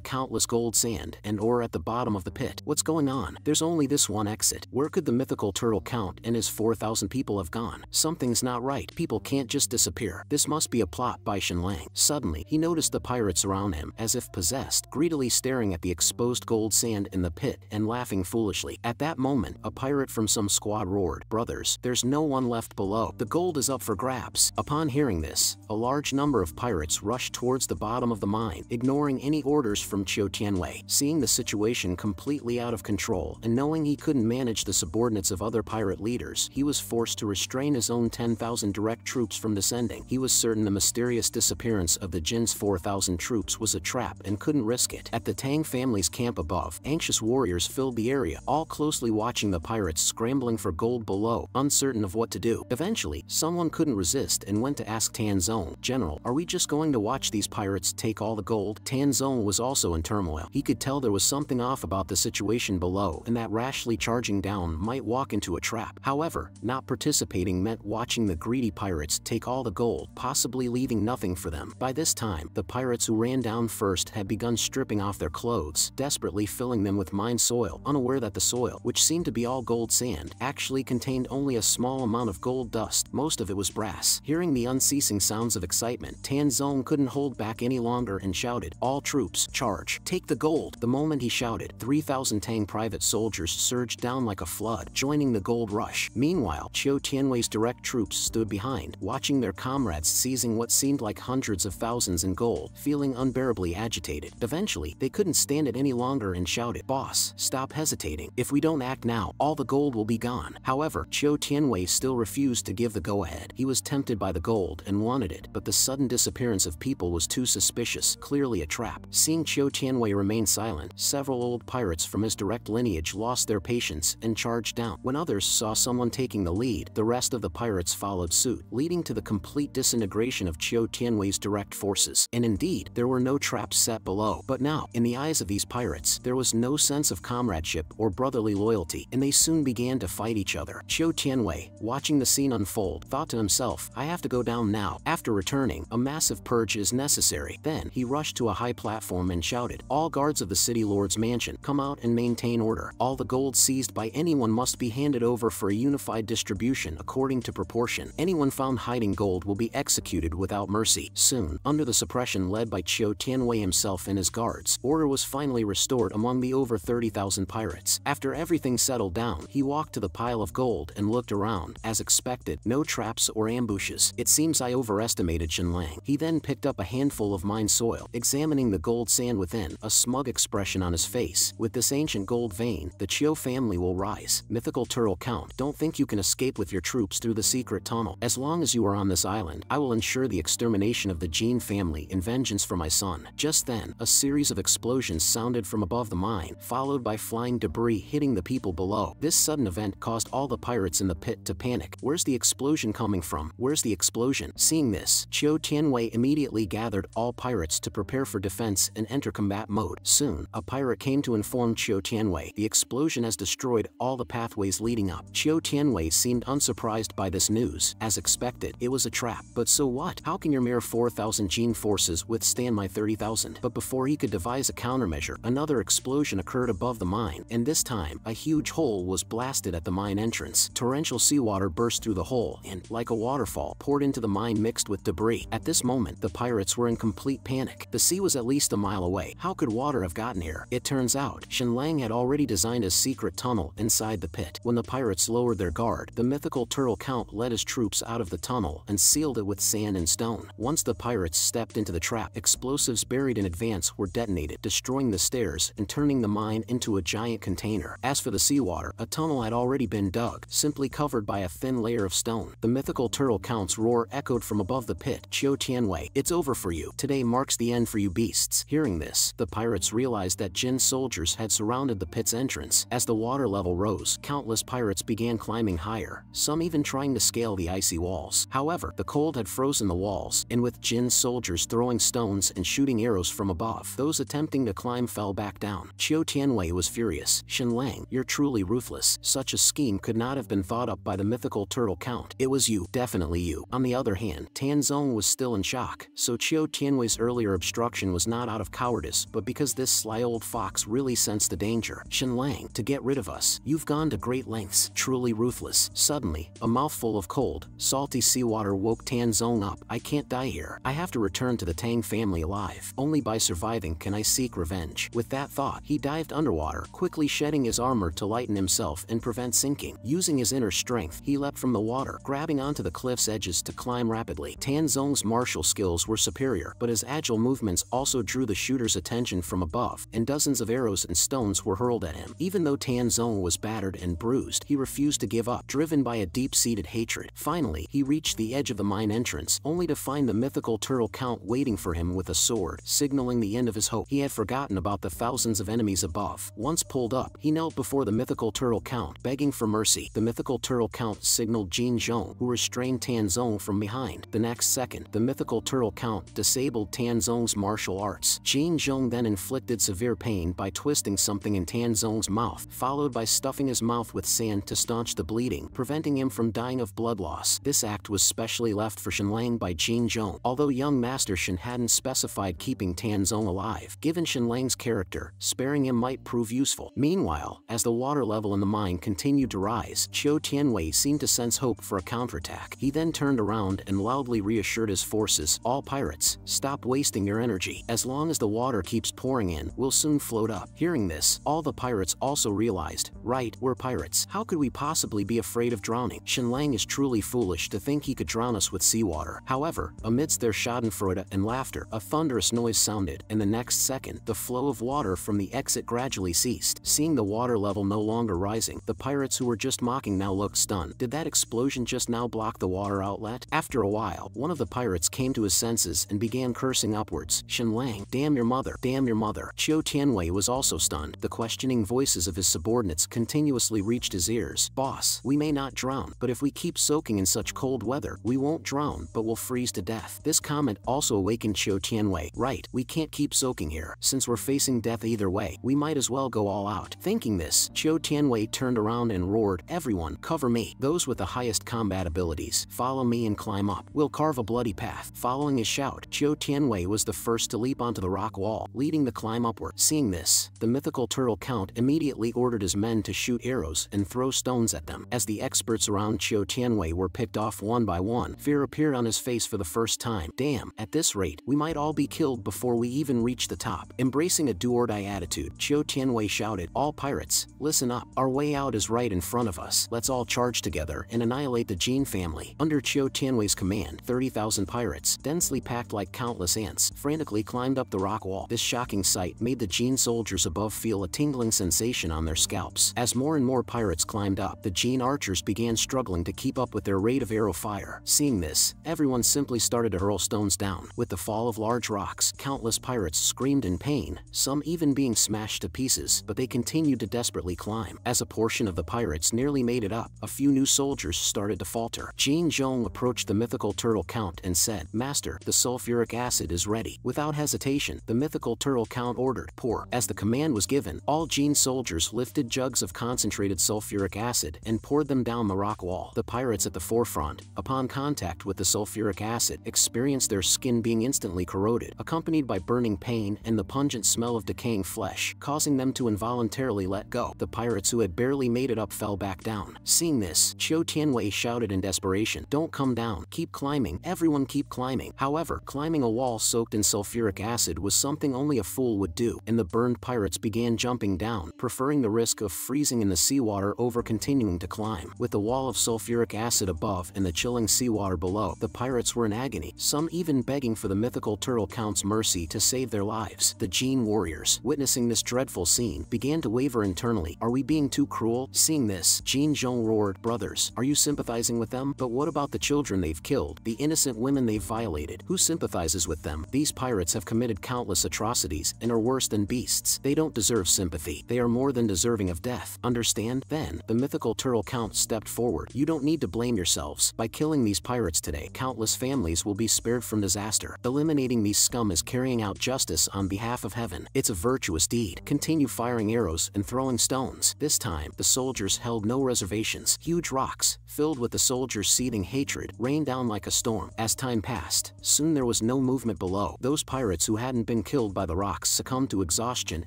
countless gold sand and ore at the bottom of the pit. What's going on? There's only this one exit. Where could the mythical turtle count and his 4,000 people have gone? Something's not right. People can't just disappear. This must be a plot by Shenlang. Suddenly, he noticed the pirates around him, as if possessed, greedily staring at the exposed gold sand in the pit and laughing foolishly. At that moment, a pirate from some squad roared, "Brothers, there's no one left below. The gold is up for grabs." Upon hearing this, a large number of pirates rushed towards the bottom of the mine, ignoring any orders from Chiu Tianwei. Seeing the situation completely out of control and knowing he couldn't manage the subordinates of other pirate leaders, he was forced to restrain his own 10,000 direct troops from descending. He was certain the mysterious disappearance of the Jin's 4,000 troops was a trap and couldn't risk it. At the Tang family's camp above, anxious warriors filled the area, all closely watching the pirates scrambling for gold below, uncertain of what to do. Eventually, someone couldn't resist and went to ask Tan Zong, "General, are we just going to watch these pirates take all the gold?" Tan Zong was also in turmoil. He could tell there was something off about the situation below and that rashly charging down might walk into a trap. However, not participating meant watching the greedy pirates take all the gold, possibly leaving nothing for them. By this time, the pirates who ran down first had begun stripping off their clothes, desperately filling them with mine soil, unaware that the soil, which seemed to be all gold sand, actually contained only a small amount of gold dust. Most of it was brass. Hearing the unceasing sounds of excitement, Tan Zong couldn't hold back any longer and shouted, "All troops, charge! Take the gold!" The moment he shouted, 3,000 Tang private soldiers surged down like a flood, joining the gold rush. Meanwhile, Chiu Tianwei's direct troops stood behind, watching their comrades seizing what seemed like hundreds of thousands in gold, feeling unbearably agitated. Eventually, they couldn't stand it any longer and shouted, "Boss, stop hesitating. If we don't act now, all the gold will be gone." However, Chiu Tianwei still refused to give the go-ahead. He was tempted by the gold and wanted it, but the sudden disappearance of people was too suspicious, clearly a trap. Seeing Chiu Tianwei remain silent, several old pirates from his direct lineage lost their patience and charged down. When others saw someone taking the lead, the rest of the pirates followed suit, leading to the complete disintegration of Chiu Tianwei's direct forces. And indeed, there were no traps set below. But now, in the eyes of these pirates, there was no sense of comradeship or brotherly loyalty, and they soon began to fight each other. Chiu Tianwei, watching the scene unfold, thought to himself, "I have to go down now." After returning, a massive purge is necessary. Then, he rushed to a high platform and shouted, "All guards of the city lord's mansion, come out and maintain order. All the gold seized by anyone must be handed over for a unified distribution according to proportion. Anyone found hiding gold will be executed without mercy. Soon, under the suppression led by Chiu Tianwei himself and his guards, order was finally restored among the over 30,000 pirates. After everything settled down, he walked to the pile of gold and looked around. As expected, no traps or ambushes. It seems I overestimated Shenlang. He then picked up a handful of mine soil, examining the gold sand within, a smug expression on his face. With this ancient gold vein, the Chiu family will rise. Mythical turtle count. Don't think you can escape with your troops through the secret tunnel. As long as you are on this island, I will ensure the extermination of the Jin family in vengeance for my son. Just then, a series of explosions sounded from above the mine, followed by flying debris hitting the people below. This sudden event caused all the pirates in the pit to panic. Where's the explosion coming from? Where's the explosion? Seeing this, Chiu Tianwei immediately gathered all pirates to prepare for defense and enter combat mode. Soon, a pirate came to inform Chiu Tianwei the explosion has destroyed all the pathways leading up. Chiu Tianwei seemed unsurprised by this news. As expected, it was a trap. But so what? How can your mere 4,000 Jin forces withstand my 30,000? But before he could devise a countermeasure, another explosion occurred above the mine, and this time, a huge hole was blasted at the mine entrance. Torrential seawater burst through the hole and, like a waterfall, poured into the mine mixed with debris. At this moment, the pirates were in complete panic. The sea was at least a mile away. How could water have gotten here? It turns out, Shenlang had already designed a secret tunnel inside the pit. When the pirates lowered their guard, the mythical turtle count led his troops out of the tunnel and sealed it with sand and stone. Once the pirates stepped into the trap, explosives buried in advance were detonated, destroying the stairs and turning the mine into a giant container. As for the seawater, a tunnel had already been dug, simply covered by a thin layer of stone. The mythical turtle count's roar echoed from above the pit. Chiu Tianwei, it's over for you. Today marks the end for you beasts. Hearing this, the pirates realized that Jin soldiers had surrounded the pit's entrance. As the water level rose, countless pirates began climbing higher, some even trying to scale the icy walls. However, the cold had frozen the walls, and with Jin soldiers throwing stones and shooting arrows from above, those attempting to climb fell back down. Chiu Tianwei was furious. Shenlang, you're truly ruthless. Such a scheme could not have been thought up by the mythical turtle count. It was you, definitely you. On the other hand, Tanzong was still in shock, so Chiu Tianwei's earlier obstruction was not out of cowardice, but because this sly old fox really sensed the danger. Shenlang, to get rid of us, you've gone to great lengths, truly ruthless. Suddenly, a mouthful of cold, salty seawater woke Tanzong up. I can't die here. I have to return to the Tang family alive. Only by surviving can I seek revenge. With that thought, he dived underwater, quickly shedding his armor to lighten himself and prevent sinking. Using his inner strength, he leapt from the water, grabbing onto the cliff's edges to climb rapidly. Tanzong's martial skills were superior, but his agile movements also drew the shooter's attention from above, and dozens of arrows and stones were hurled at him. Even though Tanzong was battered and bruised, he refused to give up, driven by a deep-seated hatred. Finally, he reached the edge of the mine entrance, only to find the mythical turtle count waiting for him with a sword, signaling the end of his hope. He had forgotten about the thousands of enemies above. Once pulled up, he knelt before the mythical turtle count, begging for mercy. The mythical turtle count signaled Jin Zhong, who restrained Tanzong from behind. The next second, the mythical turtle count disabled Tanzong's martial arts. Jin Zhong then inflicted severe pain by twisting something in Tanzong's mouth, followed by stuffing his mouth with sand to staunch the bleeding, preventing him from dying of blood loss. This act was specially left for Shenlang by Jin Zhong, although young Master Shen hadn't specified keeping Tanzong alive. Given Shenlang's character, sparing him might prove useful. Meanwhile, as the water level in the mine continued to rise, Chiu Tianwei seemed to sense hope for a counterattack. He then turned around and loudly reassured his forces, all pirates, stop wasting your energy. As long as the water keeps pouring in, we'll soon float up. Hearing this, all the pirates also realized, right, we're pirates. How could we possibly be afraid of drowning? Shenlang is truly foolish to think he could drown us with seawater. However, amidst their schadenfreude and laughter, a thunderous noise sounded, and the next second, the flow of water from the exit gradually ceased. Seeing the water level no longer rising, the pirates who were just mocking now looked stunned. Did that explosion just now block the water outlet? After a while, one of the pirates came to his senses and began cursing upwards. Shenlang, damn your mother, damn your mother. Chiu Tianwei was also stunned. The questioning voices of his subordinates continuously reached his ears. Boss, we may not drown, but if we keep soaking in such cold weather, we won't drown, but will freeze to death. This comment also awakened Chiu Tianwei. Right, we can't keep soaking here. Since we're facing death either way, we might as well go all out. Thinking this, Chiu Tianwei turned around and roared, everyone, cover me. Those with the highest combat abilities, follow me and climb up. We'll carve a bloody path. Following his shout, Chiu Tianwei was the first to leap onto the rock wall, leading the climb upward. Seeing this, the mythical turtle count immediately ordered his men to shoot arrows and throw stones at them. As the experts around around Qiu Tianwei were picked off one by one. Fear appeared on his face for the first time. Damn, at this rate, we might all be killed before we even reach the top. Embracing a do-or-die attitude, Qiu Tianwei shouted, "All pirates, listen up. Our way out is right in front of us. Let's all charge together and annihilate the Jin family." Under Qiu Tianwei's command, 30,000 pirates, densely packed like countless ants, frantically climbed up the rock wall. This shocking sight made the Jin soldiers above feel a tingling sensation on their scalps. As more and more pirates climbed up, the Jin archers began struggling to keep up with their rate of arrow fire. Seeing this, everyone simply started to hurl stones down. With the fall of large rocks, countless pirates screamed in pain, some even being smashed to pieces, but they continued to desperately climb. As a portion of the pirates nearly made it up, a few new soldiers started to falter. Jin Zhong approached the mythical turtle count and said, "Master, the sulfuric acid is ready." Without hesitation, the mythical turtle count ordered, "Pour." As the command was given, all Jin soldiers lifted jugs of concentrated sulfuric acid and poured them down the rock wall. The pirates at the forefront, upon contact with the sulfuric acid, experienced their skin being instantly corroded, accompanied by burning pain and the pungent smell of decaying flesh, causing them to involuntarily let go. The pirates who had barely made it up fell back down. Seeing this, Qiu Tianwei shouted in desperation, "Don't come down, keep climbing, everyone keep climbing." However, climbing a wall soaked in sulfuric acid was something only a fool would do, and the burned pirates began jumping down, preferring the risk of freezing in the seawater over continuing to climb. With the wall of sulfuric acid above and the chilling seawater below, the pirates were in agony, some even begging for the mythical turtle count's mercy to save their lives. The Jin warriors, witnessing this dreadful scene, began to waver internally. Are we being too cruel? Seeing this, Jin Zhong roared, "Brothers, are you sympathizing with them? But what about the children they've killed, the innocent women they've violated? Who sympathizes with them? These pirates have committed countless atrocities and are worse than beasts. They don't deserve sympathy. They are more than deserving of death. Understand?" Then, the mythical turtle count stepped forward. "You don't need to blame yourselves. By killing these pirates today, countless families will be spared from disaster. Eliminating these scum is carrying out justice on behalf of heaven. It's a virtuous deed. Continue firing arrows and throwing stones." This time, the soldiers held no reservations. Huge rocks, filled with the soldiers' seething hatred, rained down like a storm. As time passed, soon there was no movement below. Those pirates who hadn't been killed by the rocks succumbed to exhaustion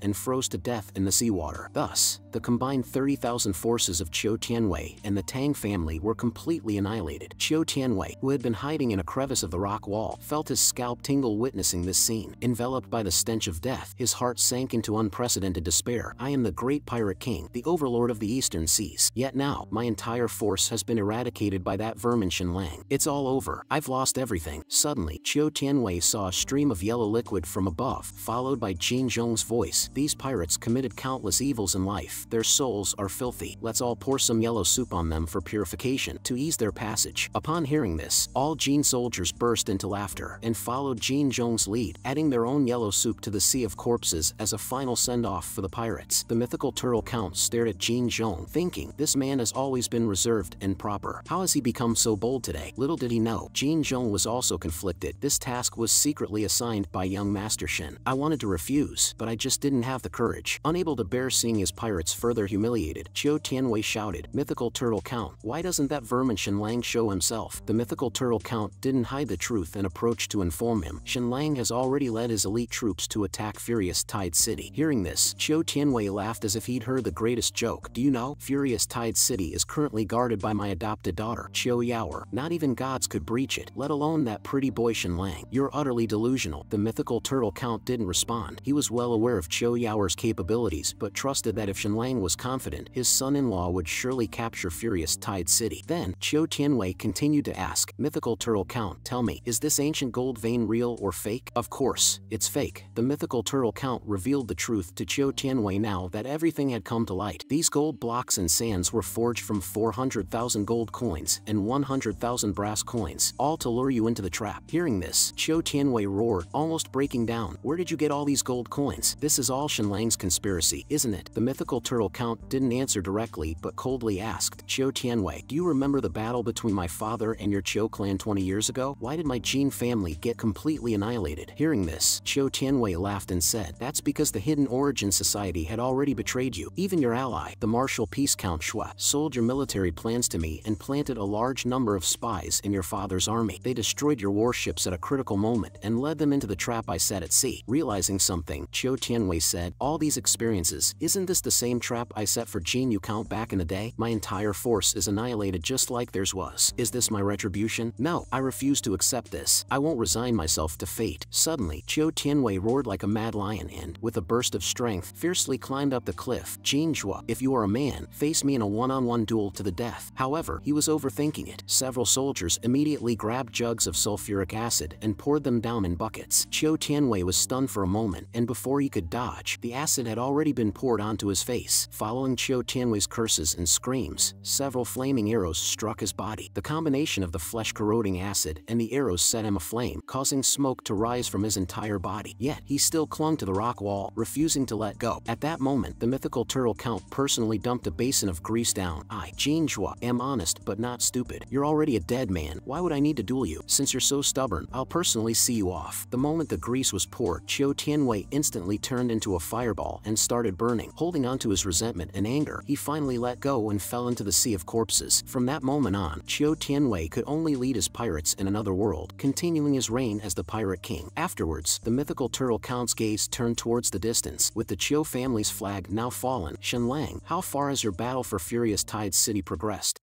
and froze to death in the seawater. Thus, the combined 30,000 forces of Qiu Tianwei and the Tang family were completely annihilated. Qiu Tianwei, who had been hiding in a crevice of the rock wall, felt his scalp tingle witnessing this scene. Enveloped by the stench of death, his heart sank into unprecedented despair. "I am the great pirate king, the overlord of the eastern seas. Yet now, my entire force has been eradicated by that vermin Shenlang. It's all over. I've lost everything." Suddenly, Qiu Tianwei saw a stream of yellow liquid from above, followed by Jin Zhong's voice. "These pirates committed countless evils in life. Their souls are filthy. Let's all pour some yellow soup on them for purification, to ease their passage." Upon hearing this, all Jin soldiers burst into laughter and followed Jin Zhong's lead, adding their own yellow soup to the sea of corpses as a final send-off for the pirates. The mythical turtle count stared at Jin Zhong, thinking, this man has always been reserved and proper. How has he become so bold today? Little did he know, Jin Zhong was also conflicted. This task was secretly assigned by young Master Shen. "I wanted to refuse, but I just didn't have the courage." Unable to bear seeing his pirates further humiliated, Qiu Tianwei shouted, "Mythical turtle count, why doesn't that vermin Shenlang show himself?" The mythical turtle count didn't hide the truth and approached to inform him. Shenlang has already led his elite troops to attack Furious Tide City. Hearing this, Qiu Tianwei laughed as if he'd heard the greatest joke. "Do you know, Furious Tide City is currently guarded by my adopted daughter, Qiu Yaoer. Not even gods could breach it, let alone that pretty boy Shenlang. You're utterly delusional." The mythical turtle count didn't respond. He was well aware of Qiu Yaoer's capabilities, but trusted that if Shenlang was confident, his son-in-law would surely capture Furious Tide City. Then, Qiu Tianwei continued to ask, "Mythical turtle count, tell me, is this ancient gold vein real or fake?" "Of course, it's fake." The mythical turtle count revealed the truth to Qiu Tianwei now that everything had come to light. These gold blocks and sands were forged from 400,000 gold coins and 100,000 brass coins, all to lure you into the trap. Hearing this, Qiu Tianwei roared, almost breaking down, "Where did you get all these gold coins? This is all Shenlang's conspiracy, isn't it?" The mythical turtle count didn't answer directly but coldly asked, "Qiu Tianwei, do you remember the battle between my father and your Qiu clan 20 years ago? Why did my Jin family get completely annihilated?" Hearing this, Qiu Tianwei laughed and said, "That's because the Hidden Origin Society had already betrayed you. Even your ally, the Martial Peace Count Shua, sold your military plans to me and planted a large number of spies in your father's army. They destroyed your warships at a critical moment and led them into the trap I set at sea." Realizing something, Qiu Tianwei said, "All these experiences, isn't this the same trap I set for Jin you count back in the day? My entire force is annihilated just like theirs was. Is this my retribution? No, I refuse to accept this. I won't resign myself to fate. Suddenly, Chiu Tianwei roared like a mad lion and, with a burst of strength, fiercely climbed up the cliff. Jin Zhua, if you are a man, face me in a one-on-one duel to the death. However, he was overthinking it. Several soldiers immediately grabbed jugs of sulfuric acid and poured them down in buckets. Chiu Tianwei was stunned for a moment, and before he could dodge, the acid had already been poured onto his face. Following Chiu Tianwei's curses and screams, several flaming arrows struck his body. The combination of the flesh-corroding acid and the arrows set him aflame, causing smoke to rise from his entire body. Yet, he still clung to the rock wall, refusing to let go. At that moment, the mythical turtle count personally dumped a basin of grease down. I, Jin Zhua, am honest but not stupid. You're already a dead man. Why would I need to duel you? Since you're so stubborn, I'll personally see you off. The moment the grease was poured, Chiu Tianwei instantly turned into a fireball and started burning. Holding onto his resentment and anger, he finally let go and fell into the sea of corpses. From that moment on, Chiu Tianwei could only lead his pirates in another world, continuing his reign as the pirate king. Afterwards, the mythical turtle count's gaze turned towards the distance. With the Chiu family's flag now fallen, Shenlang, how far has your battle for Furious Tide's city progressed?